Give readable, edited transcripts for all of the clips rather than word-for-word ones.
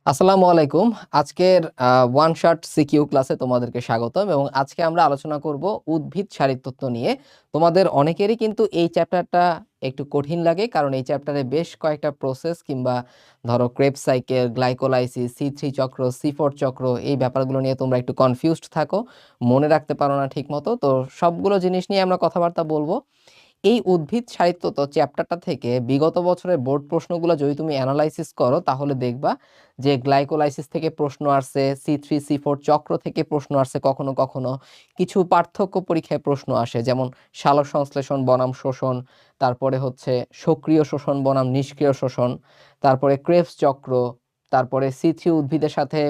আসসালামু আলাইকুম। আজকের ওয়ান শট সিকিউ ক্লাসে তোমাদেরকে স্বাগতম এবং আজকে আমরা আলোচনা করব উদ্ভিদ শারীরতত্ত্ব নিয়ে। তোমাদের অনেকেরই কিন্তু এই চ্যাপ্টারটা একটু কঠিন লাগে, কারণ এই চ্যাপ্টারে বেশ কয়েকটা প্রসেস কিংবা ধরো ক্রেবস সাইকেল, গ্লাইকোলাইসিস, সি3 চক্র, সি4 চক্র, এই ব্যাপারগুলো নিয়ে তোমরা একটু কনফিউজড থাকো, মনে রাখতে পারো না ঠিক মতো। তো সবগুলো জিনিস নিয়ে আমরা কথাবার্তা বলবো। এই উদ্ভিদ সাহিত্যত চ্যাপ্টারটা থেকে বিগত বছরের বোর্ড প্রশ্নগুলো যদি তুমি অ্যানালাইসিস করো তাহলে দেখবা যে গ্লাইকোলাইসিস থেকে প্রশ্ন আসছে, সি3 সি4 চক্র থেকে প্রশ্ন আসছে, কখনো কখনো কিছু পার্থক্য পরীক্ষায় প্রশ্ন আসে, যেমন সালোক সংশ্লেষণ বনাম শোষণ, তারপরে হচ্ছে সক্রিয় শোষণ বনাম নিষ্ক্রিয় শোষণ, তারপরে ক্রেবস চক্র, তারপরে সি3 উদ্ভিদের সাথে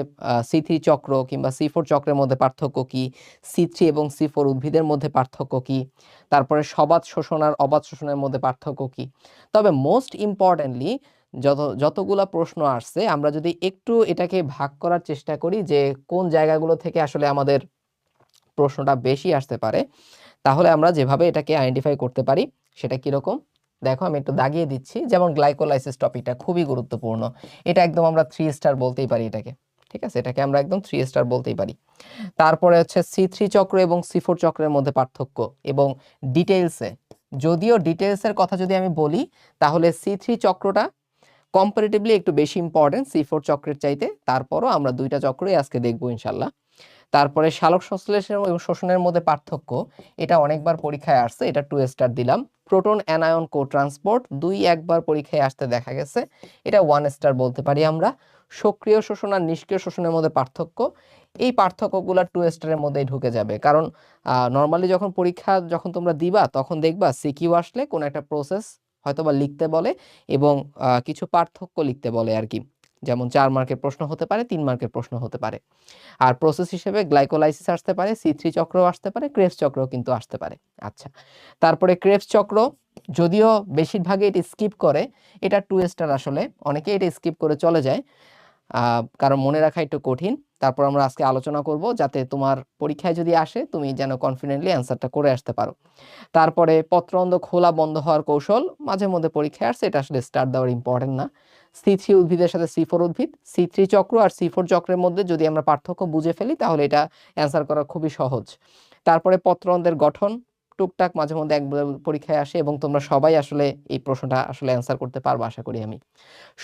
সি3 চক্র কিংবা সি4 চক্রের মধ্যে পার্থক্য কি, সি3 এবং সি4 উদ্ভিদের মধ্যে পার্থক্য কি, তারপরে সবাত শোষণ আর অবাত শোষণের মধ্যে পার্থক্য কি। তবে মোস্ট ইম্পর্টেন্টলি যতগুলা প্রশ্ন আসছে, আমরা যদি একটু এটাকে ভাগ করার চেষ্টা করি যে কোন জায়গাগুলো থেকে আসলে আমাদের প্রশ্নটা বেশি আসতে পারে, তাহলে আমরা যেভাবে এটাকে আইডেন্টিফাই করতে পারি সেটা কিরকম দেখো, আমি একটু দাগিয়ে দিচ্ছি। যেমন গ্লাইকোলাইসিস টপিকটা খুবই গুরুত্বপূর্ণ, এটা একদম আমরা 3 স্টার বলতেই পারি এটাকে, ঠিক আছে, এটাকে আমরা একদম 3 স্টার বলতেই পারি। তারপরে হচ্ছে সি3 চক্র এবং সি4 চক্রের মধ্যে পার্থক্য এবং ডিটেইলসে, যদিও ডিটেইলসের কথা যদি আমি বলি তাহলে সি3 চক্রটা কম্পারেটিভলি একটু বেশি ইম্পর্টেন্ট সি4 চক্রের চাইতে, তারপরও আমরা দুইটা চক্রই আজকে দেখবো ইনশাল্লাহ। তারপরে সালোক সংশ্লেষণ এবং শোষণের মধ্যে পার্থক্য, এটা অনেকবার পরীক্ষায় আসছে, এটা 2 স্টার দিলাম। প্রোটন অ্যানায়ন কো ট্রান্সপোর্ট একবার পরীক্ষায় আসতে দেখা গেছে, এটা 1 স্টার বলতে পারি আমরা। সক্রিয় শোষণ আর নিষ্ক্রিয় শোষণের মধ্যে পার্থক্য, এই পার্থক্যগুলো 2 স্টারের মধ্যেই ঢুকে যাবে, কারণ নর্মালি যখন তোমরা দিবা তখন দেখবা সিকিউ আসলে কোন একটা প্রসেস হয়তোবা লিখতে বলে এবং কিছু পার্থক্য লিখতে বলে আর কি, যেমন 4 মার্কের প্রশ্ন হতে পারে, 3 মার্কের প্রশ্ন হতে পারে। আর প্রসেস হিসেবে গ্লাইকোলাইসিস আসতে পারে, সি3 চক্র আসতে পারে, ক্রেবস চক্র কিন্তু আসতে পারে। আচ্ছা, তারপরে ক্রেবস চক্র যদিও বেশিরভাগই এটা স্কিপ করে, এটা 2 স্টার, আসলে অনেকেই এটা স্কিপ করে চলে যায়, কারণ মনে রাখা একটু কঠিন। তারপর আমরা আজকে আলোচনা করব যাতে তোমার পরীক্ষায় যদি আসে তুমি যেন কনফিডেন্টলি অ্যান্সারটা করে আসতে পারো। তারপরে পত্রন্দ খোলা বন্ধ হওয়ার কৌশল মাঝে মধ্যে পরীক্ষায় আসছে, এটা আসলে স্টার দেওয়ার ইম্পর্টেন্ট না। সি3 উদ্ভিদের সাথে সি4 উদ্ভিদ, সি3 চক্র আর সি4 চক্রের মধ্যে যদি আমরা পার্থক্য বুঝে ফেলি তাহলে এটা অ্যান্সার করা খুবই সহজ। তারপরে পত্রন্দের গঠন টুকটাক মাঝে মধ্যে একবার পরীক্ষায় আসে এবং তোমরা সবাই আসলে এই প্রশ্নটা আসলে অ্যান্সার করতে পারবে আশা করি আমি।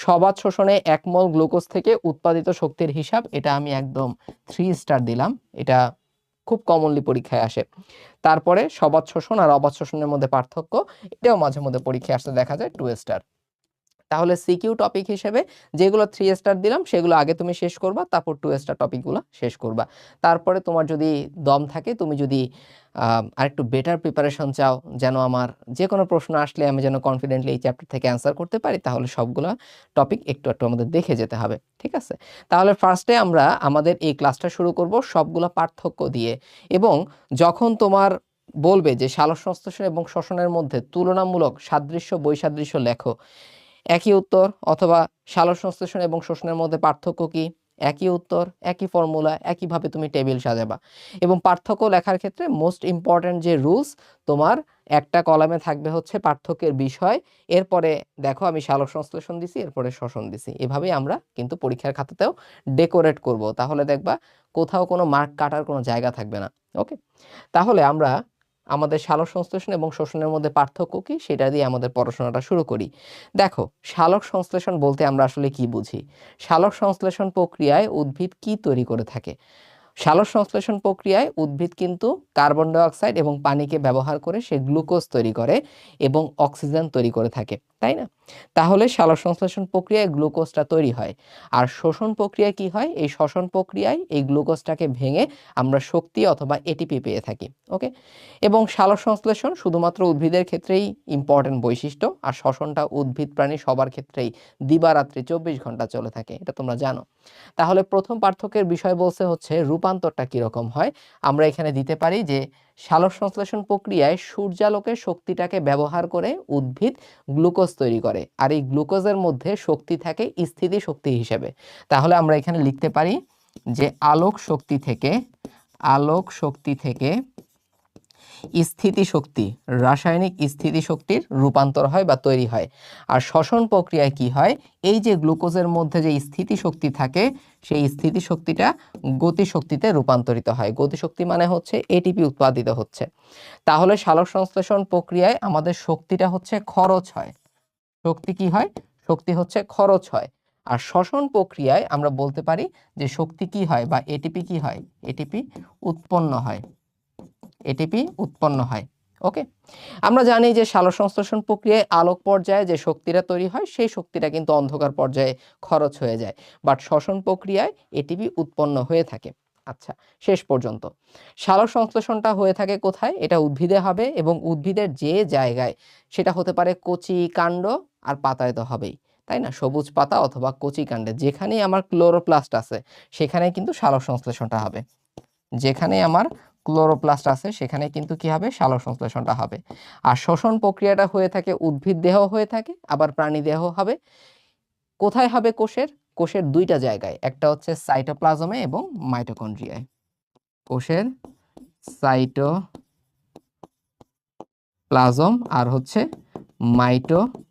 সবাত শোষণে 1 মোল গ্লুকোজ থেকে উৎপাদিত শক্তির হিসাব, এটা আমি একদম 3 স্টার দিলাম, এটা খুব কমনলি পরীক্ষায় আসে। তারপরে সবাত শোষণ আর অবাত শোষণের মধ্যে পার্থক্য, এটাও মাঝে মধ্যে পরীক্ষায় আসতে দেখা যায় 2 স্টার। তাহলে সিকিউ টপিক হিসেবে যেগুলো 3 স্টার দিলাম সেগুলো আগে তুমি শেষ করবা, তারপর 2 স্টার টপিকগুলো শেষ করবা। তারপরে তোমার যদি দম থাকে, তুমি যদি আরেকটু বেটার প্রিপারেশন চাও, যেন আমার যে কোনো প্রশ্ন আসলে আমি যেন কনফিডেন্টলি এই চ্যাপ্টার থেকে অ্যান্সার করতে পারি, তাহলে সবগুলো টপিক একটু একটু আমাদের দেখে যেতে হবে, ঠিক আছে। তাহলে ফার্স্টে আমরা আমাদের এই ক্লাসটা শুরু করব সবগুলো পার্থক্য দিয়ে, এবং যখন তোমার বলবে যে সালোক সংশ্লেষণ এবং শ্বসনের মধ্যে তুলনামূলক সাদৃশ্য বৈসাদৃশ্য লেখো, একই উত্তর, অথবা সালোক সংশ্লেষণ এবং শোষণের মধ্যে পার্থক্য কি, একই উত্তর, একই ফর্মুলা, একইভাবে তুমি টেবিল সাজাবা। এবং পার্থক্য লেখার ক্ষেত্রে মোস্ট ইম্পর্ট্যান্ট যে রুলস, তোমার একটা কলামে থাকবে হচ্ছে পার্থক্যের বিষয়, এরপরে দেখো আমি সালোক সংশ্লেষণ দিছি, এরপরে শোষণ দিছি, এভাবেই আমরা কিন্তু পরীক্ষার খাতাতেও ডেকোরেট করব, তাহলে দেখবা কোথাও কোনো মার্ক কাটার কোনো জায়গা থাকবে না। ওকে, তাহলে আমরা আমাদের সালোক সংশ্লেষণ এবং শোষণের মধ্যে পার্থক্য কি সেটা দিয়ে আমাদের পড়াশোনাটা শুরু করি। দেখো, সালোক সংশ্লেষণ বলতে আমরা আসলে কি বুঝি? সালোক সংশ্লেষণ প্রক্রিয়ায় উদ্ভিদ কি তৈরি করে থাকে? সালোক সংশ্লেষণ প্রক্রিয়ায় উদ্ভিদ কিন্তু কার্বন ডাই অক্সাইড এবং পানিকে ব্যবহার করে সে গ্লুকোজ তৈরি করে এবং অক্সিজেন তৈরি করে থাকে, তাই না? তাহলে সালোক সংশ্লেষণ প্রক্রিয়ায় গ্লুকোজটা তৈরি হয়। আর শোষণ প্রক্রিয়ায় কি হয়? এই শ্বসন প্রক্রিয়ায় এই গ্লুকোজটাকে ভেঙে আমরা শক্তি অথবা এটিপি পেয়ে থাকি। ওকে, এবং সালোক সংশ্লেষণ শুধুমাত্র উদ্ভিদের ক্ষেত্রেই ইম্পর্টেন্ট বৈশিষ্ট্য, আর শ্বসনটা উদ্ভিদ প্রাণী সবার ক্ষেত্রেই দিবারাত্রি 24 ঘন্টা চলে থাকে, এটা তোমরা জানো। তাহলে প্রথম পার্থক্যের বিষয় বলছে হচ্ছে রূপান্তরটা কিরকম হয়। আমরা এখানে দিতে পারি যে সালোক সংশ্লেষণ প্রক্রিয়ায় সূর্যালোকের শক্তিটাকে ব্যবহার করে উদ্ভিদ গ্লুকোজ তৈরি করে, আর এই গ্লুকোজের মধ্যে শক্তি থাকে স্থিতি শক্তি হিসেবে। তাহলে আমরা এখানে লিখতে পারি যে আলোক শক্তি থেকে স্থিতিশক্তি, রাসায়নিক স্থিতিশক্তির রূপান্তর হয় বা তৈরি হয়। আর শ্বসন প্রক্রিয়ায় কি হয়, এই যে গ্লুকোজের মধ্যে যে স্থিতিশক্তি থাকে সেই স্থিতিশক্তিটা গতিশক্তিতে রূপান্তরিত হয়। গতিশক্তি মানে হচ্ছে এটিপি উৎপাদিত হচ্ছে। তাহলে সালোকসংশ্লেষণ প্রক্রিয়ায় আমাদের শক্তিটা হচ্ছে খরচ হয়। শক্তি কি হয়? শক্তি হচ্ছে খরচ হয়। আর শ্বসন প্রক্রিয়ায় আমরা বলতে পারি যে শক্তি কি হয় বা এটিপি কি হয়? এটিপি উৎপন্ন হয়। এটিপি উৎপন্ন হয়। ওকে, আমরা জানি যে সালোকসংশ্লেষণ প্রক্রিয়ায় আলোক পর্যায়ে যে শক্তিটা তৈরি হয় সেই শক্তিটা কিন্তু অন্ধকার পর্যায়ে খরচ হয়ে যায়, বাট শ্বসন প্রক্রিয়ায় এটিপি উৎপন্ন হয়ে থাকে। আচ্ছা, শেষ পর্যন্ত সালোকসংশ্লেষণটা হয়ে থাকে কোথায়? এটা উদ্ভিদে হবে এবং উদ্ভিদের যে জায়গায়, সেটা হতে পারে কচি কাণ্ড আর পাতায় তো হবেই, তাই না? সবুজ পাতা অথবা কচি কাণ্ডে যেখানেই আমার ক্লোরোপ্লাস্ট আছে সেখানে কিন্তু সালোকসংশ্লেষণটা হবে। যেখানে আমার ক্লোরোপ্লাস্ট আছে সেখানে কিন্তু কি হবে? সালোকসংশ্লেষণটা হবে। আর শ্বসন প্রক্রিয়াটা হয়ে থাকে উদ্ভিদ দেহ হয়ে থাকে, আবার প্রাণী দেহ হবে। কোথায় হবে? কোষের। কোষের দুইটা জায়গায়, একটা হচ্ছে সাইটোপ্লাজমে এবং মাইটোকন্ড্রিয়ায়। কোষের সাইটোপ্লাজম আর হচ্ছে মাইটোকন্ড্রিয়া,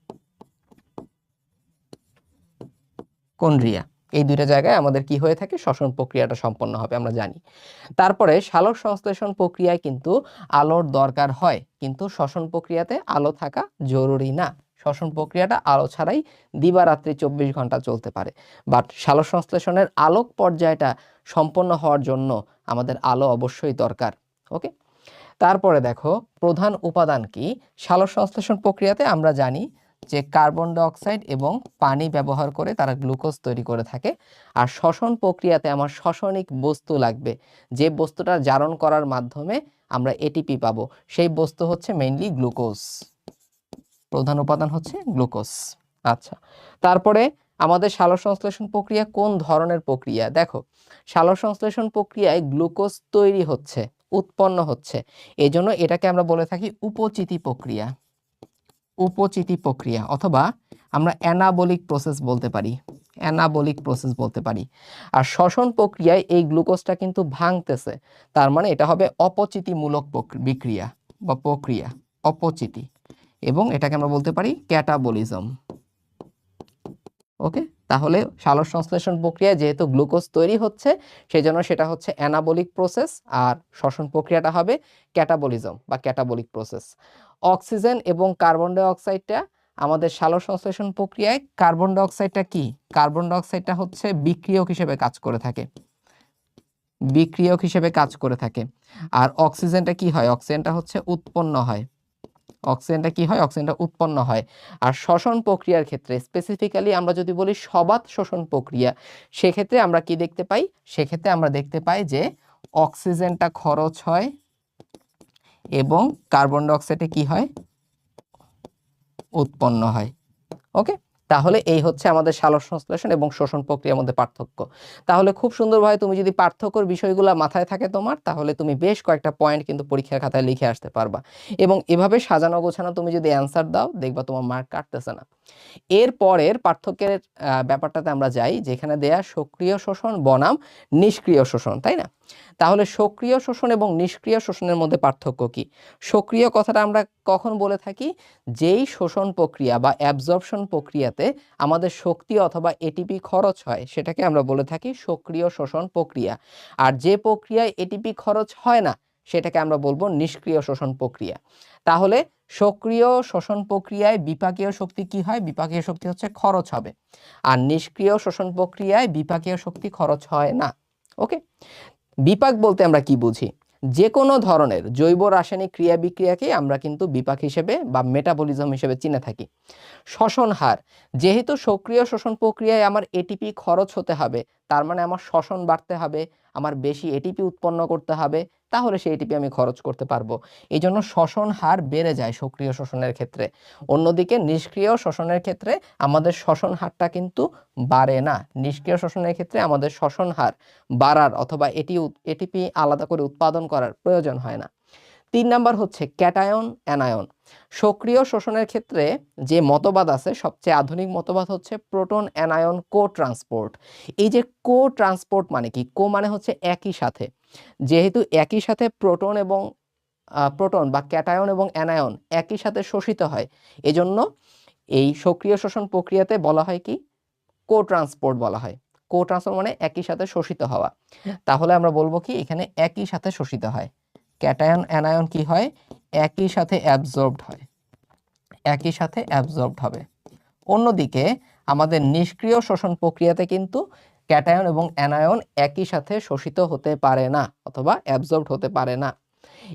এই দুইটা জায়গায় আমাদের কি হয়ে থাকে? শ্বসন প্রক্রিয়াটা সম্পন্ন হবে, আমরা জানি। তারপরে সালোক সংশ্লেষণ প্রক্রিয়ায় কিন্তু আলোর দরকার হয়, কিন্তু শ্বসন প্রক্রিয়াতে আলো থাকা জরুরি না। শ্বসন প্রক্রিয়াটা আলো ছাড়াই দিবারাত্রি 24 ঘন্টা চলতে পারে, বাট সালোক সংশ্লেষণের আলোক পর্যায়টা সম্পন্ন হওয়ার জন্য আমাদের আলো অবশ্যই দরকার। ওকে, তারপরে দেখো প্রধান উপাদান কি? সালোক সংশ্লেষণ প্রক্রিয়াতে আমরা জানি যে কার্বন ডাই অক্সাইড এবং পানি ব্যবহার করে তারা গ্লুকোজ তৈরি করে থাকে। আর শ্বসন প্রক্রিয়াতে আমার শ্বসনিক বস্তু লাগবে, যে বস্তুটা জারণ করার মাধ্যমে আমরা এটিপি পাবো, সেই বস্তু হচ্ছে মেইনলি গ্লুকোজ। প্রধান উপাদান হচ্ছে গ্লুকোজ। আচ্ছা, তারপরে আমাদের সালোক সংশ্লেষণ প্রক্রিয়া কোন ধরনের প্রক্রিয়া? দেখো, সালোক সংশ্লেষণ প্রক্রিয়ায় গ্লুকোজ তৈরি হচ্ছে, উৎপন্ন হচ্ছে, এজন্য এটাকে আমরা বলে থাকি উপচিতি প্রক্রিয়া। উপচিতি প্রক্রিয়া অথবা আমরা অ্যানাবলিক প্রসেস বলতে পারি। অ্যানাবলিক প্রসেস বলতে পারি। আর শ্বসন প্রক্রিয়ায় এই গ্লুকোজটা কিন্তু ভাঙতেছে, তার মানে এটা হবে অপচিতিমূলক বিক্রিয়া বা প্রক্রিয়া, অপচিতি। এবং এটাকে আমরা বলতে পারি ক্যাটাবলিজম। ওকে, তাহলে সালোক সংশ্লেষণ প্রক্রিয়ায় যেহেতু গ্লুকোজ তৈরি হচ্ছে সেজন্য সেটা হচ্ছে অ্যানাবলিক প্রসেস, আর শ্বসন প্রক্রিয়াটা হবে ক্যাটাবলিজম বা ক্যাটাবলিক প্রসেস। অক্সিজেন এবং কার্বন ডাই অক্সাইডটা আমাদের সালোক সংশ্লেষণ প্রক্রিয়ায়, কার্বন ডাই অক্সাইডটা কি? কার্বন ডাই অক্সাইডটা হচ্ছে বিক্রিয়ক হিসেবে কাজ করে থাকে, বিক্রিয়ক হিসেবে কাজ করে থাকে। আর অক্সিজেনটা কি হয়? অক্সিজেনটা হচ্ছে উৎপন্ন হয়। অক্সিজেনটা কি হয়? অক্সিজেনটা উৎপন্ন হয়। আর শ্বসন প্রক্রিয়ার ক্ষেত্রে স্পেসিফিক্যালি আমরা যদি বলি সবাত শ্বসন প্রক্রিয়া, সেক্ষেত্রে আমরা কি দেখতে পাই? সেক্ষেত্রে আমরা দেখতে পাই যে অক্সিজেনটা খরচ হয় এবং কার্বন ডাই অক্সাইডে কি হয়? উৎপন্ন হয়। ওকে, তাহলে এই হচ্ছে আমাদের সালোক সংশ্লেষণ এবং শোষণ প্রক্রিয়ার মধ্যে পার্থক্য। তাহলে খুব সুন্দরভাবে তুমি যদি পার্থক্যর বিষয়গুলো মাথায় থাকে তোমার, তাহলে তুমি বেশ কয়েকটা পয়েন্ট কিন্তু পরীক্ষার খাতায় লিখে আসতে পারবা। এবং এভাবে সাজানো গোছানো তুমি যদি অ্যান্সার দাও, দেখবা তোমার মার্ক কাটতেছে না। এর পরের পার্থক্যের ব্যাপারটাতে আমরা যাই, যেখানে দেয়া সক্রিয় শোষণ বনাম নিষ্ক্রিয় শোষণ, তাই না? তাহলে সক্রিয় শোষণ এবং নিষ্ক্রিয় শোষণের মধ্যে পার্থক্য কি? সক্রিয় কথাটা আমরা কখন বলে থাকি? যেই শোষণ প্রক্রিয়া বা অ্যাবজর্পশন প্রক্রিয়াতে আমাদের শক্তি অথবা এটিপি খরচ হয় সেটাকে আমরা বলে থাকি সক্রিয় শোষণ প্রক্রিয়া। আর যে প্রক্রিয়ায় এটিপি খরচ হয় না সেটাকে আমরা বলবো নিষ্ক্রিয় শোষণ প্রক্রিয়া। তাহলে সক্রিয় শোষণ প্রক্রিয়ায় বিপাকীয় শক্তি কি হয়? বিপাকীয় শক্তি হচ্ছে খরচ হবে। আর নিষ্ক্রিয় শোষণ প্রক্রিয়ায় বিপাকীয় শক্তি খরচ হয় না। ওকে, বিপাক বলতে আমরা কি বুঝি? যে কোনো ধরনের জৈব রাসায়নিক ক্রিয়া বিক্রিয়াকে আমরা কিন্তু বিপাক হিসেবে বা মেটাবলিজম হিসেবে চিনে থাকি। শ্বসন হার, যেহেতু সক্রিয় শোষণ প্রক্রিয়ায় আমার এটিপি খরচ হতে হবে, তার মানে আমার শ্বসন বাড়তে হবে, আমার বেশি এটিপি উৎপন্ন করতে হবে, তাহলে সেই এটিপি আমি খরচ করতে পারবো। এই জন্য শ্বসন হার বেড়ে যায় সক্রিয় শোষণের ক্ষেত্রে। অন্যদিকে নিষ্ক্রিয় শোষণের ক্ষেত্রে আমাদের শ্বসন হারটা কিন্তু বাড়ে না। নিষ্ক্রিয় শোষণের ক্ষেত্রে আমাদের শ্বসন হার বাড়ার অথবা এটিপি আলাদা করে উৎপাদন করার প্রয়োজন হয় না। 3 নাম্বার হচ্ছে ক্যাটায়ন অ্যানায়ন। সক্রিয় শোষণের ক্ষেত্রে যে মতবাদ আছে, সবচেয়ে আধুনিক মতবাদ হচ্ছে প্রোটন অ্যানায়ন কো ট্রান্সপোর্ট। এই যে কো ট্রান্সপোর্ট মানে কি? কো মানে হচ্ছে একই সাথে, যেহেতু একই সাথে প্রোটন এবং প্রোটন বা ক্যাটায়ন এবং অ্যানায়ন একই সাথে শোষিত হয়, এজন্য এই সক্রিয় শোষণ প্রক্রিয়াতে বলা হয় কি, কো ট্রান্সপোর্ট বলা হয়। কো ট্রান্সপোর্ট মানে একই সাথে শোষিত হওয়া। তাহলে আমরা বলবো কি, এখানে একই সাথে শোষিত হয়, ক্যাটায়ন অ্যানায়ন কি হয়, একই সাথে অ্যাবজর্বড হয়, একই সাথে অ্যাবজর্বড হবে। অন্যদিকে আমাদের নিষ্ক্রিয় শোষণ প্রক্রিয়াতে কিন্তু ক্যাটায়ন এবং অ্যানায়ন একই সাথে শোষিত হতে পারে না অথবা অ্যাবজর্বড হতে পারে না।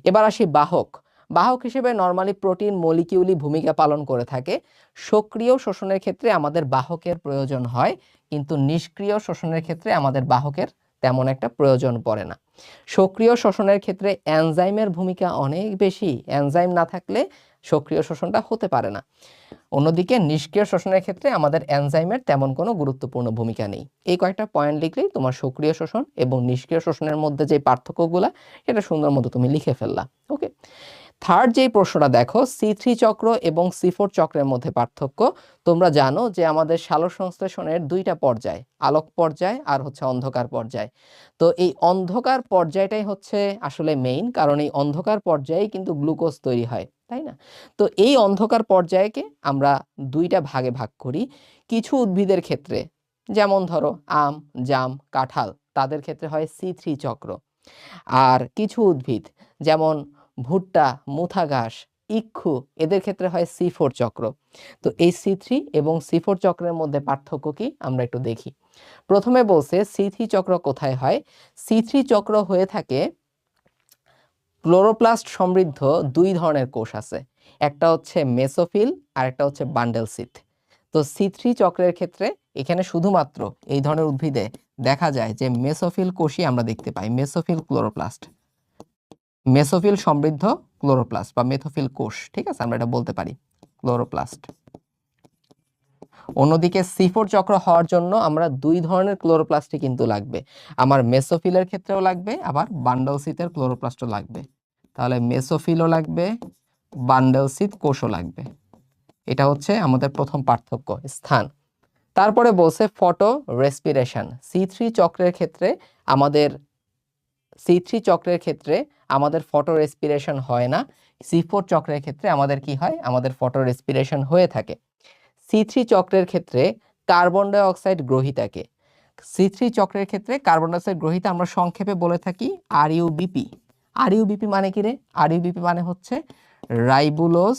এবার আসি বাহক। বাহক হিসেবে নরমালি প্রোটিন মলিকিউলই ভূমিকা পালন করে থাকে। সক্রিয় শোষণের ক্ষেত্রে আমাদের বাহকের প্রয়োজন হয়, কিন্তু নিষ্ক্রিয় শোষণের ক্ষেত্রে আমাদের বাহকের তেমন একটা প্রয়োজন পড়ে না। সক্রিয় শোষণের ক্ষেত্রে এনজাইমের ভূমিকা অনেক বেশি, এনজাইম না থাকলে সক্রিয় শোষণটা হতে পারে না। অন্যদিকে নিষ্ক্রিয় শোষণের ক্ষেত্রে আমাদের এনজাইমের তেমন কোনো গুরুত্বপূর্ণ ভূমিকা নেই। এই কয়েকটা পয়েন্ট লিখলেই তোমার সক্রিয় শোষণ এবং নিষ্ক্রিয় শোষণের মধ্যে যে পার্থক্যগুলো, এটা সুন্দর মতো তুমি লিখে ফেললা। ওকে, থার্ড যেই প্রশ্নটা দেখো, C3 চক্র এবং C4 চক্রের মধ্যে পার্থক্য। তোমরা জানো যে আমাদের সালোক সংশ্লেষণের দুইটা পর্যায়, আলোক পর্যায় আর হচ্ছে অন্ধকার পর্যায়। তো এই অন্ধকার পর্যায়টাই হচ্ছে আসলে মেইন, কারণ এই অন্ধকার পর্যায়ে কিন্তু গ্লুকোজ তৈরি হয়, তাই না? তো এই অন্ধকার পর্যায়কে আমরা দুইটা ভাগে ভাগ করি। কিছু উদ্ভিদের ক্ষেত্রে, যেমন ধরো আম, জাম, কাঁঠাল, তাদের ক্ষেত্রে হয় C3 চক্র। আর কিছু উদ্ভিদ যেমন ভুট্টা, মুথা ঘাস, ইক্ষু, এদের ক্ষেত্রে হয় C4 চক্র। তো এই C3 এবং C4 চক্রের মধ্যে পার্থক্য কি আমরা একটু দেখি। প্রথমে বলছে C3 চক্র কোথায় হয়। C3 চক্র হয়ে থাকে, ক্লোরোপ্লাস্ট সমৃদ্ধ দুই ধরনের কোষ আছে, একটা হচ্ছে মেসোফিল আর একটা হচ্ছে বান্ডেল সিথ। তো C3 চক্রের ক্ষেত্রে এখানে শুধুমাত্র এই ধরনের উদ্ভিদে দেখা যায় যে মেসোফিল কোষই আমরা দেখতে পাই, মেসোফিল ক্লোরোপ্লাস্ট, মেসোফিল সমৃদ্ধ ক্লোরোপ্লাস্ট বা মেথোফিল কোষ, ঠিক আছে, আমরা এটা বলতে পারি ক্লোরোপ্লাস্ট। অন্যদিকে C4 চক্র হওয়ার জন্য আমরা দুই ধরনের ক্লোরোপ্লাস্টই কিন্তু লাগবে, আমার মেসোফিলের ক্ষেত্রেও লাগবে, আবার বান্ডেল সিথের ক্লোরোপ্লাস্টও লাগবে। তাহলে মেসোফিলও লাগবে, বান্ডেল সিথ কোষও লাগবে। এটা হচ্ছে আমাদের প্রথম পার্থক্য স্থান। তারপরে বলছে ফটো রেসপিরেশন। C3 চক্রের ক্ষেত্রে আমাদের ফটো রেসপিরেশন হয় না, C4 চক্রের ক্ষেত্রে আমাদের কি হয়, আমাদের ফটো রেসপিরেশন হয়ে থাকে। C3 চক্রের ক্ষেত্রে কার্বন ডাই অক্সাইড গ্রহীতাকে, C3 চক্রের ক্ষেত্রে কার্বন ডাই অক্সাইড গ্রহীতা আমরা সংক্ষেপে বলে থাকি RUBP। RUBP মানে কি রে? RUBP মানে হচ্ছে রাইবুলোজ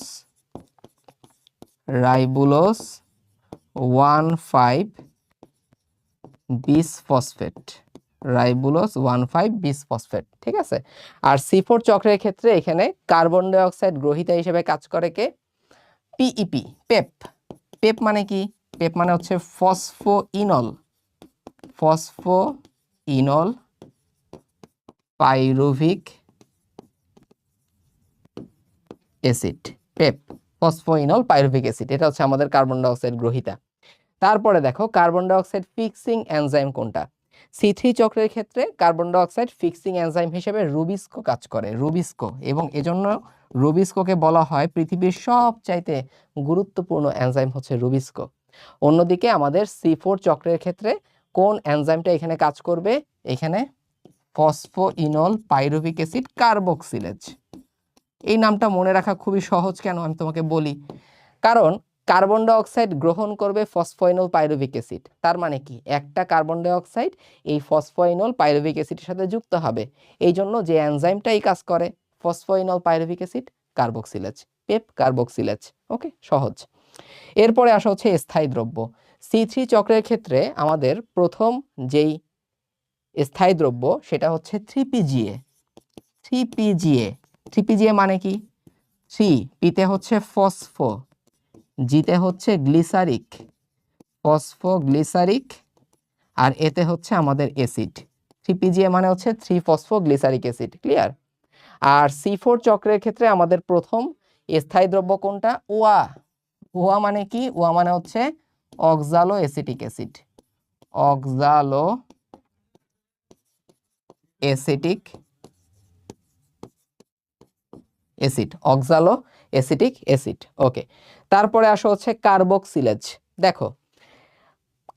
1,5 বিসফসফেট, রাইবুলোজ 1,5 বিসফসফেট, ঠিক আছে। আর C4 চক্রের ক্ষেত্রে এখানে কার্বন ডাই অক্সাইড গ্রহীতা হিসেবে কাজ করে কে, PEP, পেপ। পেপ মানে কি? পেপ মানে হচ্ছে phosphoenol pyruvic acid, PEP, phosphoenol pyruvic acid, এটা হচ্ছে আমাদের কার্বন ডাই অক্সাইড গ্রহীতা। তারপরে দেখো carbon dioxide fixing enzyme কোনটা। C3 চক্রের ক্ষেত্রে carbon dioxide fixing enzyme হিসেবে রুবিস্কো কাজ করে, রুবিস্কো, এবং এজন্য রুবিস্কোকে বলা হয় পৃথিবীর সবচাইতে গুরুত্বপূর্ণ এনজাইম হচ্ছে রুবিস্কো। অন্যদিকে আমাদের C4 চক্রের ক্ষেত্রে কোন এনজাইমটা এখানে কাজ করবে, এখানে ফসফোইনল পাইরুভিক অ্যাসিড কার্বক্সিলেজ। এই নামটা মনে রাখা খুবই সহজ, কেন আমি তোমাকে বলি, কারণ কার্বন ডাই অক্সাইড গ্রহণ করবে ফসফোইনল পাইরুভিক অ্যাসিড, তার মানে কি একটা কার্বন ডাই অক্সাইড এই ফসফোইনল পাইরুভিক অ্যাসিডের সাথে যুক্ত হবে, এই জন্য যে এনজাইমটাই কাজ করে phosphoenol pyruvic acid carboxylase, PEP carboxylase. Okay, সহজ। এরপরে আসা হচ্ছে স্থায়ী দ্রব্য। C3 চক্রের ক্ষেত্রে আমাদের প্রথম যেই স্থায়ী দ্রব্য সেটা হচ্ছে 3PGA। 3PGA মানে কি? 3 পিতে হচ্ছে ফসফো, জিতে হচ্ছে গ্লিসারিক, ফসফোগ্লিসারিক, আর এতে হচ্ছে আমাদের অ্যাসিড। 3PGA মানে হচ্ছে 3 ফসফোগ্লিসারিক অ্যাসিড, ক্লিয়ার। আর C4 চক্রের ক্ষেত্রে আমাদের প্রথম স্থায়ী দ্রব্য কোনটা? ওয়া মানে কি? ওয়া মানে হচ্ছে oxalo acetic acid, oxalo acetic acid, oxalo acetic acid. Okay, তারপরে আসা হচ্ছে কার্বক্সিলেজ। দেখো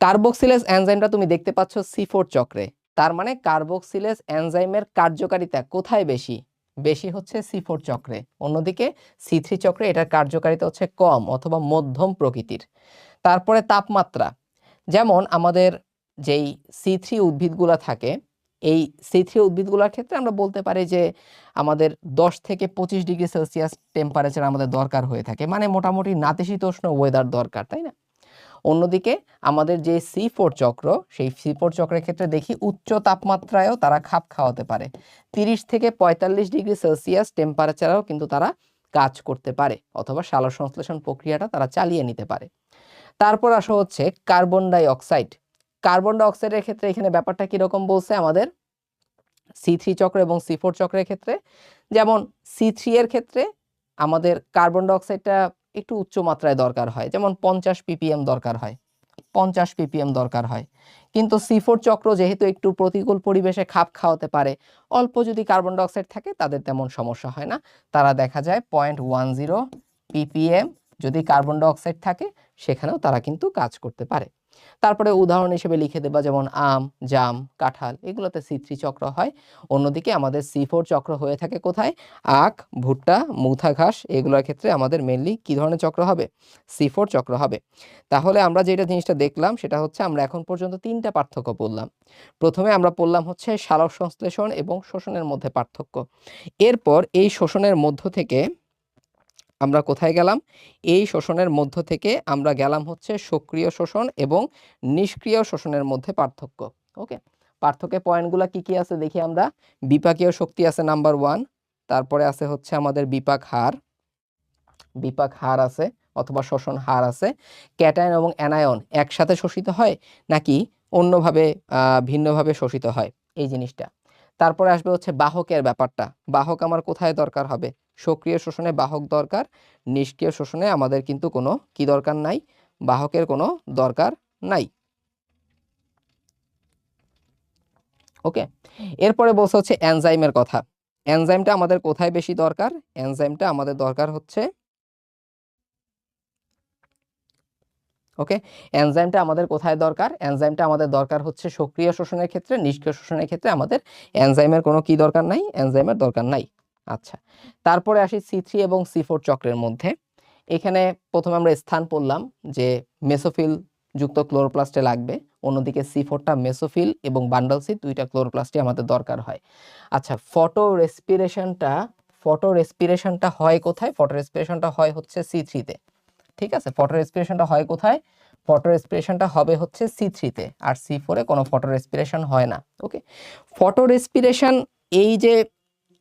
কার্বক্সিলেজ এনজাইমটা তুমি দেখতে পাচ্ছ C4 চক্রে, তার মানে কার্বক্সিলেজ এনজাইমের কার্যকারিতা কোথায় বেশি? বেশি হচ্ছে C4 চক্রে, অন্যদিকে C3 চক্রে এটার কার্যকারিতা হচ্ছে কম অথবা মধ্যম প্রকৃতির। তারপরে তাপমাত্রা, যেমন আমাদের যেই C3 উদ্ভিদগুলা থাকে, এই C3 উদ্ভিদগুলোর ক্ষেত্রে আমরা বলতে পারি যে আমাদের 10 থেকে 25 ডিগ্রি সেলসিয়াস টেম্পারেচার আমাদের দরকার হয়ে থাকে, মানে মোটামুটি নাতিশীতোষ্ণ ওয়েদার দরকার, তাই না? অন্যদিকে আমাদের যে C4 চক্র, সেই C4 চক্রের ক্ষেত্রে দেখি উচ্চ তাপমাত্রায়ও তারা খাপ খাওয়াতে পারে, 30 থেকে 45 ডিগ্রি সেলসিয়াস টেম্পারেচারেও কিন্তু তারা কাজ করতে পারে অথবা সালোক সংশ্লেষণ প্রক্রিয়াটা তারা চালিয়ে নিতে পারে। তারপর আসা হচ্ছে carbon die oxide. Carbon die অক্সাইডের ক্ষেত্রে এখানে ব্যাপারটা কিরকম বলছে আমাদের C3 চক্র এবং C4 চক্রের ক্ষেত্রে, যেমন C3 এর ক্ষেত্রে আমাদের কার্বন ডাই অক্সাইডটা একটু উচ্চ মাত্রায় দরকার হয়, যেমন 50 ppm দরকার হয়, 50 ppm দরকার হয়। কিন্তু C4 চক্র যেহেতু একটু প্রতিকূল পরিবেশে খাপ খাওয়াতে পারে, অল্প যদি কার্বন ডাই অক্সাইড থাকে তাদের তেমন সমস্যা হয় না, তারা দেখা যায় 0.10 ppm যদি কার্বন ডাই অক্সাইড থাকে সেখানেও তারা কিন্তু কাজ করতে পারে। তারপরে উদাহরণ হিসেবে লিখে দেবা, যেমন আম, জাম, কাঁঠাল, এগুলোতে C3 চক্র হয়। অন্যদিকে আমাদের C4 চক্র হয়ে থাকে কোথায়? আখ, ভুট্টা, মুথা ঘাস, এগুলোর ক্ষেত্রে আমাদের মেইনলি কি ধরনের চক্র হবে? C4 চক্র হবে। তাহলে আমরা যেটা জিনিসটা দেখলাম সেটা হচ্ছে আমরা এখন পর্যন্ত 3টা পার্থক্য পড়লাম। প্রথমে আমরা পড়লাম হচ্ছে সালোক সংশ্লেষণ এবং শোষণের মধ্যে পার্থক্য। এরপর এই শোষণের মধ্য থেকে আমরা কোথায় গেলাম? এই শোষণের মধ্য থেকে আমরা গেলাম হচ্ছে সক্রিয় শোষণ এবং নিষ্ক্রিয় শোষণের মধ্যে পার্থক্য। ওকে, পার্থক্যের পয়েন্টগুলো কি কি আছে দেখি আমরা। বিপাকীয় শক্তি আছে নাম্বার 1, তারপরে আছে হচ্ছে আমাদের বিপাক হার আছে অথবা শোষণ হার আছে। ক্যাটায়ন এবং অ্যানায়ন একসাথে শোষিত হয় নাকি অন্যভাবে ভিন্নভাবে শোষিত হয়, এই জিনিসটা। তারপরে আসবে হচ্ছে বাহকের ব্যাপারটা, বাহক আমার কোথায় দরকার হবে? সক্রিয় শোষণে বাহক দরকার, নিষ্ক্রিয় শোষণে আমাদের কিন্তু কোনো কি দরকার নাই, বাহকের কোনো দরকার নাই। ওকে, এরপরে বলছে হচ্ছে এনজাইমের কথা। এনজাইমটা আমাদের কোথায় বেশি দরকার? এনজাইমটা আমাদের দরকার হচ্ছে, ওকে, এনজাইমটা আমাদের কোথায় দরকার? এনজাইমটা আমাদের দরকার হচ্ছে সক্রিয় শোষণের ক্ষেত্রে, নিষ্ক্রিয় শোষণের ক্ষেত্রে আমাদের এনজাইমের কোনো কি দরকার নাই, এনজাইমের দরকার নাই। আচ্ছা, তারপরে আসি C3 এবং C4 চক্রের মধ্যে। এখানে প্রথমে আমরা স্থান পড়লাম যে মেসোফিল যুক্ত ক্লোরোপ্লাস্টে লাগবে, অন্যদিকে C4টা মেসোফিল এবং বান্ডল সি দুইটা ক্লোরোপ্লাস্টই আমাদের দরকার হয়। আচ্ছা, ফটো রেসপিরেশনটা হয় কোথায়? ফটো রেসপিরেশনটা হয় হচ্ছে C3 তে। ঠিক আছে, ফটো রেসপিরেশনটা হয় কোথায়? ফটো রেসপিরেশনটা হবে হচ্ছে C3 তে, আর C4 এ কোনো ফটো রেসপিরেশন হয় না। ওকে, ফটো রেসপিরেশন, এই যে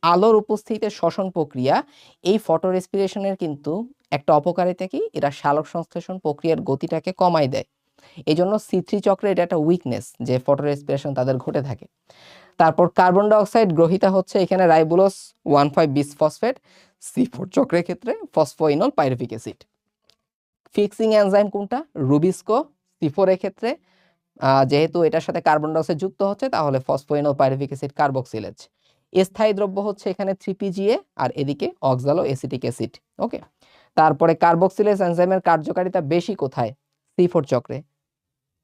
আলোর উপস্থিতিতে শ্বসন প্রক্রিয়া, এই ফটো রেসপিরেশনের কিন্তু একটা অপকারিতা কি, এরা সালোক সংশ্লেষণ প্রক্রিয়ার গতিটাকে কমায় দেয়। এই জন্য C3 চক্রে এটা একটা উইকনেস যে ফটো রেসপিরেশন তাদের ঘটে থাকে। তারপর কার্বন ডাই অক্সাইড গ্রহিতা হচ্ছে এখানে রাইবোলোস 1,5 বিসফসফেট, C4 চক্রের ক্ষেত্রে ফসফোইনল পাইরুভিক অ্যাসিড। ফিক্সিং এনজাইম কোনটা? রুবিস্কো। C4 এর ক্ষেত্রে যেহেতু এটার সাথে কার্বন ডাই অক্সাইড যুক্ত হচ্ছে তাহলে ফসফোইনল পাইরুভিক অ্যাসিড কার্বক্সিলেজ। স্থায়ী দ্রব্য হচ্ছে এখানে 3PGA আর এদিকে অক্সালো এসিটিক অ্যাসিড। ওকে, তারপরে কার্বক্সিলেজ এনজাইমের কার্যকারিতা বেশি কোথায়? C4 চক্রে,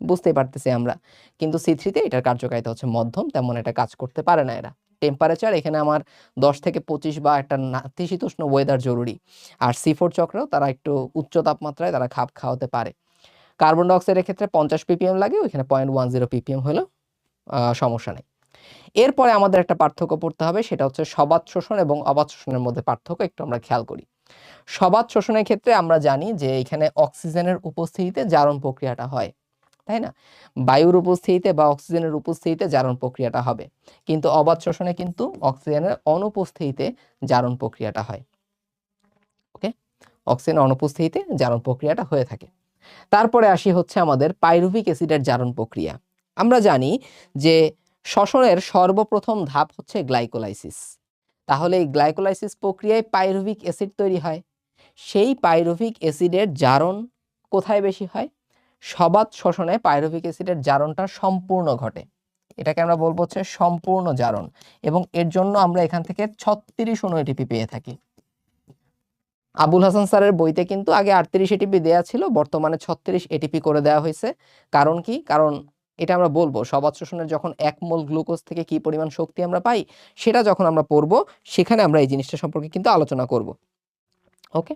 বুঝতেই পারতেছি আমরা, কিন্তু C3 তে এটার কার্যকারিতা হচ্ছে মধ্যম, তেমন এটা কাজ করতে পারে না। এরা টেম্পারেচার এখানে আমার 10 থেকে 25 বা একটা নাতিশীতোষ্ণ ওয়েদার জরুরি, আর C4 চক্রেও তারা একটু উচ্চ তাপমাত্রায় তারা খাপ খাওয়াতে পারে। কার্বন ডাই অক্সাইডের ক্ষেত্রে 50 ppm লাগে, ওইখানে 0.10 ppm হলেও সমস্যা নেই। এরপরে আমাদের একটা পার্থক্য পড়তে হবে, সেটা হচ্ছে সবাত শোষণ এবং অবাত শোষণের মধ্যে পার্থক্য একটু আমরা খেয়াল করি। সবাত শোষণের ক্ষেত্রে আমরা জানি যে এখানে অক্সিজেনের উপস্থিতিতে জারণ প্রক্রিয়াটা হয়, তাই না? বায়ুর উপস্থিতিতে বা অক্সিজেনের উপস্থিতিতে জারণ প্রক্রিয়াটা হবে, কিন্তু অবাত শোষণে কিন্তু অক্সিজেনের অনুপস্থিতিতে জারণ প্রক্রিয়াটা হয়। ওকে, অক্সিজেনের অনুপস্থিতিতে জারণ প্রক্রিয়াটা হয়ে থাকে। তারপরে আসি হচ্ছে আমাদের পাইরুভিক অ্যাসিডের জারণ প্রক্রিয়া। আমরা জানি যে শ্বসনের সর্বপ্রথম ধাপ হচ্ছে গ্লাইকোলাইসিস। তাহলে এই গ্লাইকোলাইসিস প্রক্রিয়ায় পাইরুভিক অ্যাসিড তৈরি হয়। সেই পাইরুভিক অ্যাসিডের জারণ কোথায় বেশি হয়? সবাত শোষণে পাইরুভিক অ্যাসিডের জারণটা সম্পূর্ণ ঘটে, এটাকে আমরা বলবো হচ্ছে সম্পূর্ণ জারণ, এবং এর জন্য আমরা এখান থেকে 36 অণু এটিপি পেয়ে থাকি। আবুল হাসান স্যারের বইতে কিন্তু আগে 38 এটিপি দেয়া ছিল, বর্তমানে 36 এটিপি করে দেওয়া হয়েছে। কারণ কি? কারণ এটা আমরা বলবো সবাত শোষণের যখন 1 মোল গ্লুকোজ থেকে কি পরিমাণ শক্তি আমরা পাই সেটা যখন আমরা পড়বো সেখানে আমরা এই জিনিসটা সম্পর্কে কিন্তু আলোচনা করব। ওকে,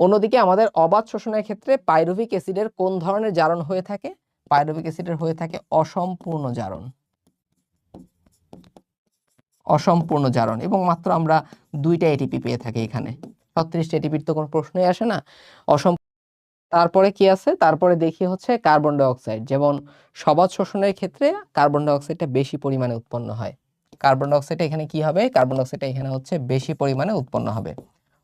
অন্যদিকে আমাদের অবাত শোষণের ক্ষেত্রে পাইরুভিক অ্যাসিডের কোন ধরনের জারণ হয়ে থাকে? পাইরুভিক অ্যাসিডের হয়ে থাকে অসম্পূর্ণ জারণ, অসম্পূর্ণ জারণ, এবং মাত্র আমরা 2টা এটিপি পেয়ে থাকি এখানে। 36টা এটিপির তো কোনো প্রশ্নই আসে না। তারপরে কি আছে? তারপরে দেখি হচ্ছে কার্বন ডাই অক্সাইড। যেমন সবাত শোষণের ক্ষেত্রে কার্বন ডাই অক্সাইডটা বেশি পরিমাণে উৎপন্ন হয়। কার্বন ডাই অক্সাইডটা এখানে কি হবে? কার্বন ডাই অক্সাইডটা এখানে হচ্ছে বেশি পরিমাণে উৎপন্ন হবে।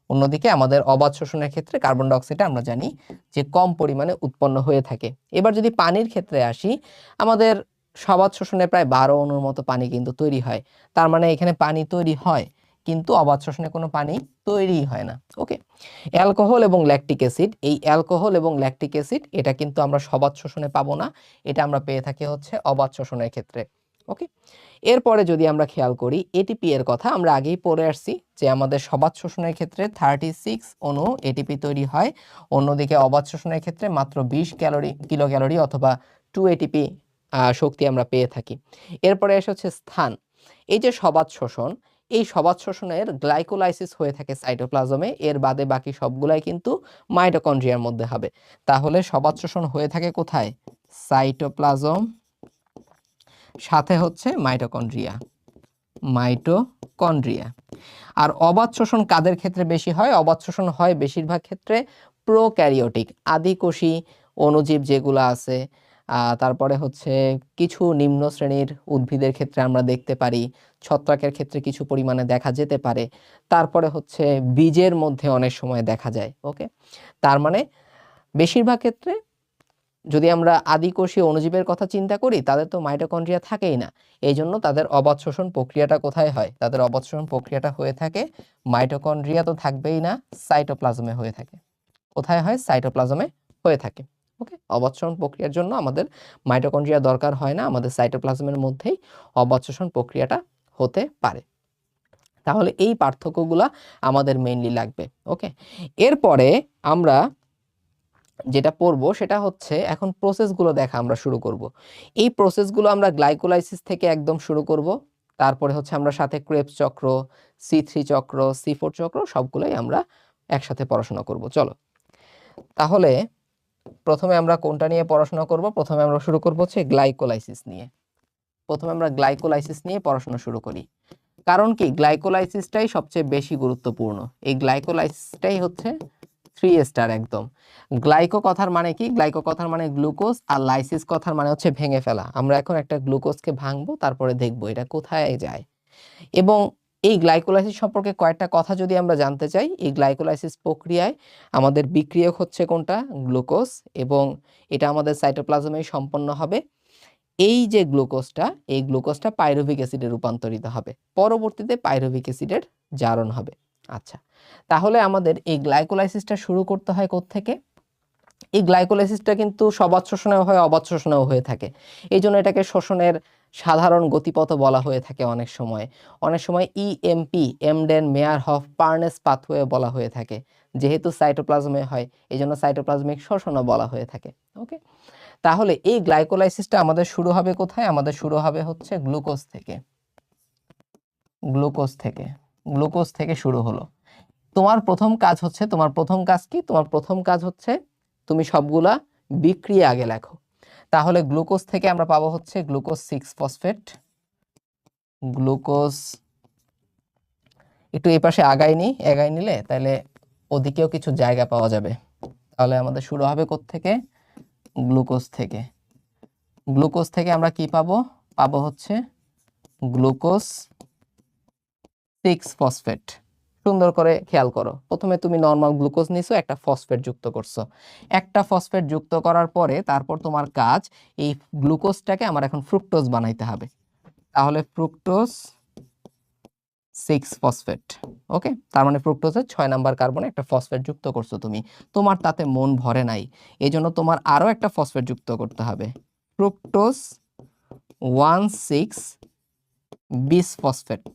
অন্যদিকে আমাদের অবাত শোষণের ক্ষেত্রে কার্বন ডাই অক্সাইডটা আমরা জানি যে কম পরিমাণে উৎপন্ন হয়ে থাকে। এবার যদি পানির ক্ষেত্রে আসি, আমাদের সবাত শোষণে প্রায় 12 অণুর মতো পানি কিন্তু তৈরি হয়। তার মানে এখানে পানি তৈরি হয়, কিন্তু অবাত শোষণে কোনো পানি তৈরি হয় না। ওকে, অ্যালকোহল এবং ল্যাকটিক অ্যাসিড, এই অ্যালকোহল এবং ল্যাকটিক অ্যাসিড এটা কিন্তু আমরা সবাত শোষণে পাবো না, এটা আমরা পেয়ে থাকি হচ্ছে অবাত শোষণের ক্ষেত্রে। ওকে, এরপরে যদি আমরা খেয়াল করি এটিপি এর কথা, আমরা আগেই পড়ে আসছি যে আমাদের সবাত শোষণের ক্ষেত্রে 36 অণু এটিপি তৈরি হয়, অন্যদিকে অবাত শোষণের ক্ষেত্রে মাত্র 20 কিলো ক্যালোরি অথবা 2 এটিপি শক্তি আমরা পেয়ে থাকি। এরপরে এসে হচ্ছে স্থান। এই যে সবাত শোষণ, এই সবাত শোষণের গ্লাইকোলাইসিস হয়ে থাকে সাইটোপ্লাজমে, এর বাদে বাকি সবগুলাই কিন্তু মাইটোকন্ড্রিয়ার মধ্যে হবে। তাহলে সবাত শোষণ হয়ে থাকে কোথায়? সাইটোপ্লাজম, সাথে হচ্ছে মাইটোকন্ড্রিয়া, মাইটোকন্ড্রিয়া। আর অবাত শোষণ কাদের ক্ষেত্রে বেশি হয়? অবাত শোষণ হয় বেশিরভাগ ক্ষেত্রে প্রোক্যারিওটিক আদিকোষী অণুজীব যেগুলো আছে, তারপরে হচ্ছে কিছু নিম্ন শ্রেণীর উদ্ভিদের ক্ষেত্রে আমরা দেখতে পারি, ছত্রাকের ক্ষেত্রে কিছু পরিমাণে দেখা যেতে পারে, তারপরে হচ্ছে বীজের মধ্যে অনেক সময় দেখা যায়। ওকে, তার মানে বেশিরভাগ ক্ষেত্রে যদি আমরা আদিকোষী অণুজীবের কথা চিন্তা করি তাদের তো মাইটোকন্ড্রিয়া থাকেই না, এই জন্য তাদের অবাত শোষণ প্রক্রিয়াটা কোথায় হয়? তাদের অবাত শোষণ প্রক্রিয়াটা হয়ে থাকে মাইটোকন্ড্রিয়া তো থাকবেই না, সাইটোপ্লাজমে হয়ে থাকে। কোথায় হয়? সাইটোপ্লাজমে হয়ে থাকে। ওকে, অবাত শোষণ প্রক্রিয়ার জন্য আমাদের মাইটোকন্ড্রিয়া দরকার হয় না, আমাদের সাইটোপ্লাজমের মধ্যেই অবাত শোষণ প্রক্রিয়াটা হতে পারে। তাহলে এই পার্থক্যগুলা আমাদের মেইনলি লাগবে। ওকে, এরপরে আমরা যেটা পড়বো সেটা হচ্ছে এখন প্রসেসগুলো দেখা আমরা শুরু করব। এই প্রসেসগুলো আমরা গ্লাইকোলাইসিস থেকে একদম শুরু করব, তারপরে হচ্ছে আমরা সাথে ক্রেবস চক্র, C3 চক্র, C4 চক্র সবগুলোই আমরা একসাথে পড়াশোনা করব। চলো তাহলে প্রথমে আমরা কোনটা নিয়ে পড়াশোনা করব? প্রথমে আমরা শুরু করব হচ্ছে গ্লাইকোলাইসিস নিয়ে। প্রথমে আমরা গ্লাইকোলাইসিস নিয়ে পড়াশোনা শুরু করি, কারণ কি গ্লাইকোলাইসিসটাই সবচেয়ে বেশি গুরুত্বপূর্ণ। এই গ্লাইকোলাইসিসটাই হচ্ছে 3 স্টার একদম। গ্লাইকো কথার মানে কি? গ্লাইকো কথার মানে গ্লুকোজ, আর লাইসিস কথার মানে হচ্ছে ভেঙে ফেলা। আমরা এখন একটা গ্লুকোজকে ভাঙবো, তারপরে দেখবো এটা কোথায় যায়। এবং এই গ্লাইকোলাইসিস সম্পর্কে কয়েকটা কথা যদি আমরা জানতে চাই, এই গ্লাইকোলাইসিস প্রক্রিয়ায় আমাদের বিক্রিয়ক হচ্ছে কোনটা? গ্লুকোজ, এবং এটা আমাদের সাইটোপ্লাজমেই সম্পন্ন হবে। এই যে গ্লুকোজটা, এই গ্লুকোজটা পাইরুভিক অ্যাসিডে রূপান্তরিত হবে, পরবর্তীতে পাইরুভিক অ্যাসিডের জারণ হবে। আচ্ছা, তাহলে আমাদের এই গ্লাইকোলাইসিসটা শুরু করতে হয় কোত্থেকে? এই গ্লাইকোলাইসিসটা কিন্তু সবাত শোষণেও হয়, অবাত শোষণেও হয়ে থাকে। এই জন্য এটাকে শোষণের সাধারণ গতিপথ বলা হয়ে থাকে অনেক সময়। অনেক সময় EMP, Embden Meyerhof Parnas pathway বলা হয়ে থাকে। যেহেতু সাইটোপ্লাজমে হয় এই জন্য সাইটোপ্লাজমিক শোষণও বলা হয়ে থাকে। ওকে, তাহলে এই গ্লাইকোলাইসিসটা আমাদের শুরু হবে কোথায়? আমাদের শুরু হবে হচ্ছে গ্লুকোজ থেকে। গ্লুকোজ থেকে, গ্লুকোজ থেকে শুরু হলো। তোমার প্রথম কাজ হচ্ছে, তোমার প্রথম কাজ কি? তোমার প্রথম কাজ হচ্ছে তুমি সবগুলা বিক্রিয়া আগে লেখো। তাহলে গ্লুকোজ থেকে আমরা পাবো হচ্ছে গ্লুকোজ 6 ফসফেট। গ্লুকোজ একটু এই পাশে আগাই নিলে তাহলে ওদিকেও কিছু জায়গা পাওয়া যাবে। তাহলে আমাদের শুরু হবে কোত্থেকে? গ্লুকোজ থেকে। গ্লুকোজ থেকে আমরা কি পাবো? পাবো হচ্ছে গ্লুকোজ 6 ফসফেট। সুন্দর করে খেয়াল করো, প্রথমে তুমি নর্মাল গ্লুকোজ নিছো, একটা ফসফেট যুক্ত করছো। একটা ফসফেট যুক্ত করার পরে তারপর তোমার কাজ এই গ্লুকোজটাকে আমার এখন ফ্রুক্টোজ বানাইতে হবে। তাহলে ফ্রুক্টোজ 6 ফসফেট। ওকে, তার মানে ফ্রুক্টোজের 6 নাম্বার কার্বনে একটা ফসফেট যুক্ত করছো তুমি। তোমার তাতে মন ভরে নাই, এই জন্য তোমার আরো একটা ফসফেট যুক্ত করতে হবে, ফ্রুক্টোজ 16 বিস ফসফেট।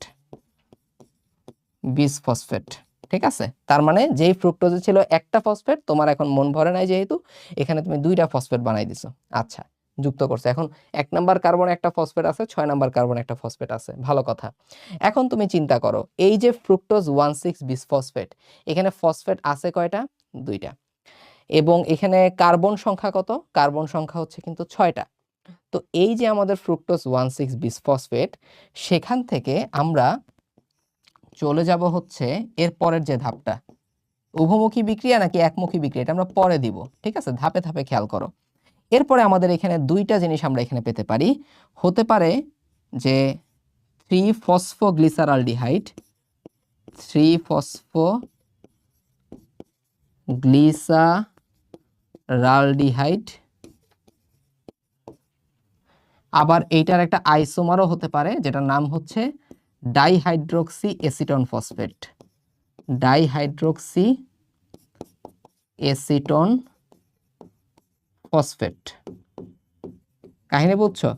বিস ফসফেট, ঠিক আছে? তার মানে যেই ফ্রুক্টোজে ছিল একটা ফসফেট, তোমার এখন মন ভরে নাই যেহেতু, এখানে তুমি 2টা ফসফেট বানাই দিছো। আচ্ছা, যুক্ত করছে। এখন 1 নাম্বার কার্বন একটা ফসফেট আছে, 6 নাম্বার কার্বন একটা ফসফেট আছে, ভালো কথা। এখন তুমি চিন্তা করো এই যে ফ্রুক্টোজ 1,6 বিসফসফেট, এখানে ফসফেট আছে কয়টা? 2টা। এবং এখানে কার্বন সংখ্যা কত? কার্বন সংখ্যা হচ্ছে কিন্তু 6টা। তো এই যে আমাদের ফ্রুক্টোজ 1,6 বিসফসফেট, সেখান থেকে আমরা চলে যাব হচ্ছে এর পরের যে ধাপটা, উভমুখী বিক্রিয়া নাকি একমুখী বিক্রিয়া, এটা আমরা পরে দিব, ঠিক আছে? ধাপে ধাপে খেয়াল করো। এরপরে আমাদের এখানে 2টা জিনিস আমরা এখানে পেতে পারি। হতে পারে যে 3 ফসফোগ্লিসারালডিহাইড, 3 ফসফোগ্লিসারালডিহাইড, আবার এইটার একটা আইসোমারও হতে পারে যেটার নাম হচ্ছে ডাইহাইড্রোক্সি এসিটন ফসফেট, ডাইহাইড্রোক্সি এসিটন ফসফেট। কাহিনী বুঝছো?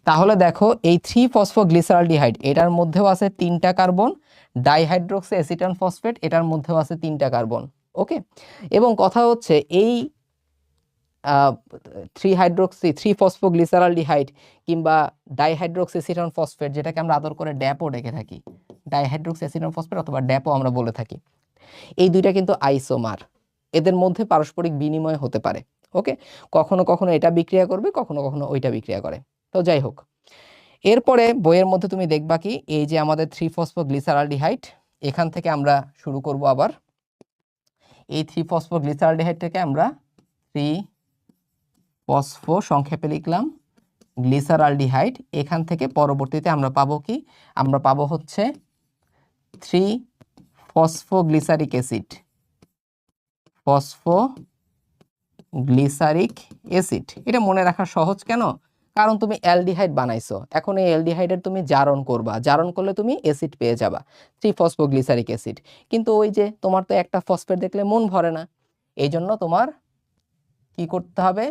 তাহলে দেখো এই 3 ফসফোগ্লিসারালডিহাইড এটার মধ্যেও আছে 3টা কার্বন, ডাইহাইড্রোক্সি এসিটন ফসফেট এটার মধ্যেও আছে 3টা কার্বন। ওকে, এবং কথা হচ্ছে এই 3 ফসফোগ্লিসারালডিহাইড কিংবা ডাইহাইড্রোক্সি এসিটন ফসফেট, যেটাকে আমরা আদর করে ড্যাপও ডেকে থাকি, ডাইহাইড্রোক্সি এসিটন ফসফেট অথবা ড্যাপও আমরা বলে থাকি, এই দুইটা কিন্তু আইসোমার, এদের মধ্যে পারস্পরিক বিনিময় হতে পারে। ওকে, কখনো কখনো এটা বিক্রিয়া করবে, কখনো কখনো ওইটা বিক্রিয়া করে। তো যাই হোক, এরপরে বইয়ের মধ্যে তুমি দেখবা কি এই যে আমাদের 3 ফসফোগ্লিসারালডিহাইড, এখান থেকে আমরা শুরু করব আবার এই 3 ফসফোগ্লিসারালডিহাইডটাকে আমরা 3 ফসফো সংক্ষেপে লিখলাম গ্লিসারালডিহাইড, এখান থেকে পরবর্তীতে আমরা পাবো কি? আমরা পাবো হচ্ছে 3 ফসফোগ্লিসারিক অ্যাসিড, ফসফোগ্লিসারিক অ্যাসিড। এটা মনে রাখা সহজ কেন? কারণ তুমি অ্যালডিহাইড বানাইছো, এখন এই অ্যালডিহাইডের তুমি জারণ করবা, জারণ করলে তুমি অ্যাসিড পেয়ে যাবা, 3 ফসফোগ্লিসারিক অ্যাসিড। কিন্তু ওই যে তোমার তো একটা ফসফেট দেখলে মন ভরে না, এই জন্য তোমার কি করতে হবে?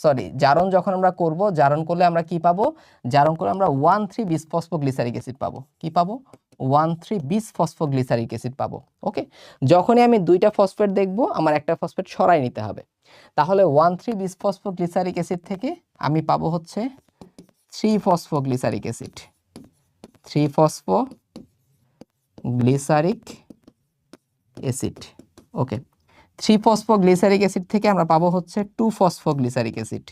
সরি, জারণ যখন আমরা করব, জারণ করলে আমরা কি পাবো? জারণ করলে আমরা 1,3 বিসফসফোগ্লিসারিক অ্যাসিড পাবো। কি পাবো? 1,3 বিসফসফোগ্লিসারিক অ্যাসিড পাবো। ওকে, যখনই আমি 2টা ফসফেট দেখব আমার একটা ফসফেট সরাই নিতে হবে। তাহলে 1,3 বিসফসফোগ্লিসারিক অ্যাসিড থেকে আমি পাবো হচ্ছে 3 ফসফোগ্লিসারিক অ্যাসিড, 3 ফসফোগ্লিসারিক অ্যাসিড। ওকে, 3 ফসফোগ্লিসারিক অ্যাসিড থেকে আমরা পাবো হচ্ছে 2 ফসফোগ্লিসারিক অ্যাসিড,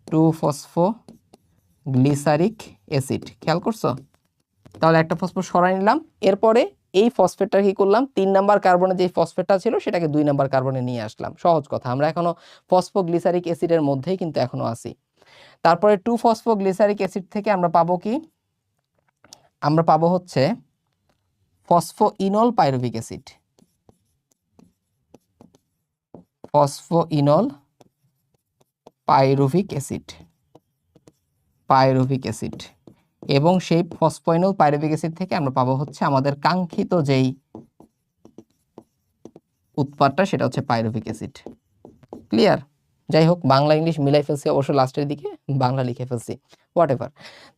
2 ফসফোগ্লিসারিক অ্যাসিড। খেয়াল করছো? তাহলে একটা ফসফেট সরাই নিলাম। এরপরে এই ফসফেটটা কি করলাম? 3 নাম্বার কার্বনে যে ফসফেটটা ছিল সেটাকে 2 নাম্বার কার্বনে নিয়ে আসলাম। সহজ কথা, আমরা এখনো ফসফোগ্লিসারিক অ্যাসিডের মধ্যেই কিন্তু এখনো আছি। তারপরে 2 ফসফোগ্লিসারিক অ্যাসিড থেকে আমরা পাবো কি? আমরা পাবো হচ্ছে phosphoenol pyruvic acid, ফসফোইনল pyruvic acid, pyruvic acid. এবং সেই ফসফোইনল পাইরুভিক অ্যাসিড থেকে আমরা পাবো হচ্ছে আমাদের কাঙ্ক্ষিত যেই উৎপাদটা, সেটা হচ্ছে পাইরুভিক অ্যাসিড। ক্লিয়ার? যাই হোক, বাংলা ইংলিশ মিলাই ফেলছি অবশ্য, লাস্টের দিকে বাংলা লিখে ফেলছি, হোয়াট এভার।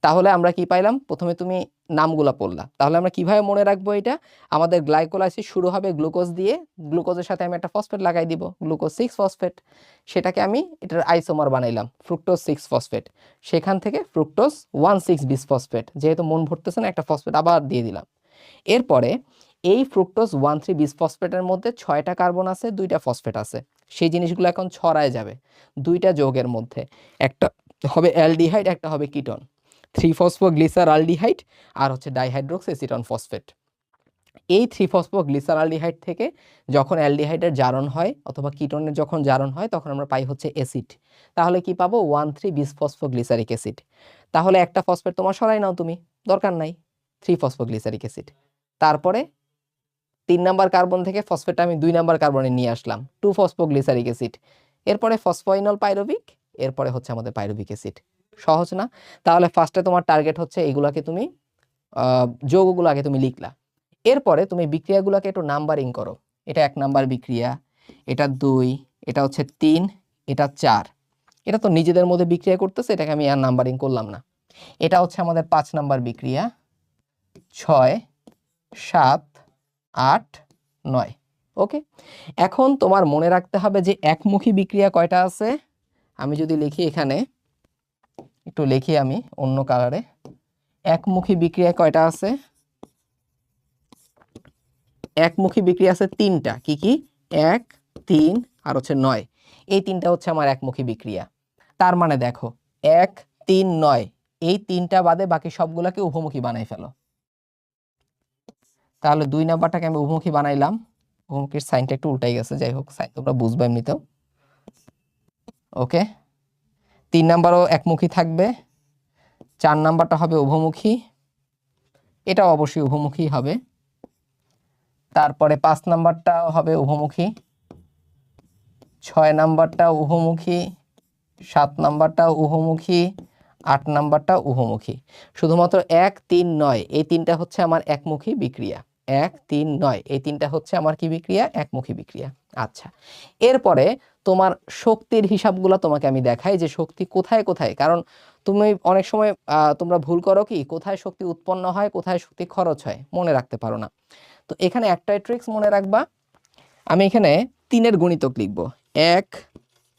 তাহলে আমরা কি পাইলাম? প্রথমে তুমি নামগুলা পড়লা, তাহলে আমরা কিভাবে মনে রাখবো এটা? আমাদের গ্লাইকোলাইসিস শুরু হবে গ্লুকোজ দিয়ে, গ্লুকোজের সাথে আমি একটা ফসফেট লাগাই দিব, গ্লুকোজ 6 ফসফেট, সেটাকে আমি এটার আইসোমার বানাইলাম ফ্রুক্টোজ 6 ফসফেট, সেখান থেকে ফ্রুক্টোজ 1,6 বিসফসফেট, যেহেতু মন ভরতেছে না একটা ফসফেট আবার দিয়ে দিলাম। এরপরে এই ফ্রুক্টোজ 1,3 বিসফসফেটের মধ্যে 6টা কার্বন আছে, 2টা ফসফেট আছে, সেই জিনিসগুলো এখন ছড়ায় যাবে 2টা যৌগের মধ্যে, একটা হবে অ্যালডিহাইড, একটা হবে কিটোন, 3 ফসফোগ্লিসারালডিহাইড আর হচ্ছে ডাইহাইড্রোক্সি এসিটন ফসফেট। এই 3 ফসফোগ্লিসারালডিহাইড থেকে যখন অ্যালডিহাইডের জারণ হয় অথবা কিটোনের যখন জারণ হয় তখন আমরা পাই হচ্ছে অ্যাসিড। তাহলে কি পাবো? 1,3 বিসফসফোগ্লিসারিক অ্যাসিড। তাহলে একটা ফসফেট তোমার সরাই নাও তুমি, দরকার নাই, 3 ফসফোগ্লিসারিক অ্যাসিড। তারপরে 3 নাম্বার কার্বন থেকে ফসফেটটা আমি 2 নাম্বার কার্বনে নিয়ে আসলাম, 2 ফসফোগ্লিসারিক অ্যাসিড। এরপরে ফসফোইনল পাইরুভিক, এরপরে হচ্ছে আমাদের পাইরুভিক অ্যাসিড। সহজ না? তাহলে ফার্স্টে তোমার টার্গেট হচ্ছে এইগুলাকে তুমি যৌগগুলো আগে তুমি লিখলা, এরপরে তুমি বিক্রিয়াগুলোকে একটু নাম্বারিং করো। এটা 1 নাম্বার বিক্রিয়া, এটা 2, এটা হচ্ছে 3, এটা 4। এটা তো নিজেদের মধ্যে বিক্রিয়া করতেছে, এটাকে আমি আর নাম্বারিং করলাম না। এটা হচ্ছে আমাদের 5 নাম্বার বিক্রিয়া, 6, 7, 8, 9। ওকে, এখন তোমার মনে রাখতে হবে যে একমুখী বিক্রিয়া কয়টা আছে? আমি যদি লিখি এখানে, একটু লিখি আমি অন্য কালারে, একমুখী বিক্রিয়া কয়টা আছে? একমুখী বিক্রিয়া আছে 3টা। কি কি? 1, 3 আর হচ্ছে 9। এই 3টা হচ্ছে আমার একমুখী বিক্রিয়া। তার মানে দেখো 1, 3, 9 এই 3টা বাদে বাকি সবগুলোকে উভমুখী বানাই ফেলো। তাহলে 2 নাম্বারটাকে আমি উভমুখী বানাইলাম। উভমুখীর সাইনটা একটু উল্টাই গেছে, যাই হোক সাইন তোমরা বুঝবে এমনিতেও। ওকে, 3 নাম্বারও একমুখী থাকবে, 4 নাম্বারটা হবে উভমুখী, এটা অবশ্যই উভমুখী হবে। তারপরে 5 নাম্বারটাও হবে উভমুখী, 6 নাম্বারটা উভমুখী, 7 নাম্বারটা উভমুখী, 8 নাম্বারটা উভমুখী। শুধুমাত্র 1, 3, 9 এই 3টা হচ্ছে আমার একমুখী বিক্রিয়া। 1, 3, 9 এই 3টা হচ্ছে আমার কি বিক্রিয়া? একমুখী বিক্রিয়া। আচ্ছা, এরপরে তোমার শক্তির হিসাবগুলো তোমাকে আমি দেখাই যে শক্তি কোথায় কোথায়, কারণ তুমি অনেক সময় তোমরা ভুল করো কি, কোথায় শক্তি উৎপন্ন হয় কোথায় শক্তি খরচ হয় মনে রাখতে পারো না। তো এখানে একটাই ট্রিক্স মনে রাখবা, আমি এখানে 3-এর গুণিতক লিখব। 1,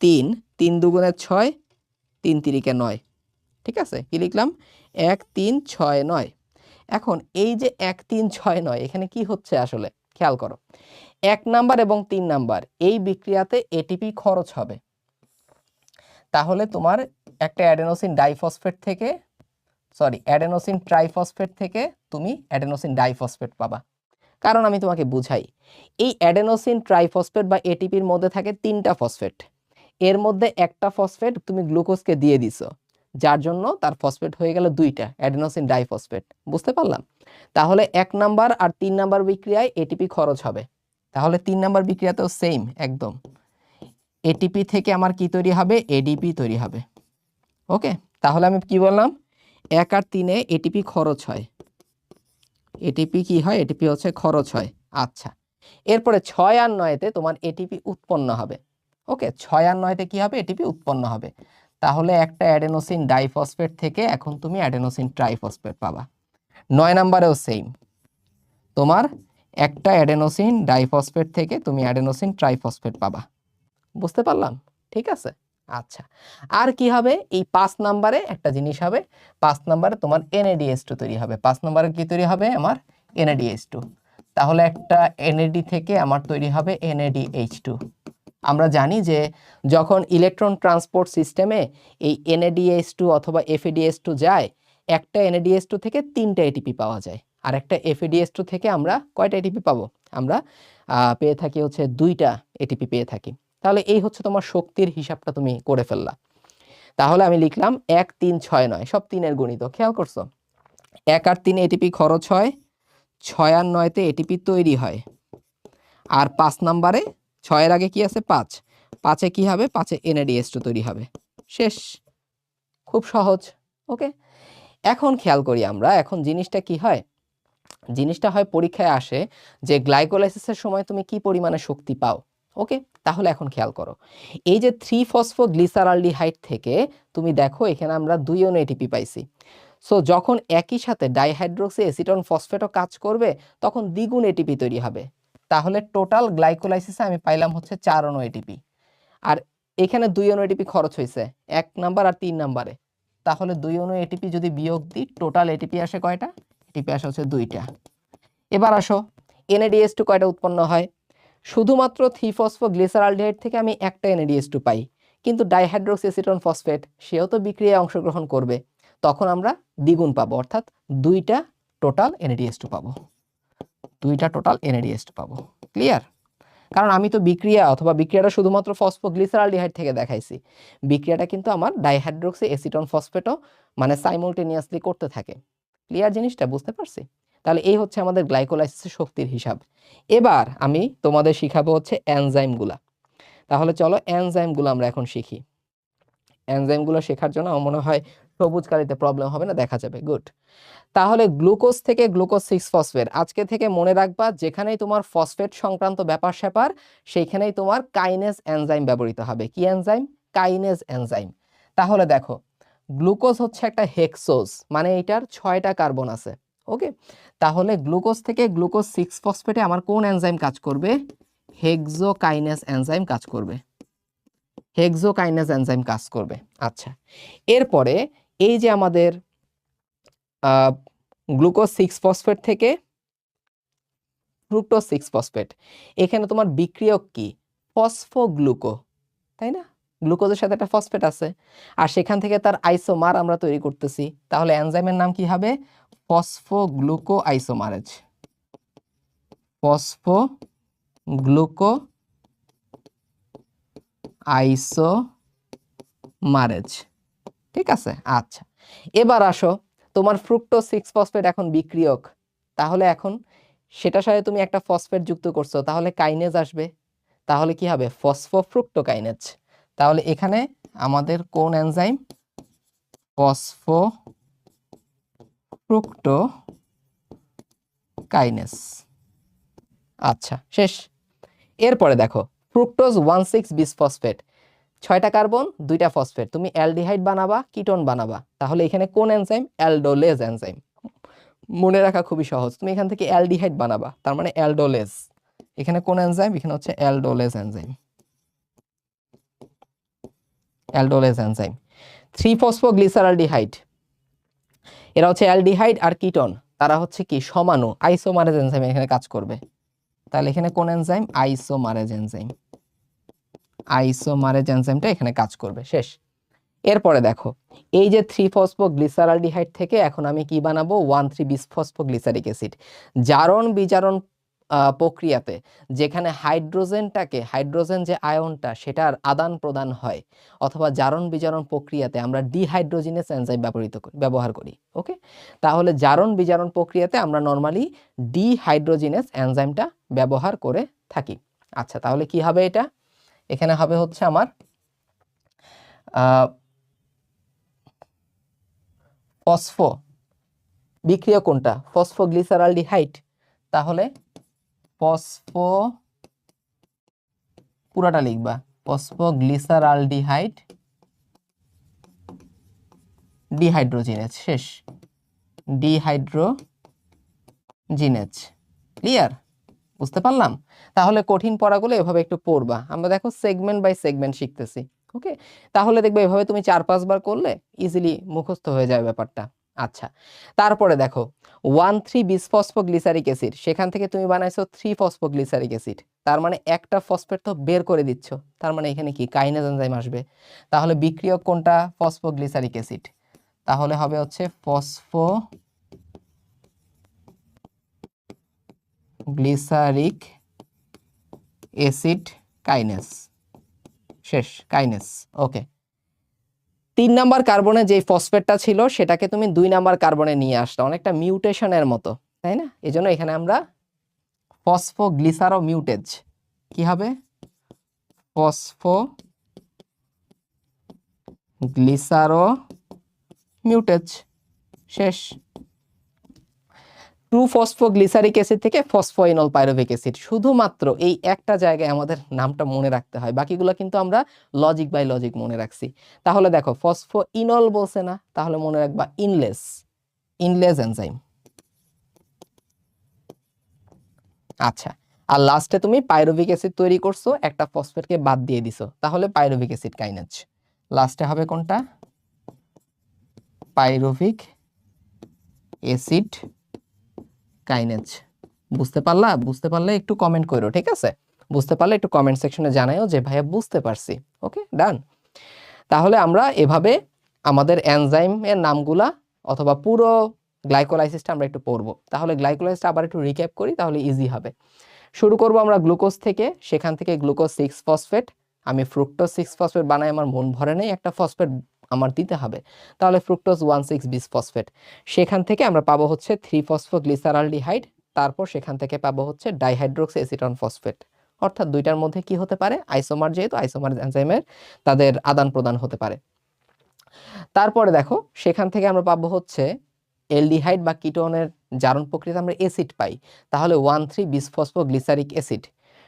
3, 3 দুগুণে 6, 3 তিরিকে 9। ঠিক আছে, কি লিখলাম? 1, 3, 6, 9। এখন এই যে 1, 3, 6, 9 এখানে কি হচ্ছে আসলে খেয়াল করো, 1 নাম্বার এবং 3 নাম্বার এই বিক্রিয়াতে এটিপি খরচ হবে। তাহলে তোমার একটা অ্যাডেনোসিন ডাইফসফেট থেকে, সরি অ্যাডেনোসিন ট্রাইফসফেট থেকে তুমি অ্যাডেনোসিন ডাইফসফেট পাবা। কারণ আমি তোমাকে বুঝাই, এই অ্যাডেনোসিন ট্রাইফসফেট বা এটিপির মধ্যে থাকে 3টা ফসফেট, এর মধ্যে একটা ফসফেট তুমি গ্লুকোজকে দিয়ে দিছো, যার জন্য তার ফসফেট হয়ে গেল 2টা অ্যাডেনোসিন ডাইফসফেট। বুঝতে পারলাম? তাহলে 1 নাম্বার আর 3 নাম্বার বিক্রিয়ায় এটিপি খরচ হবে। তাহলে 3 নাম্বার বিক্রিয়াতেও সেম একদম, এটিপি থেকে আমার কি তৈরি হবে? এডিপি তৈরি হবে। ওকে, তাহলে আমি কি বললাম? 1 আর 3-এ এটিপি খরচ হয়। এটিপি কি হয়? এটিপি হচ্ছে খরচ হয়। আচ্ছা, এরপরে 6 আর 9-তে তোমার এটিপি উৎপন্ন হবে। ওকে, 6 আর 9-তে কি হবে? এটিপি উৎপন্ন হবে। তাহলে একটা অ্যাডেনোসিন ডাইফসফেট থেকে এখন তুমি অ্যাডেনোসিন ট্রাইফসফেট পাবা। 9 নাম্বারেও সেম, তোমার একটা অ্যাডেনোসিন ডাইফসফেট থেকে তুমি অ্যাডেনোসিন ট্রাইফসফেট পাবা। বুঝতে পারলাম? ঠিক আছে। আচ্ছা, আর কি হবে? এই 5 নাম্বারে একটা জিনিস হবে, 5 নাম্বারে তোমার NADH2 তৈরি হবে। 5 নাম্বারে কি তৈরি হবে? আমার NADH2। তাহলে একটা NAD থেকে আমার তৈরি হবে NADH2। আমরা জানি যে যখন ইলেকট্রন ট্রান্সপোর্ট সিস্টেমে এই NADH2 অথবা FADH2 যায়, একটা NADH2 থেকে 3টা এটিপি পাওয়া যায়, আর একটা FADH2 থেকে আমরা কয়টা এটিপি পাবো? আমরা পেয়ে থাকি হচ্ছে 2টা এটিপি পেয়ে থাকি। তাহলে এই হচ্ছে তোমার শক্তির হিসাবটা তুমি করে ফেললা। তাহলে আমি লিখলাম 1, 3, 6, 9 সব 3-এর গুণিতক। খেয়াল করছো? 1 আর 3-এ এটিপি খরচ হয়, 6 আর 9-তে এটিপি তৈরি হয়, আর 5 নাম্বারে 6-এর আগে কি আছে? 5। 5-এ কি হবে? 5-এ NADH2 তৈরি হবে। শেষ, খুব সহজ। ওকে, এখন খেয়াল করি আমরা, এখন জিনিসটা কি হয়? জিনিসটা হয় পরীক্ষায় আসে যে গ্লাইকোলাইসিসের সময় তুমি কি পরিমাণে শক্তি পাও। ওকে, তাহলে এখন খেয়াল করো, এই যে 3-ফসফোগ্লিসারালডিহাইড থেকে তুমি দেখো এখানে আমরা 2 অণু এটিপি পাইছি। সো যখন একই সাথে ডাইহাইড্রোক্সি অ্যাসিটন ফসফেটও কাজ করবে তখন দ্বিগুণ এটিপি তৈরি হবে। তাহলে টোটাল গ্লাইকোলাইসিসে আমি পাইলাম হচ্ছে 4 অণু এটিপি, আর এখানে 2 অণু এটিপি খরচ হয়েছে 1 নাম্বার আর 3 নাম্বারে। তাহলে 2 অণু এটিপি যদি বিয়োগ দিই, টোটাল এটিপি আসে কয়টা? এটিপি আসে হচ্ছে 2টা। এবার আসো, NADH2 কয়টা উৎপন্ন হয়? শুধুমাত্র 3-ফসফোগ্লিসারালডিহাইড থেকে আমি একটা NADH2 পাই, কিন্তু ডাইহাইড্রোক্সি অ্যাসিটন ফসফেট সেও তো বিক্রিয়ায় অংশগ্রহণ করবে, তখন আমরা দ্বিগুণ পাবো, অর্থাৎ 2টা টোটাল NADH2 পাবো। 2টা টোটাল NADH2 পাবো। ক্লিয়ার? কারণ আমি তো বিক্রিয়া অথবা বিক্রিয়াটা শুধুমাত্র ফসফোগ্লিসারালডিহাইড থেকে দেখাইছি, বিক্রিয়াটা কিন্তু আমার ডাইহাইড্রোক্সি অ্যাসিটন ফসফেটও মানে সাইমultaneously করতে থাকে। ক্লিয়ার জিনিসটা? বুঝতে পারছি? তাহলে এই হচ্ছে আমাদের গ্লাইকোলাইসিসের শক্তির হিসাব। এবার আমি তোমাদের শিখাবো হচ্ছে এনজাইমগুলা। তাহলে চলো এনজাইমগুলো আমরা এখন শিখি। এনজাইমগুলো শেখার জন্য আমার মনে হয় সবুজ কালিতে প্রবলেম হবে না, দেখা যাবে। গুড। তাহলে গ্লুকোজ থেকে গ্লুকোজ 6 ফসফেট, আজকে থেকে মনে রাখবা যেখানেই তোমার ফসফেট সংক্রান্ত ব্যাপার স্যাপার সেইখানেই তোমার কাইনেজ এনজাইম ব্যবহৃত হবে। কি এনজাইম? Kinase enzyme. তাহলে দেখো, গ্লুকোজ হচ্ছে একটা হেক্সোজ, মানে এটার 6টা কার্বন আছে। ওকে, তাহলে গ্লুকোজ থেকে গ্লুকোজ 6 ফসফেটে আমার কোন এনজাইম কাজ করবে? হেক্সোকাইনেজ এনজাইম কাজ করবে। হেক্সোকাইনেজ এনজাইম কাজ করবে। আচ্ছা, এরপরে এই যে আমাদের গ্লুকোজ 6 ফসফেট থেকে ফ্রুক্টোজ 6 ফসফেট, এখানে তোমার বিক্রিয়ক কি? ফসফোগ্লুকো, তাই না? গ্লুকোজের সাথে একটা ফসফেট আছে, আর সেখান থেকে তার আইসোমার আমরা তৈরি করতেছি। তাহলে এনজাইমের নাম কি হবে? ফসফোগ্লুকো আইসোমারেজ। ফসফোগ্লুকো আইসোমারেজ, ঠিক আছে। আচ্ছা, এবার আসো, তোমার ফ্রুক্টোজ 6 ফসফেট এখন বিক্রিয়ক, তাহলে এখন সেটার সাথে তুমি একটা ফসফেট যুক্ত করছো, তাহলে কাইনেজ আসবে। তাহলে কি হবে? ফসফোফ্রুক্টোকাইনেজ। তাহলে এখানে আমাদের কোন এনজাইম? ফসফোফ্রুক্টোকাইনেজ। আচ্ছা, শেষ। এরপরে দেখো, ফ্রুক্টোজ 1,6-বিসফসফেট, 6টা কার্বন 2টা ফসফেট, তুমি অ্যালডিহাইড বানাবা, কিটোন বানাবা, তাহলে এখানে কোন এনজাইম? অ্যালডোলেজ এনজাইম। মনে রাখা খুবই সহজ, তুমি এখান থেকে অ্যালডিহাইড বানাবা, তার মানে অ্যালডোলেজ। এখানে কোন এনজাইম? এখানে হচ্ছে অ্যালডোলেজ এনজাইম। অ্যালডোলেজ এনজাইম। 3-ফসফোগ্লিসারালডিহাইড, এরা হচ্ছে অ্যালডিহাইড আর কিটোন, তারা হচ্ছে কি সমাণু, আইসোমারেজ এনজাইম এখানে কাজ করবে। তাহলে এখানে কোন এনজাইম? Isomerase enzyme. আইসোমারেজ এনজাইমটা এখানে কাজ করবে। শেষ। এরপরে দেখো, এই যে 3-ফসফোগ্লিসারালডিহাইড থেকে এখন আমি কি বানাবো? 1,3-বিসফসফোগ্লিসারিক অ্যাসিড। জারণ বিজারণ প্রক্রিয়াতে যেখানে হাইড্রোজেন যে আয়নটা সেটার আদান প্রদান হয়, অথবা জারণ বিজারণ প্রক্রিয়াতে আমরা ডিহাইড্রোজিনেস এনজাইম ব্যবহার করি। ওকে, তাহলে জারণ বিজারণ প্রক্রিয়াতে আমরা নর্মালি ডিহাইড্রোজিনেস এনজাইমটা ব্যবহার করে থাকি। আচ্ছা, তাহলে কি হবে এটা? এখানে হবে হচ্ছে আমার ফসফো বিক্রিয়া কোনটা? ফসফোগ্লিসারালডিহাইড। তাহলে ফসফো, পুরাটা লিখবা, ফসফোগ্লিসারালডিহাইড ডিহাইড্রোজিনেজ। শেষ। ডিহাইড্রোজিনেজ। ক্লিয়ার? বুঝতে পারলাম? তাহলে কঠিন পড়াগুলো এভাবে একটু পড়বা। আমরা দেখো সেগমেন্ট বাই সেগমেন্ট শিখতেছি। ওকে, তাহলে দেখবে এভাবে তুমি 4-5 বার করলে ইজিলি মুখস্থ হয়ে যাবে ব্যাপারটা। আচ্ছা, তারপরে দেখো 1,3-বিসফসফোগ্লিসারিক অ্যাসিড, সেখান থেকে তুমি বানাইছো 3-ফসফোগ্লিসারিক অ্যাসিড, তার মানে একটা ফসফেট তো বের করে দিচ্ছ, তার মানে এখানে কি কাইনেজ এনজাইম আসবে। তাহলে বিক্রিয়ক কোনটা? Phosphoglyceric acid. তাহলে হবে হচ্ছে ফসফোগ্লিসারিক অ্যাসিড কাইনেজ। শেষ, কাইনেজ। ওকে, 3 নাম্বার কার্বনে যে ফসফেটটা ছিল সেটাকে তুমি 2 নাম্বার কার্বনে নিয়ে আসলে, অনেকটা মিউটেশনের মতো, তাই না? এজন্য এখানে আমরা ফসফোগ্লিসারোমিউটেজ, কি হবে? ফসফোগ্লিসারোমিউটেজ। শেষ। 2-ফসফোগ্লিসারিক অ্যাসিড থেকে ফসফোইনল পাইরুভিক অ্যাসিড, শুধুমাত্র এই একটা জায়গায় আমাদের নামটা মনে রাখতে হয়, বাকিগুলো কিন্তু আমরা লজিক বাই লজিক মনে রাখছি। তাহলে দেখো ফসফোইনল বলছে না, তাহলে মনে রাখবা ইনলেস এনজাইম। আচ্ছা, আর লাস্টে তুমি পাইরুভিক অ্যাসিড তৈরি করছো, একটা ফসফেটকে বাদ দিয়ে দিছো, তাহলে পাইরুভিক অ্যাসিড কাইনেজ। লাস্টে হবে কোনটা? Pyruvic acid kinase. বুঝতে পারলা? বুঝতে পারলে একটু কমেন্ট করো, ঠিক আছে? বুঝতে পারলে একটু কমেন্ট সেকশনে জানাও যে ভাইয়া বুঝতে পারছি। ওকে, ডান। তাহলে আমরা এভাবে আমাদের এনজাইমের নামগুলা অথবা পুরো গ্লাইকোলাইসিসটা আমরা একটু পড়বো। তাহলে গ্লাইকোলাইসিসটা আবার একটু রিক্যাপ করি, তাহলে ইজি হবে। শুরু করব আমরা গ্লুকোজ থেকে, সেখান থেকে গ্লুকোজ 6-ফসফেট, আমি ফ্রুক্টোজ 6-ফসফেট বানাই, আমার মন ভরে নেই, একটা ফসফেট আমার দিতে হবে, তাহলে ফ্রুক্টোজ 1,6-বিসফসফেট। সেখান থেকে আমরা পাবো হচ্ছে 3-ফসফোগ্লিসারালডিহাইড, তারপর সেখান থেকে পাবো হচ্ছে ডাইহাইড্রোক্সি অ্যাসিটন ফসফেট, অর্থাৎ দুইটার মধ্যে কি হতে পারে? আইসোমার, যেহেতু আইসোমার এনজাইমের তাদের আদান প্রদান হতে পারে। তারপরে দেখো সেখান থেকে আমরা পাবো হচ্ছে অ্যালডিহাইড বা কিটোনের জারণ প্রক্রিয়াতে আমরা অ্যাসিড পাই, তাহলে 1,3-বিসফসফোগ্লিসারিক অ্যাসিড।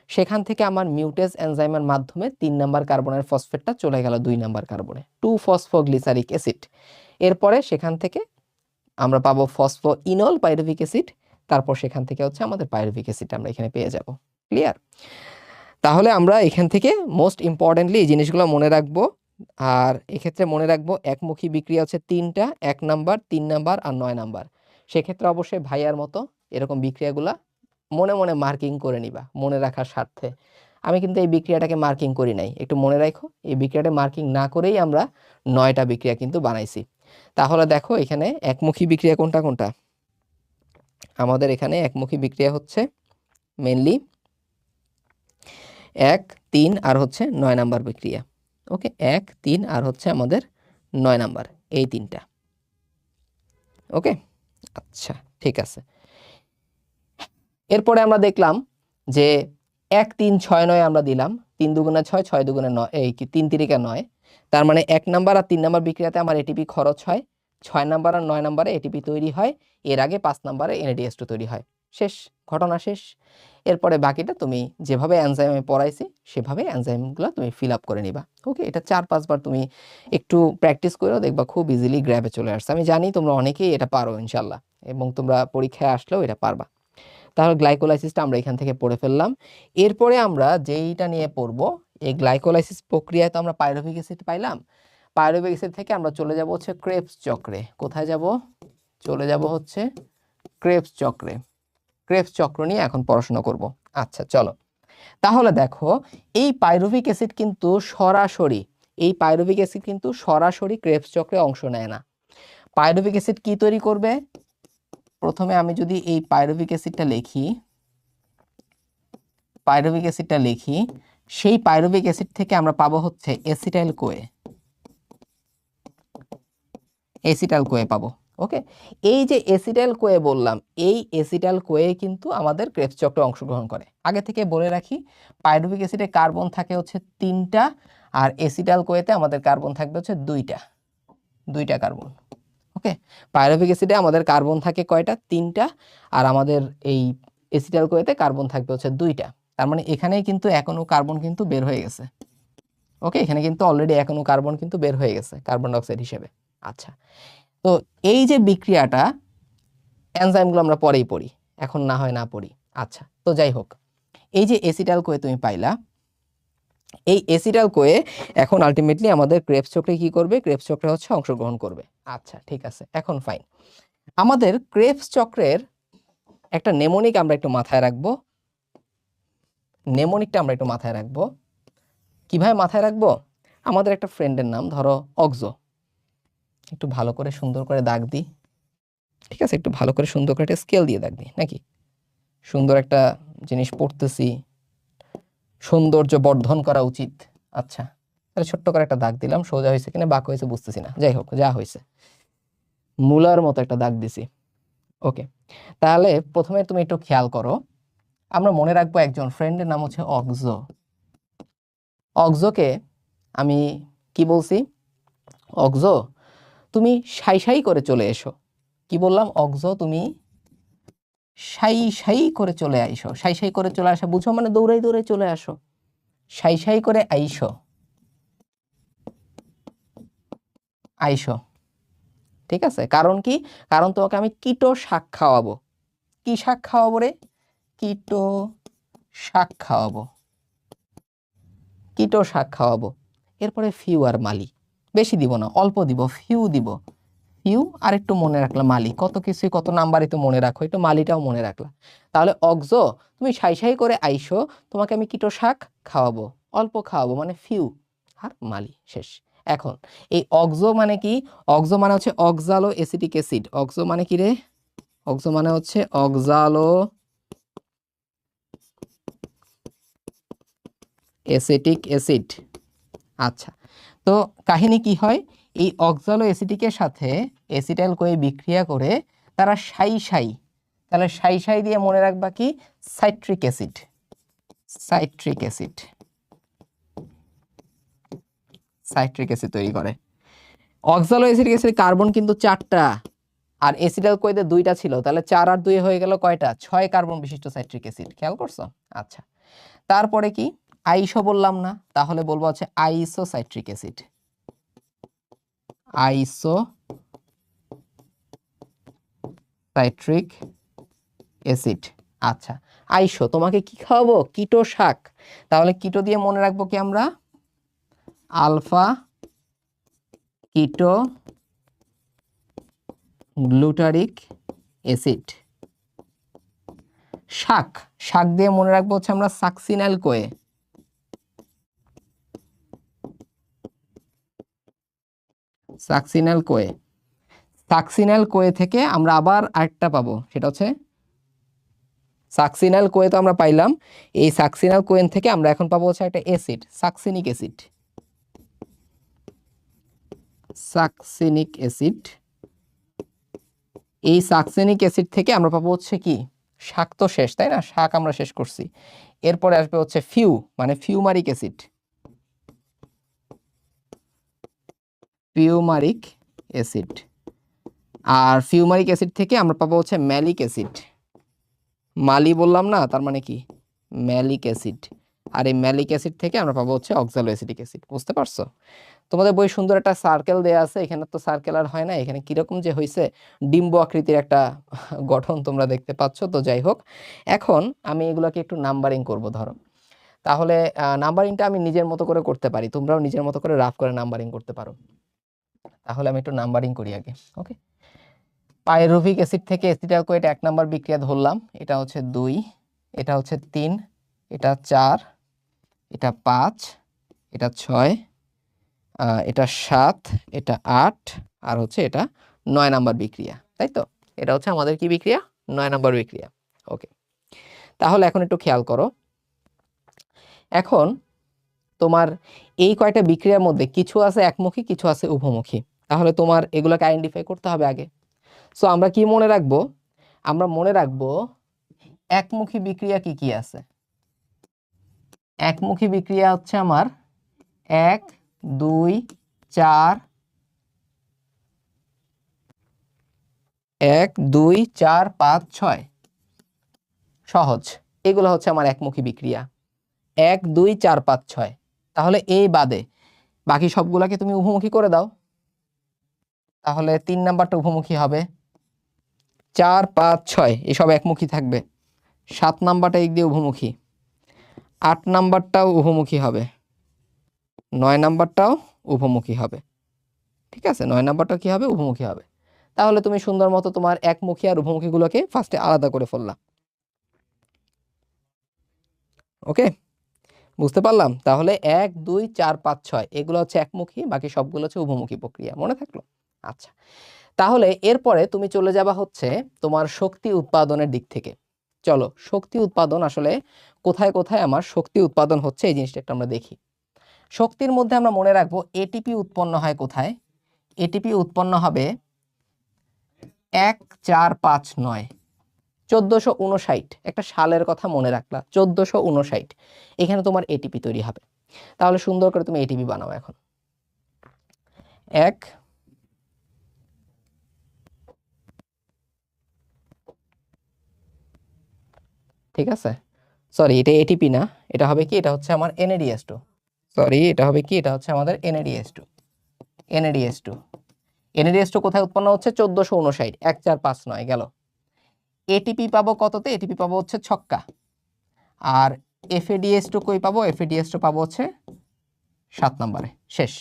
সেখান থেকে আমার মিউটেজ এনজাইমের মাধ্যমে 3 নাম্বার কার্বনের ফসফেটটা চলে গেল 2 নাম্বার কার্বনে, 2-ফসফোগ্লিসারিক অ্যাসিড। এরপরে সেখান থেকে আমরা পাবো ফসফোইনল পাইরুভিক অ্যাসিড, তারপর সেখান থেকে হচ্ছে আমাদের পাইরুভিক অ্যাসিড আমরা এখানে পেয়ে যাব। ক্লিয়ার? তাহলে আমরা এখান থেকে মোস্ট ইম্পর্টেন্টলি এই জিনিসগুলো মনে রাখবো। আর এক্ষেত্রে মনে রাখবো একমুখী বিক্রিয়া হচ্ছে 3টা, 1 নাম্বার, 3 নাম্বার আর 9 নাম্বার। সেক্ষেত্রে অবশ্যই ভাইয়ার মতো এরকম বিক্রিয়াগুলা মনে মনে মার্কিং করে নিবা মনে রাখার স্বার্থে। আমি কিন্তু এই বিক্রিয়াটাকে মার্কিং করি নাই, একটু মনে রাখো। এই বিক্রিয়াটা মার্কিং না করেই আমরা 9টা বিক্রিয়া কিন্তু বানাইছি। তাহলে দেখো এখানে একমুখী বিক্রিয়া কোনটা কোনটা? আমাদের এখানে একমুখী বিক্রিয়া হচ্ছে মেনলি 1, 3 আর হচ্ছে 9 নাম্বার বিক্রিয়া। ওকে, 1, 3 আর হচ্ছে আমাদের 9 নাম্বার, এই 3টা। ওকে, আচ্ছা ঠিক আছে। এরপরে আমরা দেখলাম যে 1, 3, 6, 9 আমরা দিলাম। 3 দুগুণে 6, 6 দুগুণে 9, এই কি 3 তিরিকা 9। তার মানে 1 নাম্বার আর 3 নাম্বার বিক্রিয়াতে আমার এটিপি খরচ হয়, 6 নাম্বার আর 9 নাম্বারে এটিপি তৈরি হয়, এর আগে 5 নাম্বারে NADH2 তৈরি হয়। শেষ, ঘটনা শেষ। এরপরে বাকিটা তুমি যেভাবে এনজাইম আমি পড়াইছি সেভাবে এনজাইমগুলো তুমি ফিল আপ করে নিবা। ওকে, এটা 4-5 বার তুমি একটু প্র্যাকটিস করেও দেখবা খুব ইজিলি গ্র্যাবে চলে আসছে। আমি জানি তোমরা অনেকেই এটা পারো ইনশাল্লাহ, এবং তোমরা পরীক্ষায় আসলেও এটা পারবা। তাহলে গ্লাইকোলাইসিসটা আমরা এখান থেকে পড়ে ফেললাম। এরপরে আমরা যেইটা নিয়ে পড়ব, এই গ্লাইকোলাইসিস প্রক্রিয়ায় তো আমরা পাইরুভিক অ্যাসিড পাইলাম। পাইরুভিক অ্যাসিড থেকে আমরা চলে যাব হচ্ছে ক্রেবস চক্রে। কোথায় যাব? চলে যাব হচ্ছে ক্রেবস চক্রে। ক্রেবস চক্র নিয়ে এখন পড়াশোনা করব। আচ্ছা চলো, তাহলে দেখো এই পাইরুভিক অ্যাসিড কিন্তু সরাসরি ক্রেবস চক্রে অংশ নেয় না। পাইরুভিক অ্যাসিড কি তৈরি করবে? প্রথমে আমি যদি এই পাইরুভিক অ্যাসিডটা লিখি, সেই পাইরুভিক অ্যাসিড থেকে আমরা পাবো হচ্ছে এসিটাইল কোয়ে পাবো। ওকে, এই যে এসিটাইল কোয়ে বললাম, এই এসিটাইল কোয়ে কিন্তু আমাদের ক্রেবস চক্রে অংশগ্রহণ করে। আগে থেকে বলে রাখি, পাইরুভিক অ্যাসিডে কার্বন থাকে হচ্ছে 3টা, আর এসিটাইল কোয়েতে আমাদের কার্বন থাকবে হচ্ছে 2টা কার্বন। ওকে, পাইরুভিক অ্যাসিডে আমাদের কার্বন থাকে কয়টা? 3টা, আর আমাদের এই এসিটাইল কোয়েতে কার্বন থাকবে হচ্ছে 2টা। তার মানে এখানেই কিন্তু এখনো কার্বন কিন্তু বের হয়ে গেছে। ওকে, এখানে কিন্তু অলরেডি এখনো কার্বন কিন্তু বের হয়ে গেছে কার্বন ডাইঅক্সাইড হিসেবে। আচ্ছা, তো এই যে বিক্রিয়াটা, এনজাইমগুলো আমরা পরেই পড়ি, এখন না হয় না পড়ি। আচ্ছা, তো যাই হোক, এই যে এসিটাইল কোয়ে তুমি পাইলা, এই এসিটাইল কোয়ে এখন আলটিমেটলি আমাদের ক্রেবস চক্রে কি করবে? ক্রেবস চক্রে হচ্ছে অংশগ্রহণ করবে। আচ্ছা ঠিক আছে, এখন ফাইন। আমাদের ক্রেবস চক্রের একটা নেমোনিক আমরা একটু মাথায় রাখবো। কিভাবে মাথায় রাখবো? আমাদের একটা ফ্রেন্ডের নাম ধরো অক্সো। একটু ভালো করে সুন্দর করে দাগ দিই, ঠিক আছে? একটু ভালো করে সুন্দর করে একটা স্কেল দিয়ে দাগ দিই নাকি? সুন্দর একটা জিনিস পড়তেছি, সৌন্দর্য বর্ধন করা উচিত। আচ্ছা, তাহলে ছোট্ট করে একটা দাগ দিলাম। সোজা হয়েছে কিনা বাঁক হয়েছে বুঝতেছি না, যাই হোক যা হয়েছে, মূলার মতো একটা দাগ দিছি। ওকে, তাহলে প্রথমে তুমি একটু খেয়াল করো, আমরা মনে রাখবো একজন ফ্রেন্ডের নাম হচ্ছে অক্সো। অক্সোকে আমি কি বলছি? অক্সো তুমি সাই করে চলে এসো। কি বললাম? অক্সো তুমি সাই করে চলে আইসো। সাই করে চলে আসা বুঝো মানে দৌড়াই চলে আসো। সাই করে আইসো, ঠিক আছে? কারণ কি? কারণ তোমাকে আমি কিটো শাক খাওয়াবো। কি শাক খাওয়াবো রে? কিটো শাক খাওয়াবো। এরপরে ফিউ আর মালি, বেশি দিব না, অল্প দিব, ফিউ দিব। ফিউ আর একটু মনে রাখলাম মালি, কত কিছুই কত নাম্বারই তো মনে রাখো, একটু মালিটাও মনে রাখলাম। তাহলে অক্সো তুমি সাই করে আইসো, তোমাকে আমি কিটো শাক খাওয়াবো, অল্প খাওয়াবো, মানে ফিউ আর মালি, শেষ। এখন এই অক্সো মানে কি? অক্সো মানে হচ্ছে অক্সালো এসিটিক অ্যাসিড। অক্সো মানে কি রে? অক্সো মানে হচ্ছে অক্সালো এসিটিক অ্যাসিড। আচ্ছা, তো কাহিনী কি হয়? এই অক্সালো অ্যাসিটিকের সাথে এসিটাইল কোয়ে বিক্রিয়া করে তারা তাহলে সাই দিয়ে মনে রাখবা কি? সাইট্রিক অ্যাসিড তৈরি করে। অক্সালো অ্যাসিটিক অ্যাসিড কার্বন কিন্তু 4টা, আর এসিটাইল কোয়েতে 2টা ছিল, তাহলে 4 আর 2 হয়ে গেল কয়টা? 6 কার্বন বিশিষ্ট সাইট্রিক অ্যাসিড। খেয়াল করছো? আচ্ছা, তারপরে কি? আইসো বললাম না, তাহলে বলবো হচ্ছে আইসো সাইট্রিক অ্যাসিড। আচ্ছা, আইসো তোমাকে কি খাওয়াবো? কিটো শাক। তাহলে কিটো দিয়ে মনে রাখবো কি আমরা, আলফা কিটো গ্লুটারিক অ্যাসিড। শাক, শাক দিয়ে মনে রাখবো হচ্ছে আমরা সাকসিনাল কোয়ে। সাকসিনাল কোয়ে, সাকসিনাল কোয়ে থেকে আমরা আবার আরেকটা পাবো, সেটা হচ্ছে সাকসিনাল কোয়ে তো আমরা পাইলাম, এই সাকসিনাল কোয়েন থেকে আমরা এখন পাবো হচ্ছে একটা acid, succinic acid. Succinic acid, এই সাকসিনিক অ্যাসিড থেকে আমরা পাবো হচ্ছে কি, শাক তো শেষ তাই না, শাক আমরা শেষ করছি, এরপরে আসবে হচ্ছে ফিউ মানে ফিউমারিক অ্যাসিড। ফিউমারিক অ্যাসিড, আর ফিউমারিক অ্যাসিড থেকে আমরা পাবো হচ্ছে ম্যালিক অ্যাসিড। মালি বললাম না, তার মানে কি ম্যালিক অ্যাসিড। আর এই ম্যালিক অ্যাসিড থেকে আমরা পাবো হচ্ছে অক্সালো অ্যাসিটিক অ্যাসিড। বুঝতে পারছো? তোমাদের বই সুন্দর একটা সার্কেল দেয়া আছে, এখানে তো সার্কেল আর হয় না, এখানে কিরকম যে হয়েছে ডিম্ব আকৃতির একটা গঠন তোমরা দেখতে পাচ্ছ। তো যাই হোক, এখন আমি এগুলোকে একটু নাম্বারিং করব ধরো। তাহলে নাম্বারিংটা আমি নিজের মতো করে করতে পারি, তোমরাও নিজের মতো করে রাফ করে নাম্বারিং করতে পারো। তাহলে আমি একটু নাম্বারিং করি আগে। ওকে, পাইরুভিক অ্যাসিড থেকে অ্যাসিটাল কোয়েট 1 নাম্বার বিক্রিয়া ধরলাম, এটা হচ্ছে 2, এটা হচ্ছে 3, এটা 4, এটা 5, এটা 6, এটা 7, এটা 8, আর হচ্ছে এটা 9 নাম্বার বিক্রিয়া, তাই তো? এটা হচ্ছে আমাদের কি বিক্রিয়া? 9 নাম্বার বিক্রিয়া। ওকে, তাহলে এখন একটু খেয়াল করো, এখন তোমার এই কয়টা বিক্রিয়ার মধ্যে কিছু আছে একমুখী, কিছু আছে উভমুখী। তাহলে তোমার এগুলোকে আইডেন্টিফাই করতে হবে আগে। সো আমরা কি মনে রাখবো? আমরা মনে রাখবো একমুখী বিক্রিয়া কি কি আছে। একমুখী বিক্রিয়া হচ্ছে আমার 1 2 4, 1 2 4 5 6, সহজ। এগুলো হচ্ছে আমার একমুখী বিক্রিয়া 1 2 4 5 6। তাহলে এই বাদে বাকি সবগুলাকে তুমি উভমুখী করে দাও, তাহলে 3 নাম্বারটা উভমুখী হবে, 4 5 6 এসব একমুখী থাকবে, 7 নাম্বারটা এই দিয়ে উভমুখী, 8 নাম্বারটাও উভমুখী হবে, 9 নাম্বারটাও উভমুখী হবে। ঠিক আছে, 9 নাম্বারটা কি হবে? উভমুখী হবে। তাহলে তুমি সুন্দর মতো তোমার একমুখী আর উভমুখীগুলোকে ফার্স্টে আলাদা করে ফেললা। ওকে, বুঝতে পারলাম? তাহলে 1 2 4 5 6 এগুলো হচ্ছে একমুখী, বাকি সবগুলো হচ্ছে উভমুখী প্রক্রিয়া। মনে থাকলো? আচ্ছা, তাহলে এরপরে তুমি চলে যাবা হচ্ছে তোমার শক্তি উৎপাদনের দিক থেকে। চলো, শক্তি উৎপাদন আসলে কোথায় কোথায় আমার শক্তি উৎপাদন হচ্ছে এই জিনিসটা একটু আমরা দেখি। শক্তির মধ্যে আমরা মনে রাখবো এটিপি উৎপন্ন হয় কোথায়? এটিপি উৎপন্ন হবে 1 4 5 9, 1459, একটা সালের কথা মনে রাখলা, 1459 এখানে তোমার এটিপি তৈরি হবে। তাহলে সুন্দর করে তুমি এটিপি বানাও এখন। 1 ঠিক আছে, সরি এটা এটিপি না, এটা হবে কি, এটা হচ্ছে আমার NADH2। সরি, এটা হবে কি, এটা হচ্ছে আমাদের NADH2। NADH2, NADH2 কোথায় উৎপন্ন হচ্ছে? 1459, 1 4 5 9 গেল। এটিপি পাবো কততে? এটিপি পাবো হচ্ছে ছক্কা। আর FADH2 কই পাবো? FADH2 পাবো হচ্ছে 7 নম্বরে। শেষ।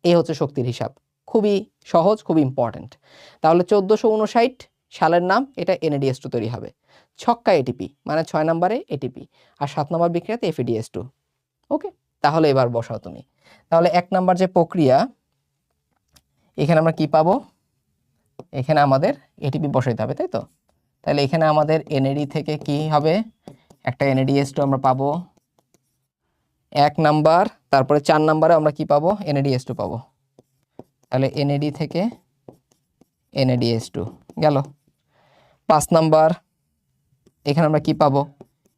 এই হচ্ছে শক্তির হিসাব, খুবই সহজ, খুব ইম্পর্টেন্ট। তাহলে 1459 সালের নাম, এটা NADH2 তৈরি হবে, ছক্কা এটিপি মানে 6 নম্বরে এটিপি, আর 7 নম্বর বিক্রিয়াতে FADH2। ওকে, তাহলে এবার বসাও তুমি। তাহলে 1 নম্বর যে প্রক্রিয়া, এখানে আমরা কি পাবো? এখানে আমাদের এটিপি বসাইতে হবে, তাই তো? তাহলে এখানে আমাদের NAD থেকে কি হবে? একটা NADH2 আমরা পাবো 1 নাম্বার, তারপরে 4 নাম্বারে আমরা কি পাবো? NADH2 পাবো। তাহলে NAD থেকে NADH2 গেল। 5 নাম্বার, এখানে আমরা কি পাবো?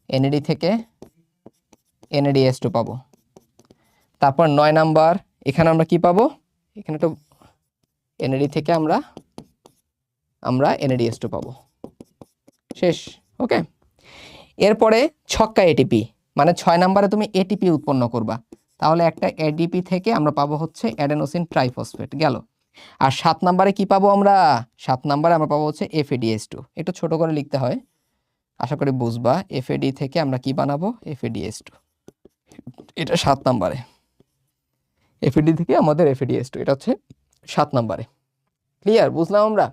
NAD থেকে NADH2 পাবো। তারপর 9 নাম্বার, এখানে আমরা কি পাবো? এখানে তো NAD থেকে আমরা NADH2 পাবো। শেষ। ওকে, এরপরে ছক্কা এটিপি মানে 6 নাম্বারে তুমি এটিপি উৎপন্ন করবা, তাহলে একটা এডিপি থেকে আমরা পাবো হচ্ছে অ্যাডেনোসিন ট্রাইফসফেট গেল। আর 7 নাম্বারে কি পাবো আমরা? 7 নাম্বারে আমরা পাবো হচ্ছে FADH2। একটু ছোট করে লিখতে হয়, আশা করি বুঝবা। FAD থেকে আমরা কি বানাবো? FADH2। এটা 7 নম্বরে। এফিডি থেকে আমাদের এফিডিএস2 এটা হচ্ছে 7 নম্বরে। ক্লিয়ার? বুঝলাম আমরা?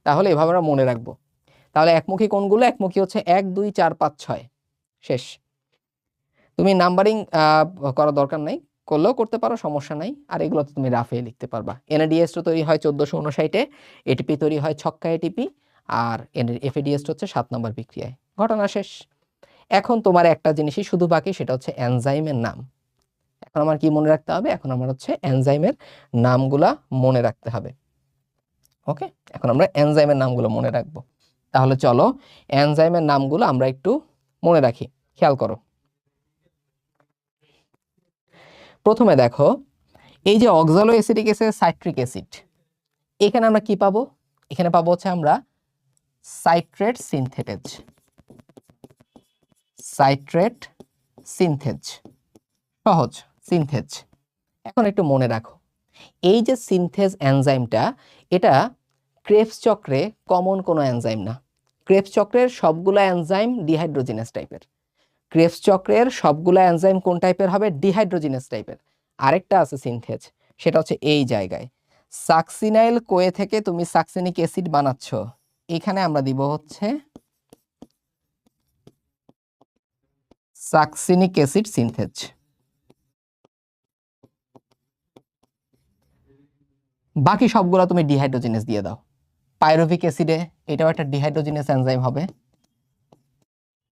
তাহলে এভাবে আমরা মনে রাখবো। তাহলে একমুখী কোনগুলো? একমুখী হচ্ছে 1 2 4 5 6 শেষ। তুমি নাম্বারিং করার দরকার নাই, করলেও করতে পারো, সমস্যা নাই। আর এগুলো তো তুমি রাফে লিখতে পারবা। এনএডিএস2 তৈরি হয় 1459-এ, এটিপি তৈরি হয় ছক্কা এটিপি, আর এফএডিএস2 হচ্ছে 7 নম্বর বিক্রিয়ায়। ঘটনা শেষ। এখন তোমার একটা জিনিসই শুধু বাকি, সেটা হচ্ছে এনজাইমের নাম। এখন আমার কি মনে রাখতে হবে? এখন আমার হচ্ছে এনজাইমের নামগুলা মনে রাখতে হবে। ওকে, এখন আমরা এনজাইমের নামগুলো মনে রাখবো। তাহলে চলো এনজাইমের নামগুলো আমরা একটু মনে রাখি। খেয়াল করো, প্রথমে দেখো এই যে অক্সালো অ্যাসিটিক অ্যাসিড, সাইট্রিক অ্যাসিড, এখানে আমরা কি পাবো? এখানে পাবো হচ্ছে আমরা সাইট্রেট সিনথেটেজ। সাইট্রেট সিনথেজ, সহজ, সিনথেজ। এখন একটু মনে রাখো, এই যে সিনথেজ এনজাইমটা, এটা ক্রেবস চক্রে কমন কোনো এনজাইম না। ক্রেবস চক্রের সবগুলো এনজাইম ডিহাইড্রোজিনাস টাইপের। ক্রেবস চক্রের সবগুলো এনজাইম কোন টাইপের হবে? ডিহাইড্রোজিনাস টাইপের। আরেকটা আছে সিনথেজ, সেটা হচ্ছে এই জায়গায় সাকসিনাইল কোয়ে থেকে তুমি সাকসিনিক অ্যাসিড বানাচ্ছ, এখানে আমরা দিব হচ্ছে সাকসিনিক অ্যাসিড সিনথেজ। বাকি সবগুলো তুমি ডিহাইড্রোজিনাস দিয়ে দাও। পাইরুভিক অ্যাসিডে এটাও একটা ডিহাইড্রোজিনাস এনজাইম হবে,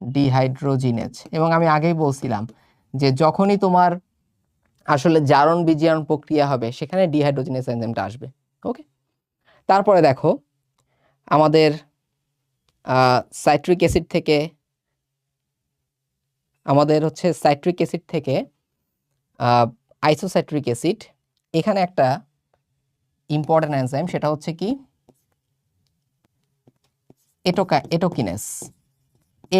ডিহাইড্রোজিনেজ। এবং আমি আগেই বলছিলাম যে যখনই তোমার আসলে জারণ বিজারণ প্রক্রিয়া হবে, সেখানে ডিহাইড্রোজিনেস এনজাইমটা আসবে। ওকে, তারপরে দেখো আমাদের সাইট্রিক অ্যাসিড থেকে, আমাদের হচ্ছে সাইট্রিক অ্যাসিড থেকে আইসোসাইট্রিক অ্যাসিড, এখানে একটা ইম্পর্টেন্ট এনজাইম, সেটা হচ্ছে কি এটোকিনেস।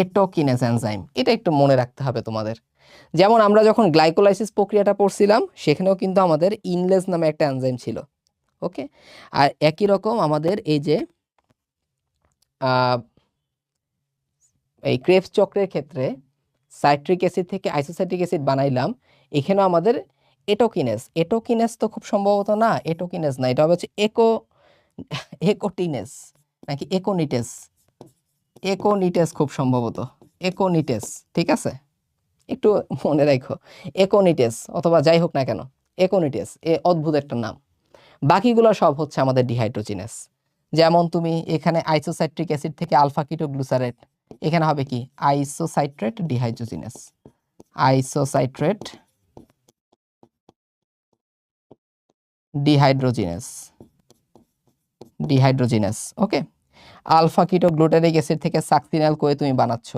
এটোকিনেস এনজাইম, এটা একটু মনে রাখতে হবে তোমাদের। যেমন আমরা যখন গ্লাইকোলাইসিস প্রক্রিয়াটা পড়ছিলাম, সেখানেও কিন্তু আমাদের ইনলেজ নামে একটা এনজাইম ছিল। ওকে, আর একই রকম আমাদের এই যে এই ক্রেবস চক্রের ক্ষেত্রে সাইট্রিক অ্যাসিড থেকে আইসোসাইট্রিক অ্যাসিড বানাইলাম, এখানেও আমাদের এটোকিনেস। এটোকিনেস তো খুব সম্ভবত না, এটোকিনেস না, এটা হবে হচ্ছে একোটিনেস নাকি একোনিটেস। একোনিটেস খুব সম্ভবত, একোনিটেস। ঠিক আছে, একটু মনে রাখো, একোনিটেস অথবা যাই হোক না কেন, একোনিটেস এ অদ্ভুত একটা নাম। বাকিগুলো সব হচ্ছে আমাদের ডিহাইড্রোজিনাস। যেমন তুমি এখানে আইসোসাইট্রিক অ্যাসিড থেকে আলফা কিটোগ্লুসারেট, এখানে হবে কি আইসোসাইট্রেট ডিহাইড্রোজিনাস। আইসোসাইট্রেট ডিহাইড্রোজিনাস, ডিহাইড্রোজিনাস। ওকে, আলফা কিটোগ্লুটারিক অ্যাসিড থেকে সাকসিনাল কোয়ে তুমি বানাচ্ছ,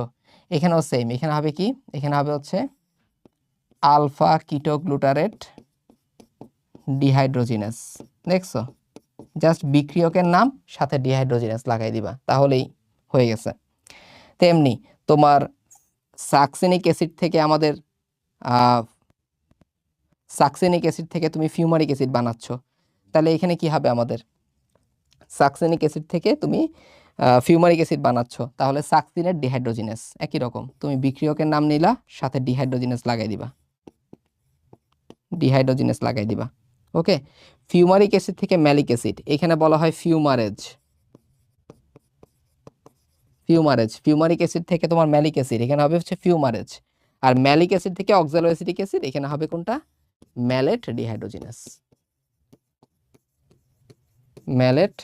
এখানেও সেম, এখানে হবে কি, এখানে হবে হচ্ছে আলফা কিটোগ্লুটারেট ডিহাইড্রোজিনাস। দেখছো, জাস্ট বিক্রিয়কের নাম সাথে ডিহাইড্রোজিনাস লাগাই দিবা, তাহলেই হয়ে গেছে। তেমনি তোমার সাকসিনিক অ্যাসিড থেকে আমাদের সাকসিনিক অ্যাসিড থেকে তুমি ফিউমারিক অ্যাসিড বানাচ্ছ, তাহলে এখানে কি হবে? আমাদের সাকসিনিক অ্যাসিড থেকে তুমি ফিউমারিক অ্যাসিড বানাচ্ছ, তাহলে সাকসিনের ডিহাইড্রোজিনাস। একই রকম, তুমি বিক্রিয়কের নাম নিলা, সাথে ডিহাইড্রোজিনাস লাগাই দিবা, ডিহাইড্রোজিনাস লাগাই দিবা। ওকে, ফিউমারিক অ্যাসিড থেকে ম্যালিক অ্যাসিড, এখানে বলা হয় ফিউমারেজ। ফিউমারেজ, ফিউমারিক অ্যাসিড থেকে তোমার ম্যালিক অ্যাসিড, এখানে হবে হচ্ছে ফিউমারেজ। আর ম্যালিক অ্যাসিড থেকে অক্সালো অ্যাসিটিক অ্যাসিড, এখানে হবে কোনটা? ম্যালেট ডিহাইড্রোজিনাস। Mallet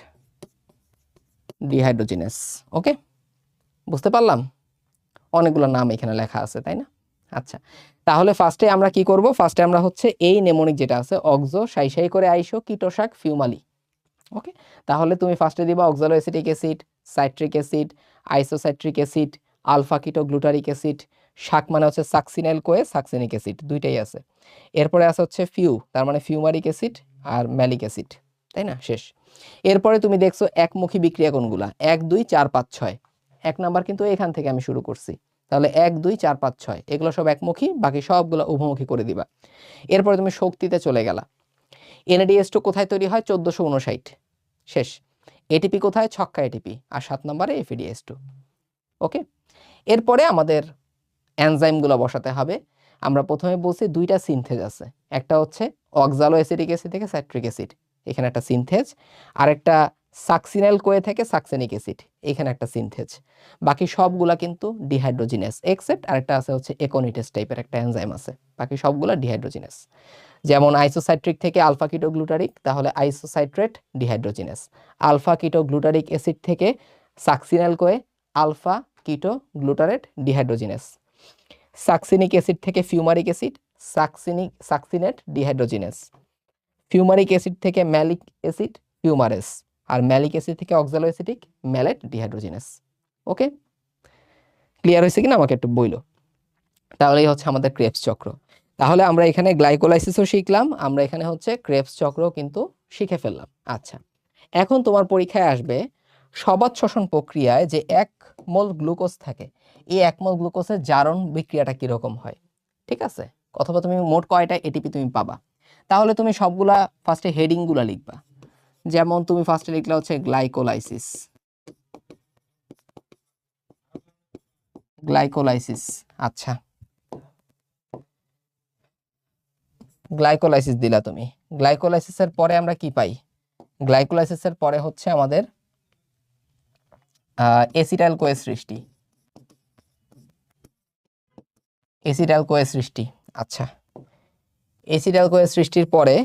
dehydrogenase. ওকে, বুঝতে পারলাম? অনেকগুলো নাম এখানে লেখা আছে, তাই না? আচ্ছা, তাহলে ফার্স্টে আমরা কি করব? ফার্স্টে আমরা হচ্ছে এই নেমোনিক যেটা আছে, অক্সো সাই সাই করে আইসো কিটোসাক ফিউমালি। ওকে, তাহলে তুমি ফার্স্টে দিবা oxalo acetic acid, citric acid, isocitric acid, alpha ketoglutaric acid. শাক মানে হচ্ছে সাকসিনাইল কোয়ে সাকসিনিক অ্যাসিড, দুইটাই আছে। এরপরে আছে হচ্ছে ফিউ, তার মানে ফিউমারিক অ্যাসিড আর ম্যালিক অ্যাসিড, তাই না? শেষ। এরপরে তুমি দেখছো একমুখী বিক্রিয়া কোনগুলা? 1 2 4 5 6। 1 নাম্বার কিন্তু এখান থেকে আমি শুরু করছি, তাহলে 1 2 4 5 6 এগুলো সব একমুখী, বাকি সবগুলো উভমুখী করে দিবা। এরপরে তুমি শক্তিতে চলে গেলা। এনএডিএস2 কোথায় তৈরি হয়? 1459। শেষ। এটিপি কোথায়? ছক্কা এটিপি। আর 7 নম্বরে এফিডিএস2। ওকে, এরপরে আমাদের এনজাইমগুলো বসাতে হবে। আমরা প্রথমে বলছি দুইটা সিনথেজ আছে, একটা হচ্ছে অক্সালো অ্যাসিটিক অ্যাসিড থেকে সাইট্রিক অ্যাসিড, এখানে একটা সিনথেজ, আর একটা সাকসিনাল কোয়ে থেকে সাকসেনিক অ্যাসিড, এখানে একটা সিনথেজ। বাকি সবগুলা কিন্তু ডিহাইড্রোজিনাস, এক্সেপ্ট আরেকটা আছে হচ্ছে একোনিটেস টাইপের একটা এনজাইম আছে, বাকি সবগুলা ডিহাইড্রোজিনাস। যেমন আইসোসাইট্রিক থেকে আলফা কিটোগ্লুটারিক, তাহলে আইসোসাইট্রেট ডিহাইড্রোজিনাস। আলফা কিটোগ্লুটারিক অ্যাসিড থেকে succinyl CoA alpha ketoglutarate dehydrogenase. Succinic acid থেকে fumaric acid succinate dehydrogenase. Fumaric acid থেকে ম্যালিক অ্যাসিড ফিউমারেস, আর ম্যালিক অ্যাসিড থেকে oxalo acetic malate dehydrogenase. Okay, clear হয়েছে কিনা আমাকে একটু বইলো। তাহলে এই হচ্ছে আমাদের ক্রেবস চক্র। তাহলে আমরা এখানে গ্লাইকোলাইসিসও শিখলাম, আমরা এখানে হচ্ছে ক্রেবস চক্রও কিন্তু শিখে ফেললাম। আচ্ছা, এখন তোমার পরীক্ষায় আসবে সবাত শ্বসন প্রক্রিয়ায় যে 1 মোল গ্লুকোজ থাকে, এই 1 মোল গ্লুকোজের জারণ বিক্রিয়াটা কিরকম হয়, ঠিক আছে, অথবা তুমি মোট কয়টা এটিপি তুমি পাবা। তাহলে তুমি সবগুলা ফার্স্টে হেডিংগুলা লিখবা। যেমন তুমি ফার্স্টে লিখলা হচ্ছে গ্লাইকোলাইসিস, গ্লাইকোলাইসিস। আচ্ছা, গ্লাইকোলাইসিস দিলা তুমি। গ্লাইকোলাইসিসের পরে আমরা কি পাই? গ্লাইকোলাইসিসের পরে হচ্ছে আমাদের এসিটাইল কোয়ে সৃষ্টি, এসিটাইল কোয়ে সৃষ্টি। আচ্ছা, এসিটাইল কোয়ে সৃষ্টির পরে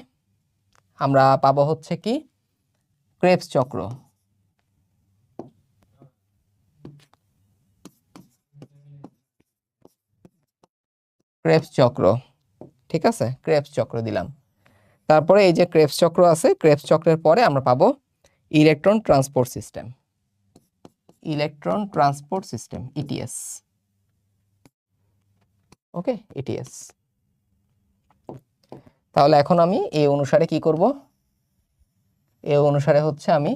আমরা পাবো হচ্ছে কি ক্রেবস চক্র। ক্রেবস চক্র, ঠিক আছে, ক্রেবস চক্র দিলাম। তারপরে এই যে ক্রেবস চক্র আছে, ক্রেবস চক্রের পরে আমরা পাবো electron transport system, electron transport system ETS. Okay, ETS. তাহলে এখন আমি এই অনুসারে কি করব, এই অনুসারে হচ্ছে আমি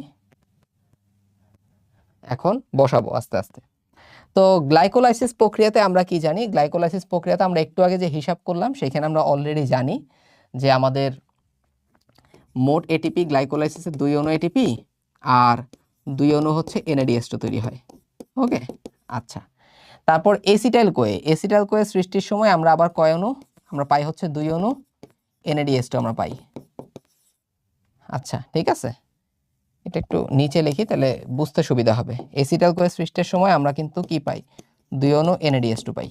এখন বসাবো আস্তে আস্তে। তো গ্লাইকোলাইসিস প্রক্রিয়াতে আমরা কি জানি? গ্লাইকোলাইসিস প্রক্রিয়াতে আমরা একটু আগে যে হিসাব করলাম সেখানে আমরা অলরেডি জানি যে আমাদের মোট এটিপি গ্লাইকোলাইসিসে 2 অণু এটিপি আর 2 অণু হচ্ছে NADH2 তৈরি হয়। ওকে, আচ্ছা। তারপর এসিটাইল কোয়ে, এসিটাইল কোয়ে সৃষ্টির সময় আমরা আবার কয় অণু আমরা পাই? হচ্ছে 2 অণু NADH2 আমরা পাই। আচ্ছা, ঠিক আছে, এটা একটু নিচে লিখি তাহলে বুঝতে সুবিধা হবে। এসিটাইল কোয়ে সৃষ্টির সময় আমরা কিন্তু কি পাই? 2 অণু NADH2 পাই।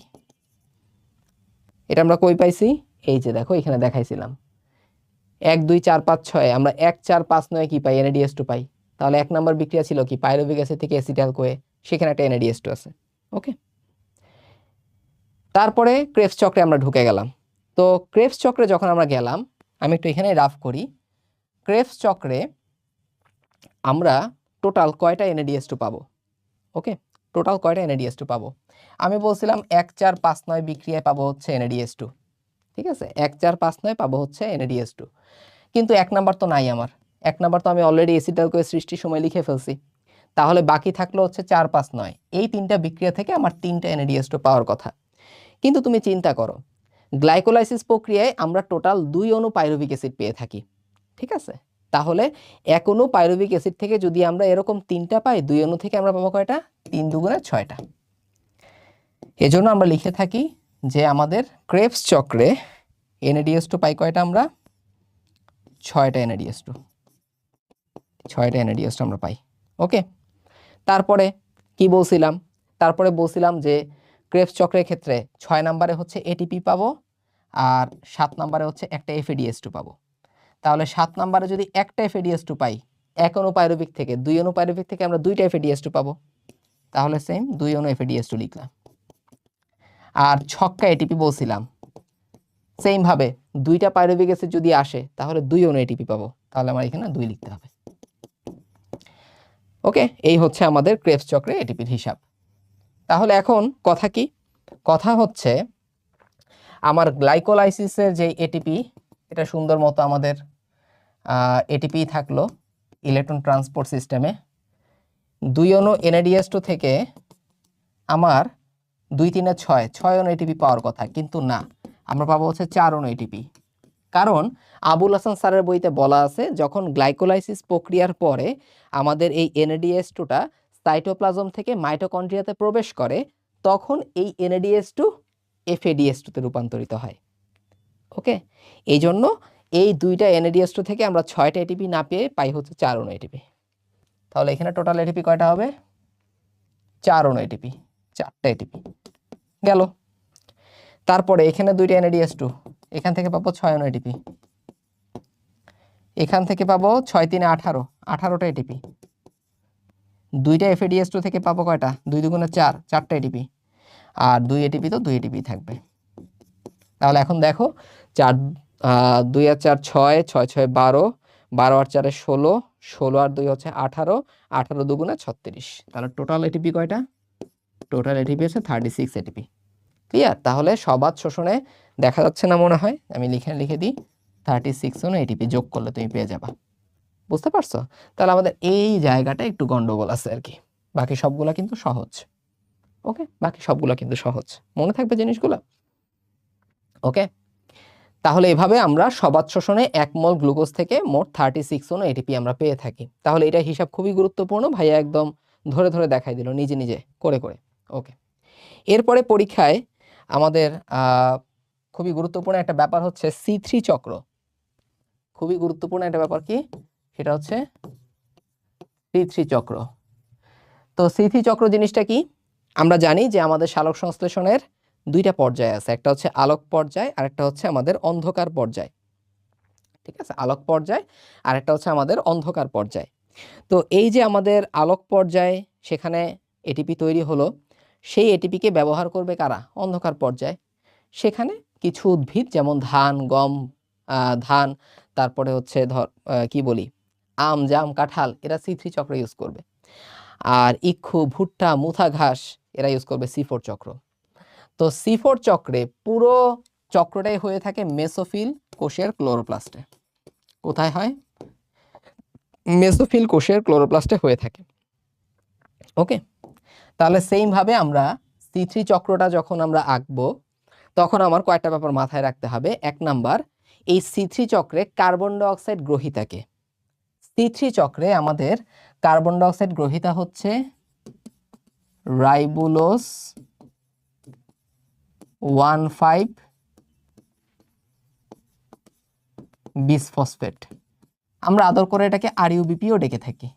এটা আমরা কই পাইছি? এই যে দেখো এখানে দেখাইছিলাম 1 2 4 5 6, আমরা 1 4 5 9 কি পাই? NADH2 পাই। তাহলে 1 নাম্বার বিক্রিয়া ছিল কি? পাইরুভিক অ্যাসিড থেকে এসিটাইল কোয়ে, সেখানে একটা NADH2 আছে। ওকে, তারপরে ক্রেবস চক্রে আমরা ঢুকে গেলাম। তো ক্রেবস চক্রে যখন আমরা গেলাম, আমি একটু এখানে রাফ করি। ক্রেবস চক্রে আমরা টোটাল কয়টা NADH2 পাবো? ওকে, টোটাল কয়টা NADH2 পাবো? আমি বলছিলাম 1 4 5 9 বিক্রিয়ায় পাবো হচ্ছে NADH2, ঠিক আছে, 1 4 5 9 পাবো হচ্ছে NADH2। কিন্তু 1 নাম্বার তো নাই আমার, 1 নাম্বার তো আমি অলরেডি এসিটাইল কোয়ে সৃষ্টির সময় লিখে ফেলছি। তাহলে বাকি থাকলো হচ্ছে 4 5 9, এই তিনটা বিক্রিয়া থেকে আমার 3টা NADH2 পাওয়ার কথা। কিন্তু তুমি চিন্তা করো, গ্লাইকোলাইসিস প্রক্রিয়ায় আমরা টোটাল 2 অণু পাইরুভিক অ্যাসিড পেয়ে থাকি, ঠিক আছে। তাহলে 1 অণু পাইরুভিক অ্যাসিড থেকে যদি আমরা এরকম 3টা পাই, 2 অণু থেকে আমরা পাবো কয়টা? 3 দুগুণে 6টা। এজন্য আমরা লিখে থাকি যে আমাদের ক্রেবস চক্রে NADH2 পাই কয়টা? আমরা 6টা NADH2, 6টা NADH2 আমরা পাই। ওকে, তারপরে কি বলছিলাম? তারপরে বলছিলাম যে ক্রেবস চক্রের ক্ষেত্রে 6 নম্বরে হচ্ছে এটিপি পাবো আর 7 নম্বরে হচ্ছে একটা FADH2 পাবো। তাহলে 7 নম্বরে যদি একটা FADH2 পাই, 1 অণু পাইরুভিক থেকে, 2 অণু পাইরুভিক থেকে আমরা 2টা FADH2 পাবো। তাহলে সেম 2 অণু FADH2 লিখলাম। আর 6টা এটিপি বলছিলাম, সেম ভাবে 2টা পাইরুভিক অ্যাসিড যদি আসে তাহলে 2 অণু এটিপি পাবো। তাহলে আমার এখানে 2 লিখতে হবে। ওকে, এই হচ্ছে আমাদের ক্রেবস চক্রে এটিপির হিসাব। তাহলে এখন কথা কি? কথা হচ্ছে আমার গ্লাইকোলাইসিসের যে এটিপি, এটা সুন্দর মতো আমাদের এটিপি থাকলো ইলেকট্রন ট্রান্সপোর্ট সিস্টেমে। 2 অণু NADH2 থেকে আমার 2 3 6 অণু এটিপি পাওয়ার কথা, কিন্তু না, আমরা পাবো হচ্ছে 4 অণু এটিপি। কারণ আবুল হাসান স্যারের বইতে বলা আছে যখন গ্লাইকোলাইসিস প্রক্রিয়ার পরে আমাদের এই NADH2টা সাইটোপ্লাজম থেকে মাইটোকন্ড্রিয়াতে প্রবেশ করে, তখন এই NADH2 FADH2 তে রূপান্তরিত হয়। ওকে, এই জন্য এই দুইটা NADH2 থেকে আমরা 6টা এটিপি না পেয়ে পাই হচ্ছে 4 অণু এটিপি। তাহলে এখানে টোটাল এটিপি কয়টা হবে? 4 অণু এটিপি, 4টা এটিপি গেল। তারপরে এখানে দুইটা NADH2, এখান থেকে পাবো 6 অণু এটিপি, এখান থেকে পাবো 6 3 18, 18টা এটিপি। দুইটা FADH2 থেকে পাবো কয়টা? 2 2 4, 4টা এটিপি। আর 2 এটিপি তো 2 এটিপি থাকবে। তাহলে এখন দেখো 4 2 আর 4 6, 6 6 12, 12 আর 4 16, 16 আর 2 হচ্ছে 18, 18 2 36। তাহলে টোটাল এটিপি কয়টা? টোটাল এটিপি হচ্ছে 36 এটিপি। ক্লিয়ার? তাহলে সবাত শোষণে দেখা যাচ্ছে না মনে হয়, আমি লিখে দিই 36 অণু এটিপি যোগ করলে তুমি পেয়ে যাবা। বুঝতে পারছো? তাহলে আমাদের এই জায়গাটা একটু গন্ডগোল আছে আর কি, বাকি সবগুলা কিন্তু সহজ। ওকে, বাকি সবগুলা কিন্তু সহজ, মনে থাকবে জিনিসগুলো। ওকে, তাহলে এভাবে আমরা সবাত শোষণে 1 মোল গ্লুকোজ থেকে মোট 36 অণু এটিপি আমরা পেয়ে থাকি। তাহলে এটা হিসাব খুবই গুরুত্বপূর্ণ, ভাইয়া একদম ধরে ধরে দেখাই দিল নিজে নিজে করে করে। ওকে, এরপরে পরীক্ষায় আমাদের খুবই গুরুত্বপূর্ণ একটা ব্যাপার হচ্ছে C3 চক্র। খুবই গুরুত্বপূর্ণ একটা ব্যাপার কি, সেটা হচ্ছে C3 চক্র। তো C3 চক্র জিনিসটা কি? আমরা জানি যে আমাদের সালোক সংশ্লেষণের দুইটা পর্যায় আছে, একটা হচ্ছে আলোক পর্যায় আর একটা হচ্ছে আমাদের অন্ধকার পর্যায়। ঠিক আছে, আলোক পর্যায় আর একটা হচ্ছে আমাদের অন্ধকার পর্যায়। তো এই যে আমাদের আলোক পর্যায়, সেখানে এটিপি তৈরি হলো, সেই এটিপিকে ব্যবহার করবে কারা? অন্ধকার পর্যায়। সেখানে কিছু উদ্ভিদ যেমন ধান, গম, ধান, তারপরে হচ্ছে কি বলি, আম, জাম, কাঁঠাল, এরা C3 চক্র ইউজ করবে। আর ইক্ষু, ভুট্টা, মুথা ঘাস, এরা ইউজ করবে C4 চক্র। তো C4 চক্রে পুরো চক্রটাই হয়ে থাকে মেসোফিল কোষের ক্লোরোপ্লাস্টে। কোথায় হয়? মেসোফিল কোষের ক্লোরোপ্লাস্টে হয়ে থাকে। ওকে, তাহলে সেইম ভাবে আমরা C3 চক্রটা যখন আমরা আঁকবো, তখন আমার কয়েকটা ব্যাপার মাথায় রাখতে হবে। 1 নাম্বার, এই C3 চক্রে কার্বন ডাই অক্সাইড গ্রহীতাকে, C3 চক্রে আমাদের কার্বন ডাই অক্সাইড গ্রহীতা হচ্ছে রাইবোলোজ 1,5 বিসফসফেট। আমরা আদর করে এটাকে RUBPও ডেকে থাকি,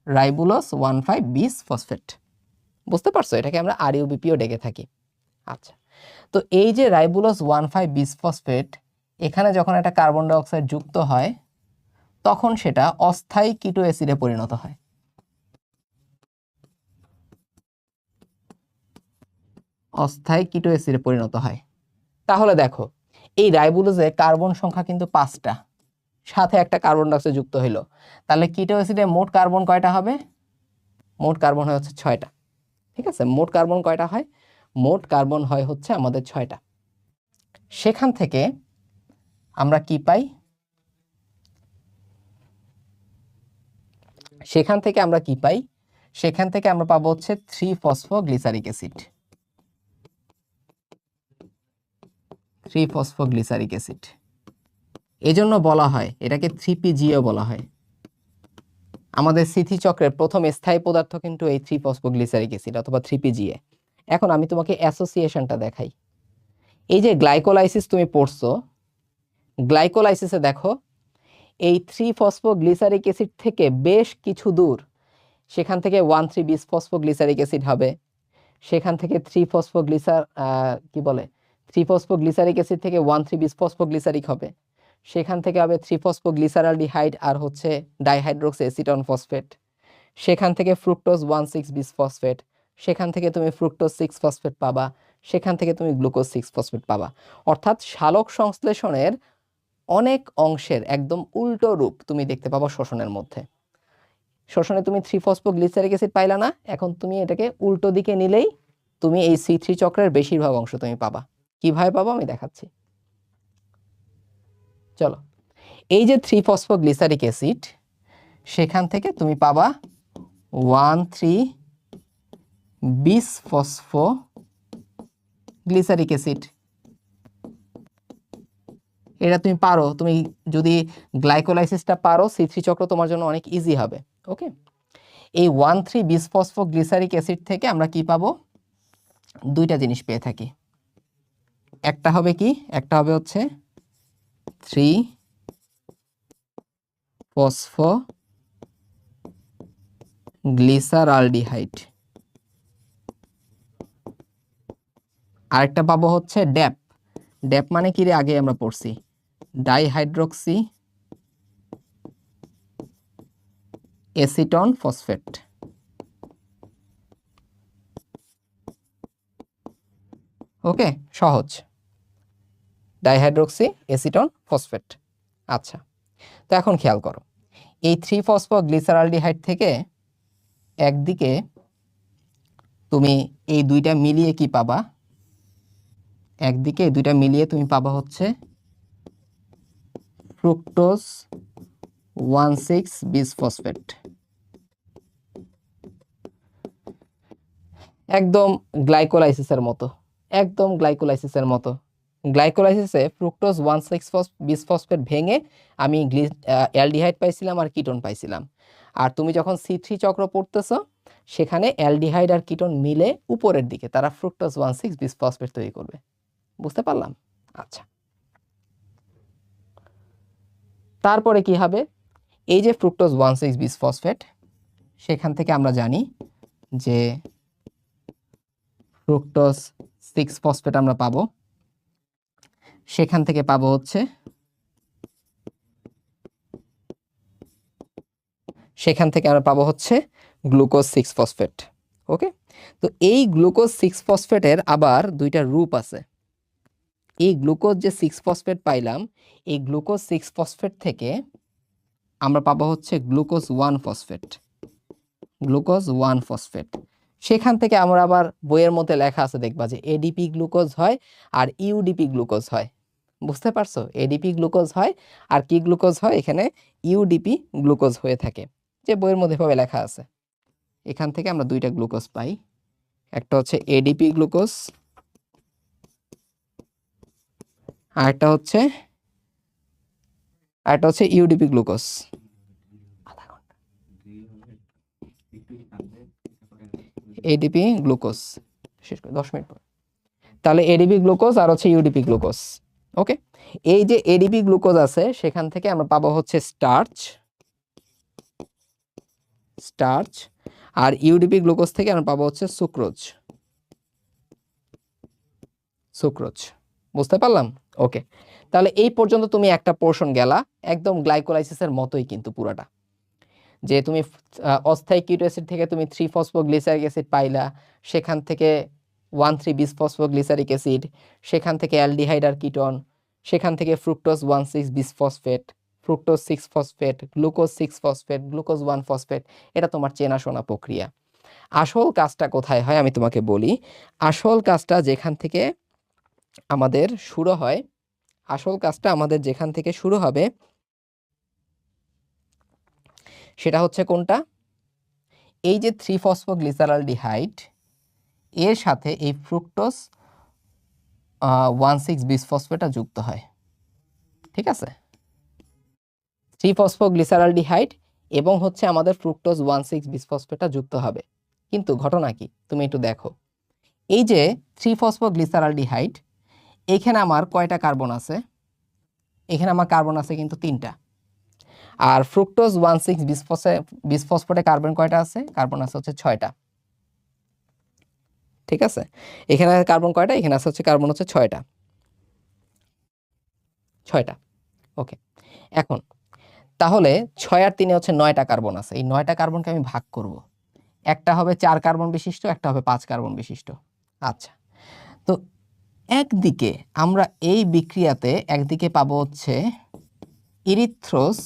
রাইবোলোজ 1,5 বিসফসফেট। বুঝতে পারছো? এটাকে আমরা RUBPও ডেকে থাকি। আচ্ছা, তো এই যে রাইবোলোজ 1,5 বিসফসফেট, এখানে যখন একটা কার্বন ডাই অক্সাইড যুক্ত হয়, তখন সেটা অস্থায়ী কিটো অ্যাসিডে পরিণত হয়। অস্থায়ী কিটো অ্যাসিডে পরিণত হয়। তাহলে দেখো, এই রাইবোলোজে কার্বন সংখ্যা কিন্তু 5টা, সাথে একটা কার্বন ডাই অক্সাইড যুক্ত হইলো, তাহলে কিটো অ্যাসিডে মোট কার্বন কয়টা হবে? মোট কার্বন হয় হচ্ছে 6টা। ঠিক আছে, মোট কার্বন কয়টা হয়? মোট কার্বন হয় হচ্ছে আমাদের 6টা। সেখান থেকে আমরা কি পাই? সেখান থেকে আমরা পাবো হচ্ছে 3-ফসফোগ্লিসারিক অ্যাসিড। 3-ফসফোগ্লিসারিক অ্যাসিড, এজন্য বলা হয় এটাকে 3PGও বলা হয়। আমাদের C3 চক্রের প্রথম স্থায়ী পদার্থ কিন্তু এই 3-ফসফোগ্লিসারিক অ্যাসিড অথবা 3PGA। এখন আমি তোমাকে অ্যাসোসিয়েশনটা দেখাই। এই যে গ্লাইকোলাইসিস তুমি পড়ছো, গ্লাইকোলাইসিসে দেখো এই 3-ফসফোগ্লিসারিক অ্যাসিড থেকে বেশ কিছু দূর, সেখান থেকে 1,3 বিসফসফোগ্লিসারিক অ্যাসিড হবে, সেখান থেকে 3-ফসফোগ্লিসারিক অ্যাসিড থেকে 1,3 বিসফসফোগ্লিসারিক হবে, সেখান থেকে হবে 3-ফসফোগ্লিসারালডিহাইড আর হচ্ছে ডাইহাইড্রোক্সি অ্যাসিটন ফসফেট, সেখান থেকে ফ্রুক্টোজ 1,6 বিসফসফেট, সেখান থেকে তুমি ফ্রুক্টোজ 6 ফসফেট পাবা, সেখান থেকে তুমি গ্লুকোজ 6 ফসফেট পাবা। অর্থাৎ সালোক সংশ্লেষণের অনেক অংশের একদম উল্টো রূপ তুমি দেখতে পাবা শোষণের মধ্যে। শোষণে তুমি 3-ফসফোগ্লিসারিক অ্যাসিড পাইলা না, এখন তুমি এটাকে উল্টো দিকে নিলেই তুমি এই C3 চক্রের বেশিরভাগ অংশ তুমি পাবা। কিভাবে পাবো আমি দেখাচ্ছি। চলো, এই যে 3-ফসফোগ্লিসারিক অ্যাসিড, সেখান থেকে তুমি পাবা 1,3 বিসফসফোগ্লিসারিক অ্যাসিড। এটা তুমি পারো, তুমি যদি গ্লাইকোলাইসিসটা পারো, C3 চক্র তোমার জন্য অনেক ইজি হবে। ওকে, এই 1,3 বিসফসফোগ্লিসারিক অ্যাসিড থেকে আমরা কি পাবো? দুইটা জিনিস পেয়ে থাকি। একটা হবে কি, একটা হবে হচ্ছে 3 ফসফোগ্লিসারালডিহাইড, আরেকটা পাবো হচ্ছে ড্যাপ। ড্যাপ মানে কি রে, আগে আমরা পড়ছি, ডাইহাইড্রোক্সি এসিটন ফসফেট। ওকে, সহজ, ডাইহাইড্রোক্সি এসিটন ফসফেট। আচ্ছা, তো এখন খেয়াল করো, এই 3 ফসফোগ্লিসারালডিহাইড থেকে একদিকে তুমি এই দুইটা মিলিয়ে কি পাবা, একদিকে এই দুইটা মিলিয়ে তুমি পাবা হচ্ছে ফ্রুক্টোজ 1,6 বিসফসফেট। একদম গ্লাইকোলাইসিসের মতো, একদম গ্লাইকোলাইসিসের মতো। গ্লাইকোলাইসিসে ফ্রুক্টোজ 1,6 বিসফসফেট ভেঙে আমি অ্যালডিহাইড পাইছিলাম আর কিটোন পাইছিলাম। আর তুমি যখন C3 চক্র পড়তেছো, সেখানে অ্যালডিহাইড আর কিটোন মিলে উপরের দিকে তারা ফ্রুক্টোজ 1,6 বিসফসফেট তৈরি করবে। বুঝতে পারলাম? আচ্ছা, তারপরে কি হবে, এই যে ফ্রুক্টোজ 1,6 বিসফসফেট, সেখান থেকে আমরা জানি যে ফ্রুক্টোজ 6 ফসফেট আমরা পাবো, সেখান থেকে পাবো হচ্ছে, সেখান থেকে আমরা পাবো হচ্ছে গ্লুকোজ 6 ফসফেট। ওকে, তো এই গ্লুকোজ 6 ফসফেটের আবার দুইটা রূপ আছে। এই গ্লুকোজ যে 6 ফসফেট পাইলাম, এই গ্লুকোজ 6 ফসফেট থেকে আমরা পাবো হচ্ছে গ্লুকোজ 1 ফসফেট, গ্লুকোজ 1 ফসফেট। সেখান থেকে আমরা আবার বইয়ের মধ্যে লেখা আছে, দেখবা যে এডিপি গ্লুকোজ হয় আর ইউডিপি গ্লুকোজ হয়। বুঝতে পারছো? এডিপি গ্লুকোজ হয় আর কি গ্লুকোজ হয়, এখানে ইউডিপি গ্লুকোজ হয়ে থাকে, যে বইয়ের মধ্যে ভাবে লেখা আছে। এখান থেকে আমরা দুইটা গ্লুকোজ পাই, একটা হচ্ছে এডিপি গ্লুকোজ আর একটা হচ্ছে ইউডিপি গ্লুকোজ। এডিপি গ্লুকোজ শেষ করে 10 মিনিট পর, তাহলে এডিপি গ্লুকোজ আর হচ্ছে ইউডিপি গ্লুকোজ। ওকে, এই যে এডিপি গ্লুকোজ আছে, সেখান থেকে আমরা পাবো হচ্ছে স্টার্চ, স্টার্চ, আর ইউডিপি গ্লুকোজ থেকে আমরা পাবো হচ্ছে সুক্রোজ, সুক্রোজ। বুঝতে পারলাম? ওকে, তাহলে এই পর্যন্ত তুমি একটা পোর্শন গেলা, একদম গ্লাইকোলাইসিসের মতোই কিন্তু পুরাটা, যে তুমি অস্থায়ী কিটো অ্যাসিড থেকে তুমি 3 ফসফোগ্লিসারিক অ্যাসিড পাইলা, সেখান থেকে 1,3 বিসফসফোগ্লিসারিক অ্যাসিড, সেখান থেকে অ্যালডিহাইড আর কিটোন, সেখান থেকে fructose 1,6 bisphosphate, fructose 6 phosphate, glucose 6 phosphate, glucose 1 phosphate. এটা তোমার চেনাশোনা প্রক্রিয়া। আসল কাজটা কোথায় হয় আমি তোমাকে বলি। আসল কাজটা যেখান থেকে আমাদের শুরু হয়, আসল কাজটা আমাদের যেখান থেকে শুরু হবে, সেটা হচ্ছে কোনটা, এই যে 3 ফসফোগ্লিসারালডিহাইড এর সাথে এই ফ্রুক্টোজ 1,6 বিসফসফেটটা যুক্ত হয়। ঠিক আছে, 3 ফসফোগ্লিসারালডিহাইড এবং হচ্ছে আমাদের ফ্রুক্টোজ 1,6 বিসফসফেটটা যুক্ত হবে। কিন্তু ঘটনা কি, তুমি একটু দেখো, এই যে 3 ফসফোগ্লিসারালডিহাইড, এখানে আমার কয়টা কার্বন আছে, এখানে আমার কার্বন আছে কিন্তু 3টা। আর ফ্রুক্টোজ 1,6 বিসফসফেটে কার্বন কয়টা আছে, কার্বন আছে হচ্ছে 6টা। ঠিক আছে, এখানে কার্বন কয়টা, এখানে আছে হচ্ছে কার্বন হচ্ছে 6টা, 6টা। ওকে, এখন তাহলে 6 আর 3 হচ্ছে 9টা কার্বন আছে। এই 9টা কার্বনকে আমি ভাগ করব, একটা হবে 4 কার্বন বিশিষ্ট, একটা হবে 5 কার্বন বিশিষ্ট। আচ্ছা, তো একদিকে আমরা এই বিক্রিয়াতে একদিকে পাবো হচ্ছে ইরিথ্রোস,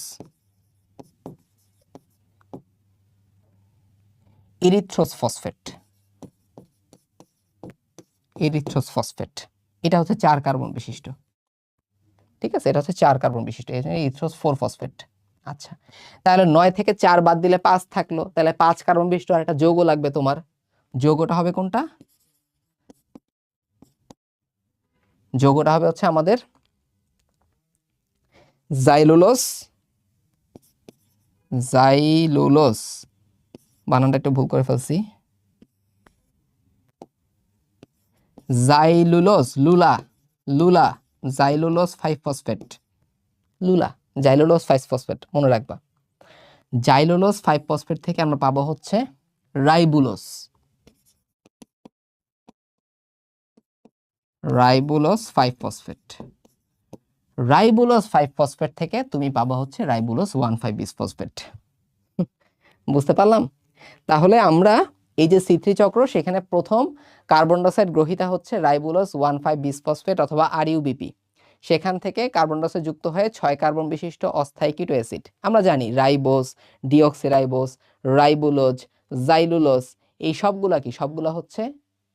ইরিথ্রোস ফসফেট, ইরিথ্রোস ফসফেট, এটা হচ্ছে 4 কার্বন বিশিষ্ট। ঠিক আছে, এটা হচ্ছে 4 কার্বন বিশিষ্ট, এই জন্য ইরিথ্রোস 4 ফসফেট। আচ্ছা, তাহলে 9 থেকে 4 বাদ দিলে 5 থাকলো, তাহলে 5 কার্বন বিশিষ্ট আর একটা যৌগ লাগবে তোমার। যৌগটা হবে কোনটা, যৌগটা হবে হচ্ছে আমাদের জাইলুলোস, জাইলুলোস, বানানটা একটু ভুল করে ফেলছি, জাইলুলোস, লুলা, লুলা জাইলুলোজ 5 ফসফেট, লুলা জাইলুলোজ 5 ফসফেট মনে রাখবা। জাইলুলোজ 5 ফসফেট থেকে আমরা পাবো হচ্ছে ribulose, ribulose 5 phosphate. Ribulose 5 phosphate থেকে তুমি পাবো হচ্ছে রাইবুলোজ 1,5 বিসফসফেট। বুঝতে পারলাম? তাহলে আমরা এই যে C3 চক্র, সেখানে প্রথম কার্বন ডাইঅক্সাইড গ্রহিতা হচ্ছে রাইবুলোজ 1,5 বিসফসফেট অথবা RUBP। সেখান থেকে কার্বন ডাইঅক্সাইড যুক্ত হয়ে 6 কার্বন বিশিষ্ট অস্থায়ী কিটো অ্যাসিড, আমরা জানি রাইবোজ, ডিঅক্সিরাইবোজ, রাইবুলোজ, জাইলুলোজ, এই সবগুলা কি? সবগুলা হচ্ছে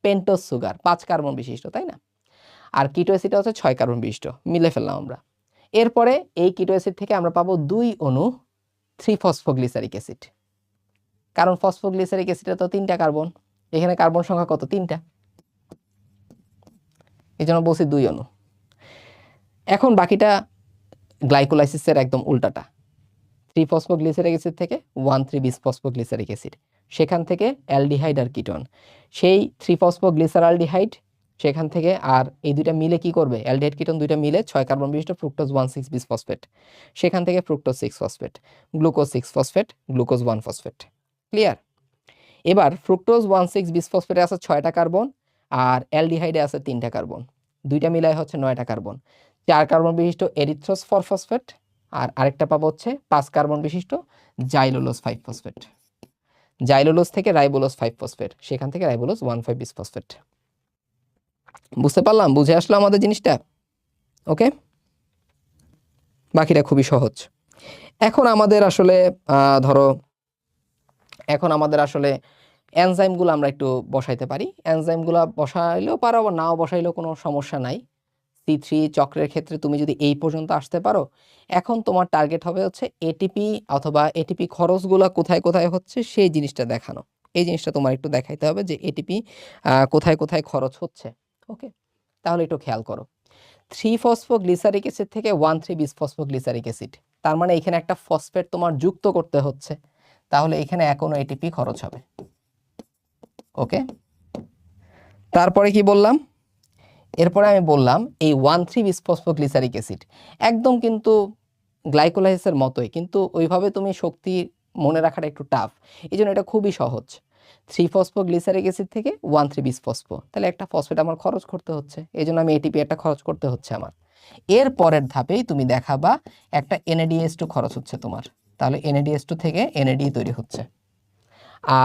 পেন্টোজ সুগার, 5 কার্বন বিশিষ্ট, তাই না? আর কিটো অ্যাসিডটা হচ্ছে 6 কার্বন বিশিষ্ট, মিলে ফেললাম আমরা। এরপরে এই কিটো অ্যাসিড থেকে আমরা পাবো 2 অণু 3 ফসফোগ্লিসারিক অ্যাসিড, কারণ ফসফোগ্লিসারিক অ্যাসিডে তো 3টা কার্বন, এখানে কার্বন সংখ্যা কত? 3টা, এই জন্য বলছি 2 অণু। এখন বাকিটা গ্লাইকোলাইসিসের একদম উল্টাটা, 3 ফসফোগ্লিসারিক অ্যাসিড থেকে 1,3 বিসফসফোগ্লিসারিক অ্যাসিড, সেখান থেকে অ্যালডিহাইড আর কিটোন, সেই 3 ফসফোগ্লিসারালডিহাইড সেখান থেকে, আর এই দুইটা মিলে কি করবে? অ্যালডিহাইড কিটোন দুইটা মিলে 6 কার্বন বিশিষ্ট ফ্রুক্টোজ 1,6 বিসফসফেট, সেখান থেকে fructose 6 phosphate, glucose 6 phosphate, glucose 1 phosphate. Clear? এবার ফ্রুক্টোজ 1,6 বিসফসফেটে আছে 6টা কার্বন, আর অ্যালডিহাইডে আছে 3টা কার্বন, দুইটা মিলায় হচ্ছে 9টা কার্বন। 4 কার্বন বিশিষ্ট এরিথ্রোস 4 ফসফেট, আর আরেকটা পাবো হচ্ছে 5 কার্বন বিশিষ্ট জাইলুলোজ 5 ফসফেট। জাইলুলোজ থেকে রাইবোলোজ 5 ফসফেট, সেখান থেকে রাইবোলোজ 1,5 বিসফসফেট। বুঝতে পারলাম? বুঝে আসলো আমাদের জিনিসটা? ওকে, বাকিটা খুবই সহজ। এখন আমাদের আসলে ধরো, এখন আমাদের আসলে এনজাইমগুলো আমরা একটু বসাইতে পারি। এনজাইমগুলো বসাইলেও পারো, আবার নাও বসাইলেও কোনো সমস্যা নাই। C3 চক্রের ক্ষেত্রে তুমি যদি এই পর্যন্ত আসতে পারো, এখন তোমার টার্গেট হবে হচ্ছে এটিপি অথবা এটিপি খরচগুলো কোথায় কোথায় হচ্ছে সেই জিনিসটা দেখানো। এই জিনিসটা তোমার একটু দেখাইতে হবে যে এটিপি কোথায় কোথায় খরচ হচ্ছে। ওকে, তাহলে একটু খেয়াল করো। 3 ফসফোগ্লিসারিক অ্যাসিড থেকে 1,3 বিসফসফোগ্লিসারিক অ্যাসিড, তার মানে এখানে একটা ফসফেট তোমার যুক্ত করতে হচ্ছে, তাহলে এখানে এখনো এটিপি খরচ হবে। ওকে, তারপরে কি বললাম? এরপরে আমি বললাম এই 1,3 বিসফসফোগ্লিসারিক অ্যাসিড একদম কিন্তু গ্লাইকোলাইসিসের মতোই, কিন্তু ওইভাবে তুমি শক্তি মনে রাখাটা একটু টাফ, এই জন্য এটা খুবই সহজ। 3 ফসফোগ্লিসারিক অ্যাসিড থেকে 1,3 বিসফসফো, তাহলে একটা ফসফেট আমার খরচ করতে হচ্ছে, এই জন্য আমি এটিপি একটা খরচ করতে হচ্ছে আমার। এর পরের ধাপেই তুমি দেখাবা একটা NADH2 খরচ হচ্ছে তোমার, তাহলে NADH2 থেকে NAD তৈরি হচ্ছে।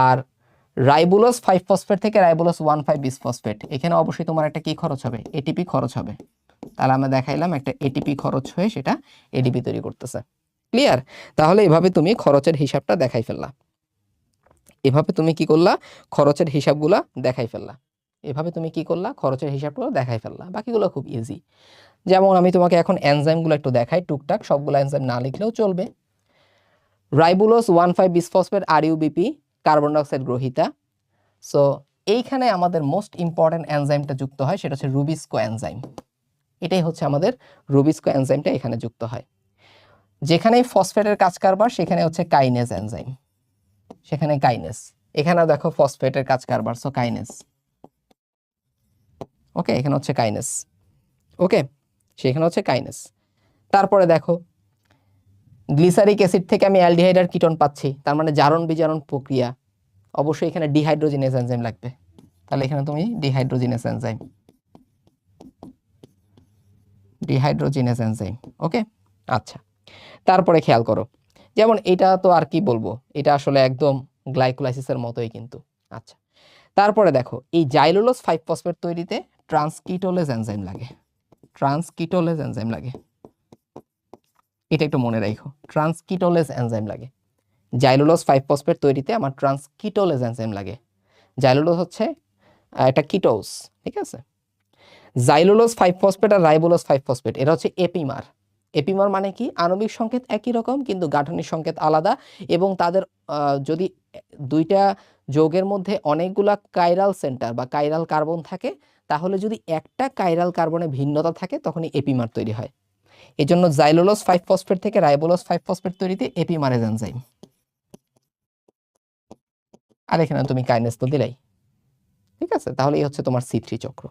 আর রাইবোলোজ 5 ফসফেট থেকে রাইবোলোজ 1,5 বিসফসফেট, এখানে অবশ্যই তোমার একটা কি খরচ হবে? এটিপি খরচ হবে। তাহলে আমরা দেখাইলাম একটা এটিপি খরচ হয়ে সেটা এডিপি তৈরি করতেছে। ক্লিয়ার? তাহলে এভাবে তুমি খরচের হিসাবটা দেখাই ফেললা, এভাবে তুমি কি করলা? খরচের হিসাবগুলা দেখাই ফেললা, এভাবে তুমি কি করলা? খরচের হিসাবগুলো দেখাই ফেললা। বাকিগুলো খুব ইজি। যেমন আমি তোমাকে এখন এনজাইমগুলো একটু দেখাই টুকটাক, সবগুলো এনজাইম না লিখলেও চলবে। Ribulose 1,5 bisphosphate RUBP, carbon dioxide গ্রহিতা। সো এইখানে আমাদের মোস্ট ইম্পর্টেন্ট এনজাইমটা যুক্ত হয়, সেটা হচ্ছে রুবিস্কো এনজাইম। এটাই হচ্ছে আমাদের রুবিস্কো এনজাইমটা এখানে যুক্ত হয়। যেখানেই ফসফেটের কাজ কারবার সেখানে হচ্ছে কাইনেজ এনজাইম, সেখানে কাইনেজ। এখানে দেখো ফসফেটের কাজ কারবার, সো কাইনেজ। ওকে, এখানে হচ্ছে কাইনেজ। ওকে, সেখানে হচ্ছে কাইনেজ। তারপরে দেখো গ্লিসারিক অ্যাসিড থেকে আমি অ্যালডিহাইড আর কিটোন পাচ্ছি, তার মানে জারণ বিজারণ প্রক্রিয়া, অবশ্যই এখানে ডিহাইড্রোজিনেজ এনজাইম লাগবে, তাহলে এখানে তুমি ডিহাইড্রোজিনেজ এনজাইম, ডিহাইড্রোজিনেজ এনজাইম। ওকে, আচ্ছা। তারপরে খেয়াল করো, যেমন এটা তো আর কি বলবো, এটা আসলে একদম গ্লাইকোলাইসিসের মতোই কিন্তু। আচ্ছা, তারপরে দেখো এই জাইলুলোজ 5 ফসফেট তৈরিতে ট্রান্সকিটোলেজ এনজাইম লাগে, ট্রান্সকিটোলেজ এনজাইম লাগে, এটা একটু মনে রাখো, ট্রান্সকিটোলেজ এনজাইম লাগে। জাইলুলোজ 5 ফসফেট তৈরিতে আমার ট্রান্সকিটোলেজ এনজাইম লাগে। জাইলুলোজ হচ্ছে একটা কিটোজ, ঠিক আছে? জাইলুলোজ 5 ফসফেট আর রাইবোলোজ 5 ফসফেট, এটা হচ্ছে এপিমার। এপিমার মানে কি? আণবিক সংকেত একই রকম কিন্তু গাঠনিক সংকেত আলাদা, এবং তাদের যদি দুইটা যৌগের মধ্যে অনেকগুলা কাইরাল সেন্টার বা কাইরাল কার্বন থাকে, তাহলে যদি একটা কাইরাল কার্বনে ভিন্নতা থাকে তখনই এপিমার তৈরি হয়। এজন্য জাইলুলোজ 5 ফসফেট থেকে রাইবোলোজ 5 ফসফেট তৈরিতে এপিমারেজ এনজাইম। আর এখানে তুমি কাইনেজ তো দিলাই, ঠিক আছে? তাহলে এই হচ্ছে তোমার C3 চক্র।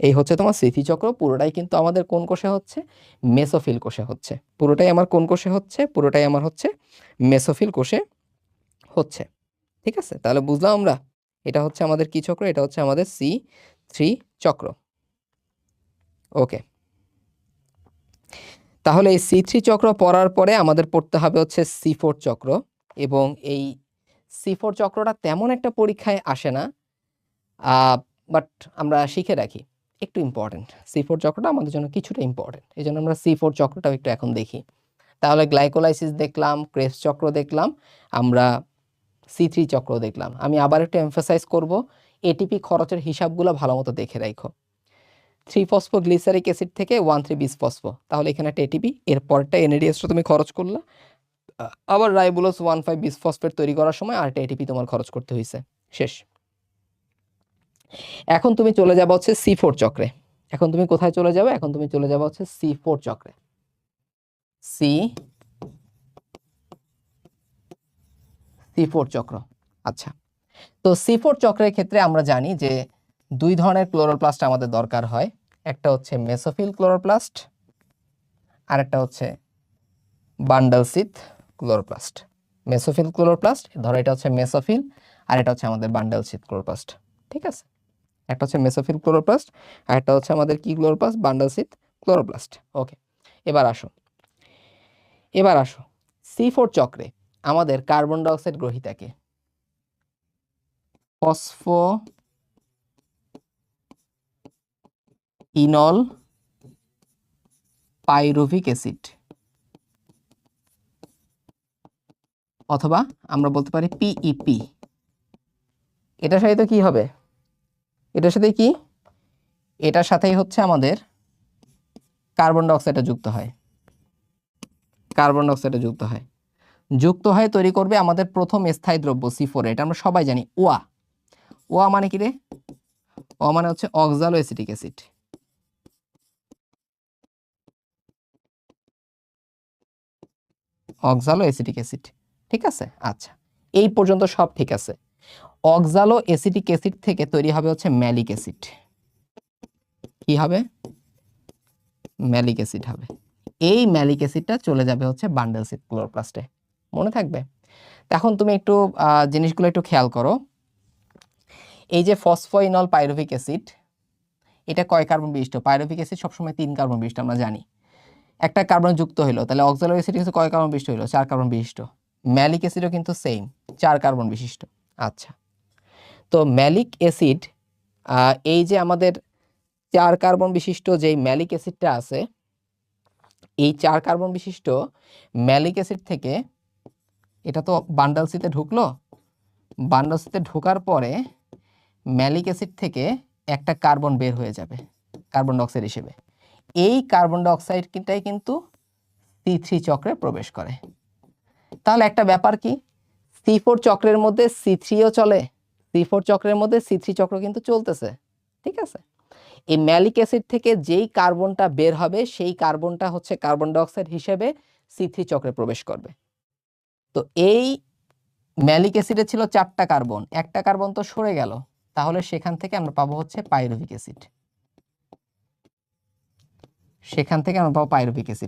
এই হচ্ছে তোমার স্মৃতি চক্র, পুরোটাই কিন্তু আমাদের কোন কোষে হচ্ছে? মেসোফিল কোষে হচ্ছে। পুরোটাই আমার কোন কোষে হচ্ছে? পুরোটাই আমার হচ্ছে মেসোফিল কোষে হচ্ছে। ঠিক আছে, তাহলে বুঝলাম আমরা এটা হচ্ছে আমাদের কি চক্র? এটা হচ্ছে আমাদের C3 চক্র। ওকে, তাহলে এই C3 চক্র পড়ার পরে আমাদের পড়তে হবে হচ্ছে C4 চক্র, এবং এই C4 চক্রটা তেমন একটা পরীক্ষায় আসে না, বাট আমরা শিখে রাখি, একটু ইম্পর্টেন্ট। C4 চক্রটা আমাদের জন্য কিছুটা ইম্পর্টেন্ট, এই জন্য আমরা C4 চক্রটাও একটু এখন দেখি। তাহলে গ্লাইকোলাইসিস দেখলাম, ক্রেবস চক্র দেখলাম, আমরা C3 চক্র দেখলাম। আমি আবার একটু এমফাসাইজ করব, এটিপি খরচের হিসাবগুলো ভালো মতো দেখে রাখো। 3-ফসফোগ্লিসারিক অ্যাসিড থেকে 1,3-বিসফসফো, তাহলে এখানে একটা এটিপি, এর পরটা এনএডিএসটা তুমি খরচ করলা, আবার রাইবোলোস 1,5-বিসফসফেট তৈরি করার সময় আরেকটা এটিপি তোমার খরচ করতে হয়েছে, শেষ। এখন তুমি চলে যাবে হচ্ছে C4 চক্রে। এখন তুমি কোথায় চলে যাবে? এখন তুমি চলে যাবে হচ্ছে C4 চক্রে। C4 চক্র। আচ্ছা, তো C4 চক্রের ক্ষেত্রে আমরা জানি যে দুই ধরনের ক্লোরোপ্লাস্ট আমাদের দরকার হয়। একটা হচ্ছে মেসোফিল ক্লোরোপ্লাস্ট, আর একটা হচ্ছে bundle sheath chloroplast. Mesophyll chloroplast, ধরো এটা হচ্ছে মেসোফিল, আর এটা হচ্ছে আমাদের বান্ডল সিথ ক্লোরোপ্লাস্ট। ঠিক আছে, একটা হচ্ছে মেসোফিল ক্লোরোপ্লাস্ট, আর একটা হচ্ছে আমাদের কি chloroplast? Bundle sheath chloroplast. Okay, এবার আসো C4 চক্রে আমাদের কার্বন ডাইঅক্সাইড গ্রহীতাকে ফসফো ইনল পাইরুভিক অ্যাসিড, অথবা আমরা বলতে পারি পিইপি। এটার সাথে কি হবে? এটার সাথে কি? এটার সাথেই হচ্ছে আমাদের কার্বন ডাইঅক্সাইডটা যুক্ত হয়। যুক্ত হয়ে তৈরি করবে আমাদের প্রথম স্থায়ী দ্রব্য C4। এটা আমরা সবাই জানি, ওয়া মানে কি রে? ওয়া মানে হচ্ছে oxalo acetic acid. Oxalo acetic acid, ঠিক আছে। আচ্ছা, এই পর্যন্ত সব ঠিক আছে। অক্সালো অ্যাসিটিক অ্যাসিড থেকে তৈরি হবে হচ্ছে ম্যালিক অ্যাসিড। কি হবে? ম্যালিক অ্যাসিড হবে। এই ম্যালিক অ্যাসিডটা চলে যাবে হচ্ছে বান্ডল সিথ ক্লোরোপ্লাস্টে, মনে থাকবে। এখন তুমি একটু জিনিসগুলো একটু খেয়াল করো। এই যে ফসফোইনল পাইরুভিক অ্যাসিড, এটা কয় কার্বন বিশিষ্ট? পাইরুভিক অ্যাসিড সবসময় 3 কার্বন বিশিষ্ট, আমরা জানি। একটা কার্বন যুক্ত হলো, তাহলে অক্সালো অ্যাসিড কিন্তু কয় কার্বন বিশিষ্ট হলো? 4 কার্বন বিশিষ্ট। ম্যালিক অ্যাসিডও কিন্তু সেম, 4 কার্বন বিশিষ্ট। আচ্ছা, তো ম্যালিক অ্যাসিড, এই যে আমাদের 4 কার্বন বিশিষ্ট যেই ম্যালিক অ্যাসিডটা আছে, এই 4 কার্বন বিশিষ্ট ম্যালিক অ্যাসিড থেকে এটা তো বান্ডল সিতে ঢুকলো, বান্ডল সিতে ঢোকার পরে ম্যালিক অ্যাসিড থেকে একটা কার্বন বের হয়ে যাবে কার্বন ডাইঅক্সাইড হিসেবে। এই কার্বন ডাইঅক্সাইডটাই কিন্তু C3 চক্রে প্রবেশ করে। তাহলে একটা ব্যাপার কি, C4 চক্রের মধ্যে C3ও চলে, C4 চক্রের মধ্যে C3 চক্র কিন্তু চলতেছে। ঠিক আছে, এই ম্যালিক অ্যাসিড থেকে যেই কার্বনটা বের হবে সেই কার্বনটা হচ্ছে কার্বন ডাইঅক্সাইড হিসেবে C3 চক্রে প্রবেশ করবে। তো এই ম্যালিক অ্যাসিডে ছিল 4টা কার্বন, একটা কার্বন তো সরে গেল, তাহলে সেখান থেকে আমরা পাবো হচ্ছে পাইরুভিক অ্যাসিড।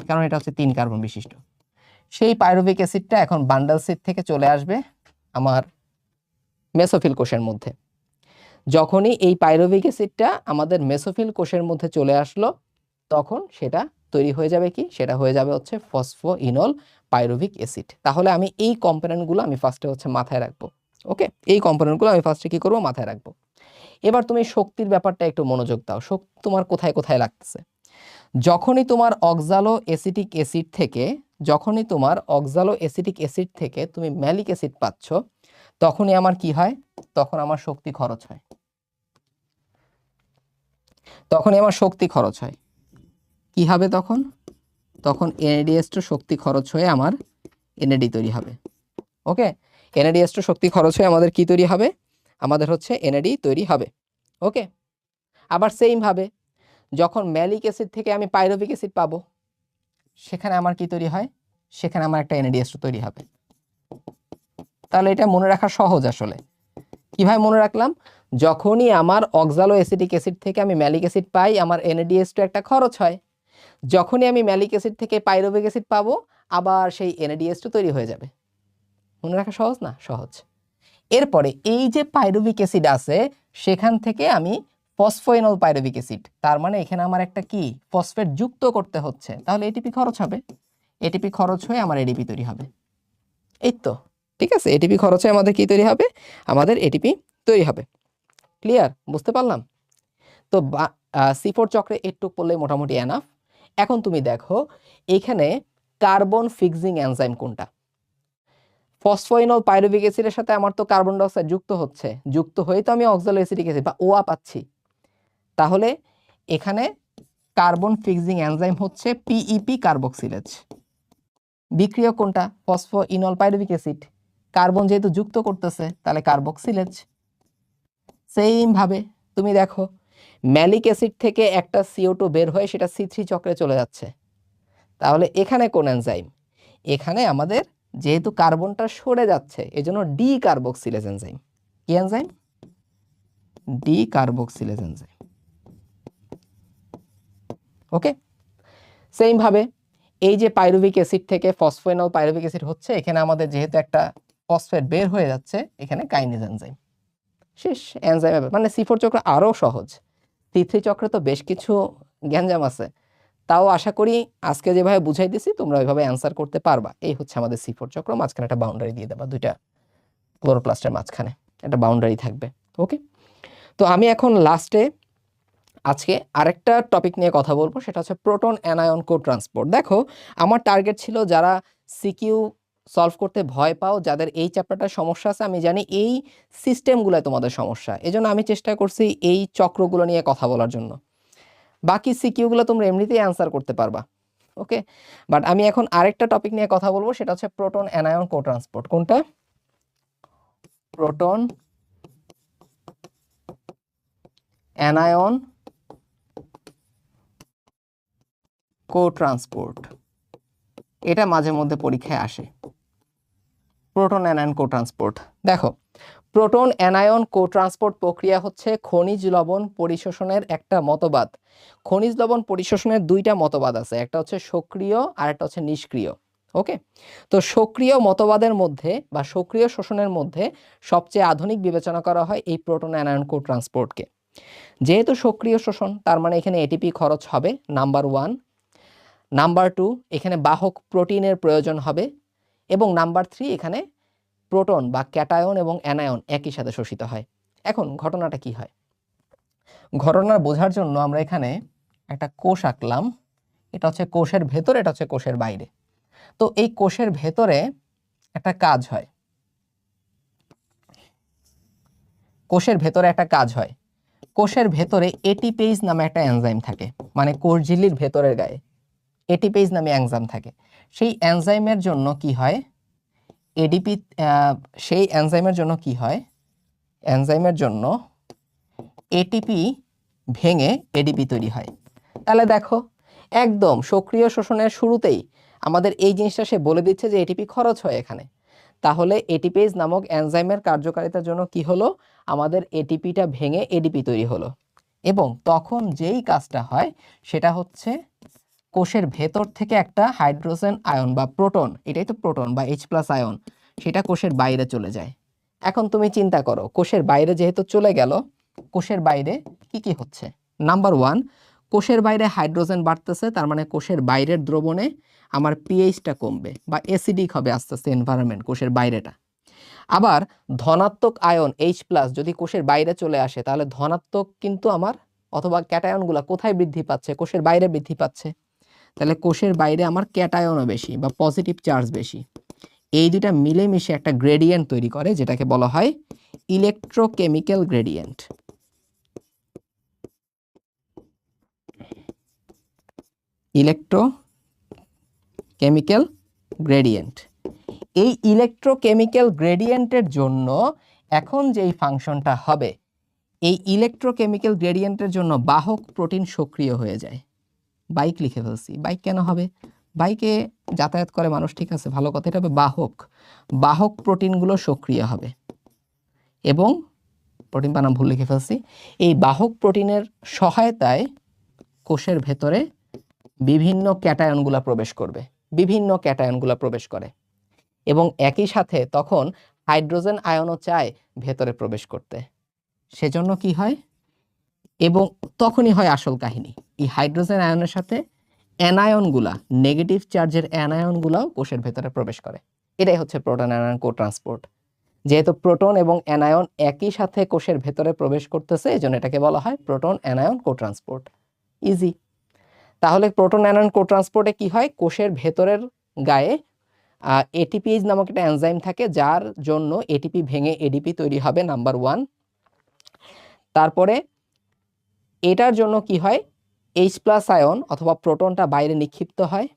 কারণ এটা হচ্ছে 3 কার্বন বিশিষ্ট। সেই পাইরুভিক অ্যাসিডটা এখন বান্ডল সিট থেকে চলে আসবে আমার মেসোফিল কোষের মধ্যে। যখনই এই পাইরুভিক অ্যাসিডটা আমাদের মেসোফিল কোষের মধ্যে চলে আসলো, তখন সেটা তৈরি হয়ে যাবে কি? সেটা হয়ে যাবে হচ্ছে ফসফোইনল পাইরুভিক অ্যাসিড। তাহলে আমি এই কম্পোনেন্টগুলো আমি ফার্স্টে হচ্ছে মাথায় রাখবো। ওকে, এই কম্পোনেন্টগুলো আমি ফার্স্টে কি করব? মাথায় রাখবো। এবার তুমি শক্তির ব্যাপারটা একটু মনোযোগ দাও। শক্তি তোমার কোথায় কোথায় লাগতেছে? যখনই তোমার অক্সালো অ্যাসিটিক অ্যাসিড থেকে তুমি ম্যালিক অ্যাসিড পাচ্ছ, তখনই আমার কি হয়? তখন আমার শক্তি খরচ হয়। কি হবে তখন? তখন NADH2 শক্তি খরচ হয়ে আমার NAD তৈরি হবে। ওকে, NADH2 শক্তি খরচ হয়ে আমাদের কি তৈরি হবে? আমাদের হচ্ছে NAD তৈরি হবে। ওকে, আবার সেম ভাবে যখন ম্যালিক অ্যাসিড থেকে আমি পাইরুভিক অ্যাসিড পাবো, সেখানে আমার কি তৈরি হয়? সেখানে আমার একটা NADH2 তৈরি হবে। তাহলে এটা মনে রাখা সহজ আসলে। কিভাবে মনে রাখলাম? যখনই আমার অক্সালো অ্যাসিটিক অ্যাসিড থেকে আমি ম্যালিক অ্যাসিড পাই, আমার NADH2 একটা খরচ হয়। যখনই আমি ম্যালিক অ্যাসিড থেকে পাইরুভিক অ্যাসিড পাবো, আবার সেই NADH2 তৈরি হয়ে যাবে। মনে রাখা সহজ না? সহজ। এরপরে এই যে পাইরুভিক অ্যাসিড আছে, সেখান থেকে আমি ফসফোইনল পাইরুভিক অ্যাসিড, তার মানে এখানে আমার একটা কি ফসফেট যুক্ত করতে হচ্ছে, তাহলে এটিপি খরচ হবে। এটিপি খরচ হয়ে আমার এডিপি তৈরি হবে। এই তো, ঠিক আছে, এটিপি খরচ হয়ে আমাদের কি তৈরি হবে? আমাদের এটিপি তৈরি হবে। ক্লিয়ার? বুঝতে পারলাম? তো C4 চক্রে একটু পড়লে মোটামুটি এনাফ। এখন তুমি দেখো এখানে কার্বন ফিক্সিং এনজাইম কোনটা? ফসফোইনল পাইরুভিক অ্যাসিডের সাথে আমার তো কার্বন ডাই অক্সাইড যুক্ত হচ্ছে, যুক্ত হয়ে তো আমি অক্সালো অ্যাসিটিক অ্যাসিড বা OA পাচ্ছি। তাহলে এখানে কার্বন ফিক্সিং এনজাইম হচ্ছে PEP কার্বক্সিলেজ। বিক্রিয়ক কোনটা? ফসফোইনল পাইরুভিক অ্যাসিড। কার্বন যেহেতু যুক্ত করতেছে, তাহলে কার্বক্সিলেজ। সেম ভাবে তুমি দেখো ম্যালিক অ্যাসিড থেকে একটা CO2 বের হয়ে সেটা C3 চক্রে চলে যাচ্ছে, তাহলে এখানে কোন এনজাইম? এখানে আমাদের যেহেতু কার্বনটা সরে যাচ্ছে, এজন্য ডি কার্বক্সিলেজ এনজাইম। কি enzyme? Decarboxylase enzyme. Okay, same ভাবে এই যে পাইরুভিক অ্যাসিড থেকে ফসফোইনল পাইরুভিক অ্যাসিড হচ্ছে, এখানে আমাদের যেহেতু একটা ফসফেট বের হয়ে যাচ্ছে, এখানে কাইনেজ এনজাইম। শেষ এনজাইম। মানে C4 চক্র আরো সহজ। C3 চক্রে তো বেশ কিছু গ্যাঞ্জাম আছে, তাও আশা করি আজকে যেভাবে বুঝাই দিছি তোমরা ওইভাবে অ্যান্সার করতে পারবা। এই হচ্ছে আমাদের C4 চক্র। মাঝখানে একটা বাউন্ডারি দিয়ে দেবা, দুইটা ক্লোরোপ্লাস্টের মাঝখানে একটা বাউন্ডারি থাকবে। ওকে, তো আমি এখন লাস্টে আজকে আরেকটা টপিক নিয়ে কথা বলবো, সেটা হচ্ছে প্রোটন অ্যানায়ন কো ট্রান্সপোর্ট। দেখো আমার টার্গেট ছিল যারা সিকিউ সলভ করতে ভয় পাও, যাদের এই চ্যাপ্টারটার সমস্যা আছে, আমি জানি এই সিস্টেমগুলোয় তোমাদের সমস্যা, এজন্য আমি চেষ্টা করছি এই চক্রগুলো নিয়ে কথা বলার জন্য। বাকি সিকিউগুলো তোমরা এমনিতেই অ্যান্সার করতে পারবা। ওকে, বাট আমি এখন আরেকটা টপিক নিয়ে কথা বলবো, সেটা হচ্ছে প্রোটন অ্যানায়ন কো ট্রান্সপোর্ট। কোনটা? প্রোটন অ্যানায়ন কো ট্রান্সপোর্ট, এটা মাঝে মধ্যে পরীক্ষায় আসে। প্রোটন অ্যানায়ন কো ট্রান্সপোর্ট। দেখো প্রোটন অ্যানায়ন কো ট্রান্সপোর্ট প্রক্রিয়া হচ্ছে খনিজ লবণ পরিশোষণের একটা মতবাদ। খনিজ লবণ পরিশোষণের দুইটা মতবাদ আছে, একটা হচ্ছে সক্রিয় আর একটা হচ্ছে নিষ্ক্রিয়। ওকে, তো সক্রিয় মতবাদের মধ্যে বা সক্রিয় শোষণের মধ্যে সবচেয়ে আধুনিক বিবেচনা করা হয় এই প্রোটন অ্যানায়ন কো ট্রান্সপোর্টকে। যেহেতু সক্রিয় শোষণ, তার মানে এখানে এটিপি খরচ হবে নাম্বার 1। নাম্বার 2, এখানে বাহক প্রোটিনের প্রয়োজন হবে। এবং নাম্বার 3, এখানে প্রোটন বা ক্যাটায়ন এবং অ্যানায়ন একই সাথে শোষিত হয়। এখন ঘটনাটা কি হয়? ঘটনা বোঝার জন্য আমরা এখানে একটা কোষ আঁকলাম। এটা হচ্ছে কোষের ভেতরে, এটা হচ্ছে কোষের বাইরে। তো এই কোষের ভেতরে একটা কাজ হয়, কোষের ভেতরে একটা কাজ হয়। কোষের ভেতরে এটিপেজ নামে একটা এনজাইম থাকে, মানে কোষ ঝিল্লির ভেতরের গায়ে এটিপেজ নামে এনজাইম থাকে। সেই এনজাইমের জন্য কি হয়? এডিপি, সেই এনজাইমের জন্য কি হয়? এনজাইমের জন্য এটিপি ভেঙে এডিপি তৈরি হয়। তাহলে দেখো একদম সক্রিয় শোষণের শুরুতেই আমাদের এই জিনিসটা সে বলে দিচ্ছে যে এটিপি খরচ হয় এখানে। তাহলে এটিপেজ নামক এনজাইমের কার্যকারিতার জন্য কি হলো? আমাদের এটিপিটা ভেঙে এডিপি তৈরি হলো। এবং তখন যেই কাজটা হয় সেটা হচ্ছে কোষের ভেতর থেকে একটা হাইড্রোজেন আয়ন বা প্রোটন, এটাই তো প্রোটন বা H+ আয়ন, সেটা কোষের বাইরে চলে যায়। এখন তুমি চিন্তা করো, কোষের বাইরে যেহেতু চলে গেল, কোষের বাইরে কি কি হচ্ছে? নাম্বার 1, কোষের বাইরে হাইড্রোজেন বাড়তেছে, তার মানে কোষের বাইরের দ্রবণে আমার পিএইচটা কমবে বা অ্যাসিডিক হবে আস্তে আস্তে এনভায়রনমেন্ট কোষের বাইরেটা। আবার ধনাত্মক আয়ন H+ যদি কোষের বাইরে চলে আসে, তাহলে ধনাত্মক কিন্তু আমার অথবা ক্যাটায়নগুলো কোথায় বৃদ্ধি পাচ্ছে? কোষের বাইরে বৃদ্ধি পাচ্ছে। তাহলে কোষের বাইরে আমার ক্যাটায়নও বেশি বা পজিটিভ চার্জ বেশি। এই দুটা মিলেমিশে একটা গ্রেডিয়েন্ট তৈরি করে, যেটাকে বলা হয় ইলেকট্রোকেমিক্যাল গ্রেডিয়েন্ট। Electrochemical gradient. এই ইলেকট্রোকেমিক্যাল গ্রেডিয়েন্টের জন্য এখন যেই ফাংশনটা হবে, এই ইলেকট্রোকেমিক্যাল গ্রেডিয়েন্টের জন্য বাহক প্রোটিন সক্রিয় হয়ে যায়। বাইক লিখে ফেলছি, বাইক কেন হবে? বাইকে যাতায়াত করে মানুষ, ঠিক আছে, ভালো কথা, এটা হবে বাহক। বাহক প্রোটিনগুলো সক্রিয় হবে এবং প্রোটিন বানাম ভুল লিখে ফেলছি। এই বাহক প্রোটিনের সহায়তায় কোষের ভেতরে বিভিন্ন ক্যাটায়নগুলা প্রবেশ করবে, বিভিন্ন ক্যাটায়নগুলা প্রবেশ করে এবং একই সাথে তখন হাইড্রোজেন আয়নও চায় ভেতরে প্রবেশ করতে। সেজন্য কি হয়, এবং তখনই হয় আসল কাহিনী। এই হাইড্রোজেন আয়নের সাথে অ্যানায়নগুলা, নেগেটিভ চার্জের অ্যানায়নগুলাও কোষের ভেতরে প্রবেশ করে। এটাই হচ্ছে প্রোটন অ্যানায়ন কোট্রান্সপোর্ট। যেহেতু প্রোটন এবং অ্যানায়ন একই সাথে কোষের ভেতরে প্রবেশ করতেছে, এজন্য এটাকে বলা হয় প্রোটন অ্যানায়ন কোট্রান্সপোর্ট। ইজি। তাহলে প্রোটন অ্যানায়ন কোট্রান্সপোর্টে কি হয়, কোষের ভেতরের গায়ে এটিপিএইচ নামক একটা এনজাইম থাকে, যার জন্য এটিপি ভেঙে এডিপি তৈরি হবে, নাম্বার 1। তারপরে এটার জন্য কি হয়, H+ আয়ন অথবা প্রোটনটা বাইরে নিক্ষিপ্ত হয়।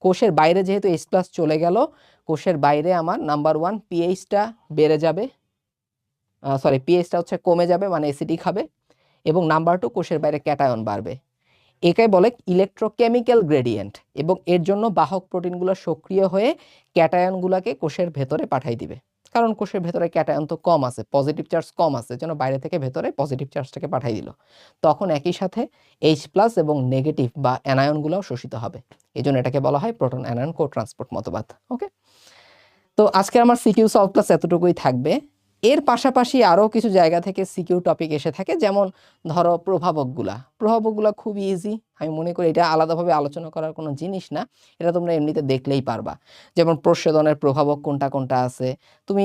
কোষের বাইরে যেহেতু H+ চলে গেল, কোষের বাইরে আমার নাম্বার 1 পিএইচটা বেড়ে যাবে, পিএইচটা হচ্ছে কমে যাবে, মানে অ্যাসিডিক হবে। এবং নাম্বার 2 কোষের বাইরে ক্যাটায়ন বাড়বে। একে বলে ইলেকট্রোকেমিক্যাল গ্রেডিয়েন্ট। এবং এর জন্য বাহক প্রোটিনগুলো সক্রিয় হয়ে ক্যাটায়নগুলোকে কোষের ভেতরে পাঠাই দিবে, কারণ কোষের ভেতরে ক্যাটায়ন তো কম আছে, পজিটিভ চার্জ কম আছে, যেন বাইরে থেকে ভেতরে পজিটিভ চার্জটাকে পাঠাই দিল। তখন একই সাথে H+ এবং নেগেটিভ বা অ্যানায়নগুলোও শোষিত হবে। এই জন্য এটাকে বলা হয় প্রোটন অ্যানায়ন কোট্রান্সপোর্ট মতবাদ। ওকে, তো আজকে আমার সিকিউ সলভ ক্লাস এতটুকুই থাকবে। এর পাশাপাশি আরও কিছু জায়গা থেকে সিকিউ টপিক এসে থাকে, যেমন ধরো প্রভাবকগুলা খুবই ইজি। আমি মনে করি এটা আলাদাভাবে আলোচনা করার কোনো জিনিস না, এটা তোমরা এমনিতে দেখলেই পারবা। যেমন প্রচ্ছেদনের প্রভাবক কোনটা কোনটা আছে, তুমি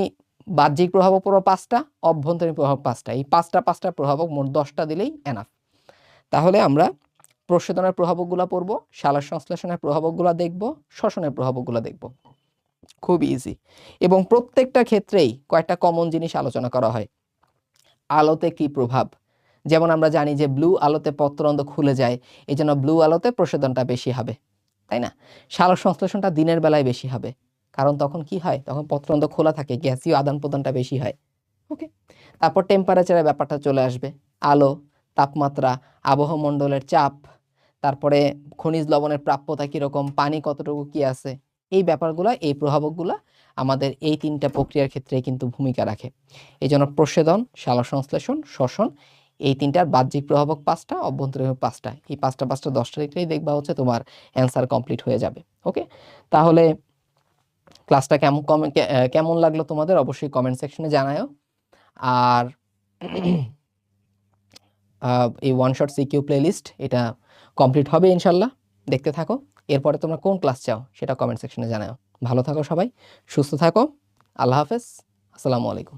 বাহ্যিক প্রভাবক পড়ো 5টা, অভ্যন্তরীণ প্রভাবক 5টা, এই 5টা প্রভাবক মোট 10টা দিলেই এনাফ। তাহলে আমরা প্রচ্ছেদনের প্রভাবকগুলো পড়বো, সালোক সংশ্লেষণের প্রভাবকগুলো দেখব, শ্বসনের প্রভাবকগুলো দেখব। খুব ইজি। এবং প্রত্যেকটা ক্ষেত্রেই কয়েকটা কমন জিনিস আলোচনা করা হয়। আলোতে কি প্রভাব, যেমন আমরা জানি যে ব্লু আলোতে পত্ররন্ধ্র খুলে যায়, এই জন্য ব্লু আলোতে প্রস্বেদনটা বেশি হবে, তাই না? সালোক সংশ্লেষণটা দিনের বেলায় বেশি হবে, কারণ তখন কি হয়, তখন পত্ররন্ধ্র খোলা থাকে, গ্যাসীয় আদান প্রদানটা বেশি হয়। ওকে, তারপর টেম্পারেচারের ব্যাপারটা চলে আসবে, আলো, তাপমাত্রা, আবহমণ্ডলের চাপ, তারপরে খনিজ লবণের প্রাপ্যতা কীরকম, পানি কতটুকু কি আছে, এই ব্যাপারগুলো, এই প্রভাবকগুলো আমাদের এই 3টা প্রক্রিয়ার ক্ষেত্রে কিন্তু ভূমিকা রাখে। এই জন্য প্রস্বেদন, সালোক সংশ্লেষণ, শ্বসন, এই 3টার বাহ্যিক প্রভাবক 5টা, অভ্যন্তরীণ 5টা, এই 5টা 10টা লিখলেই দেখবা হচ্ছে তোমার অ্যান্সার কমপ্লিট হয়ে যাবে। ওকে, তাহলে ক্লাসটা কেমন লাগলো তোমাদের অবশ্যই কমেন্ট সেকশনে জানাও। আর এই ওয়ান শট সিকিউ প্লেলিস্ট এটা কমপ্লিট হবে ইনশাল্লাহ, দেখতে থাকো। এরপরে তোমরা কোন ক্লাস চাও সেটা কমেন্ট সেকশনে জানাও। ভালো থাকো সবাই, সুস্থ থাকো, আল্লাহ হাফেজ, আসসালামু আলাইকুম।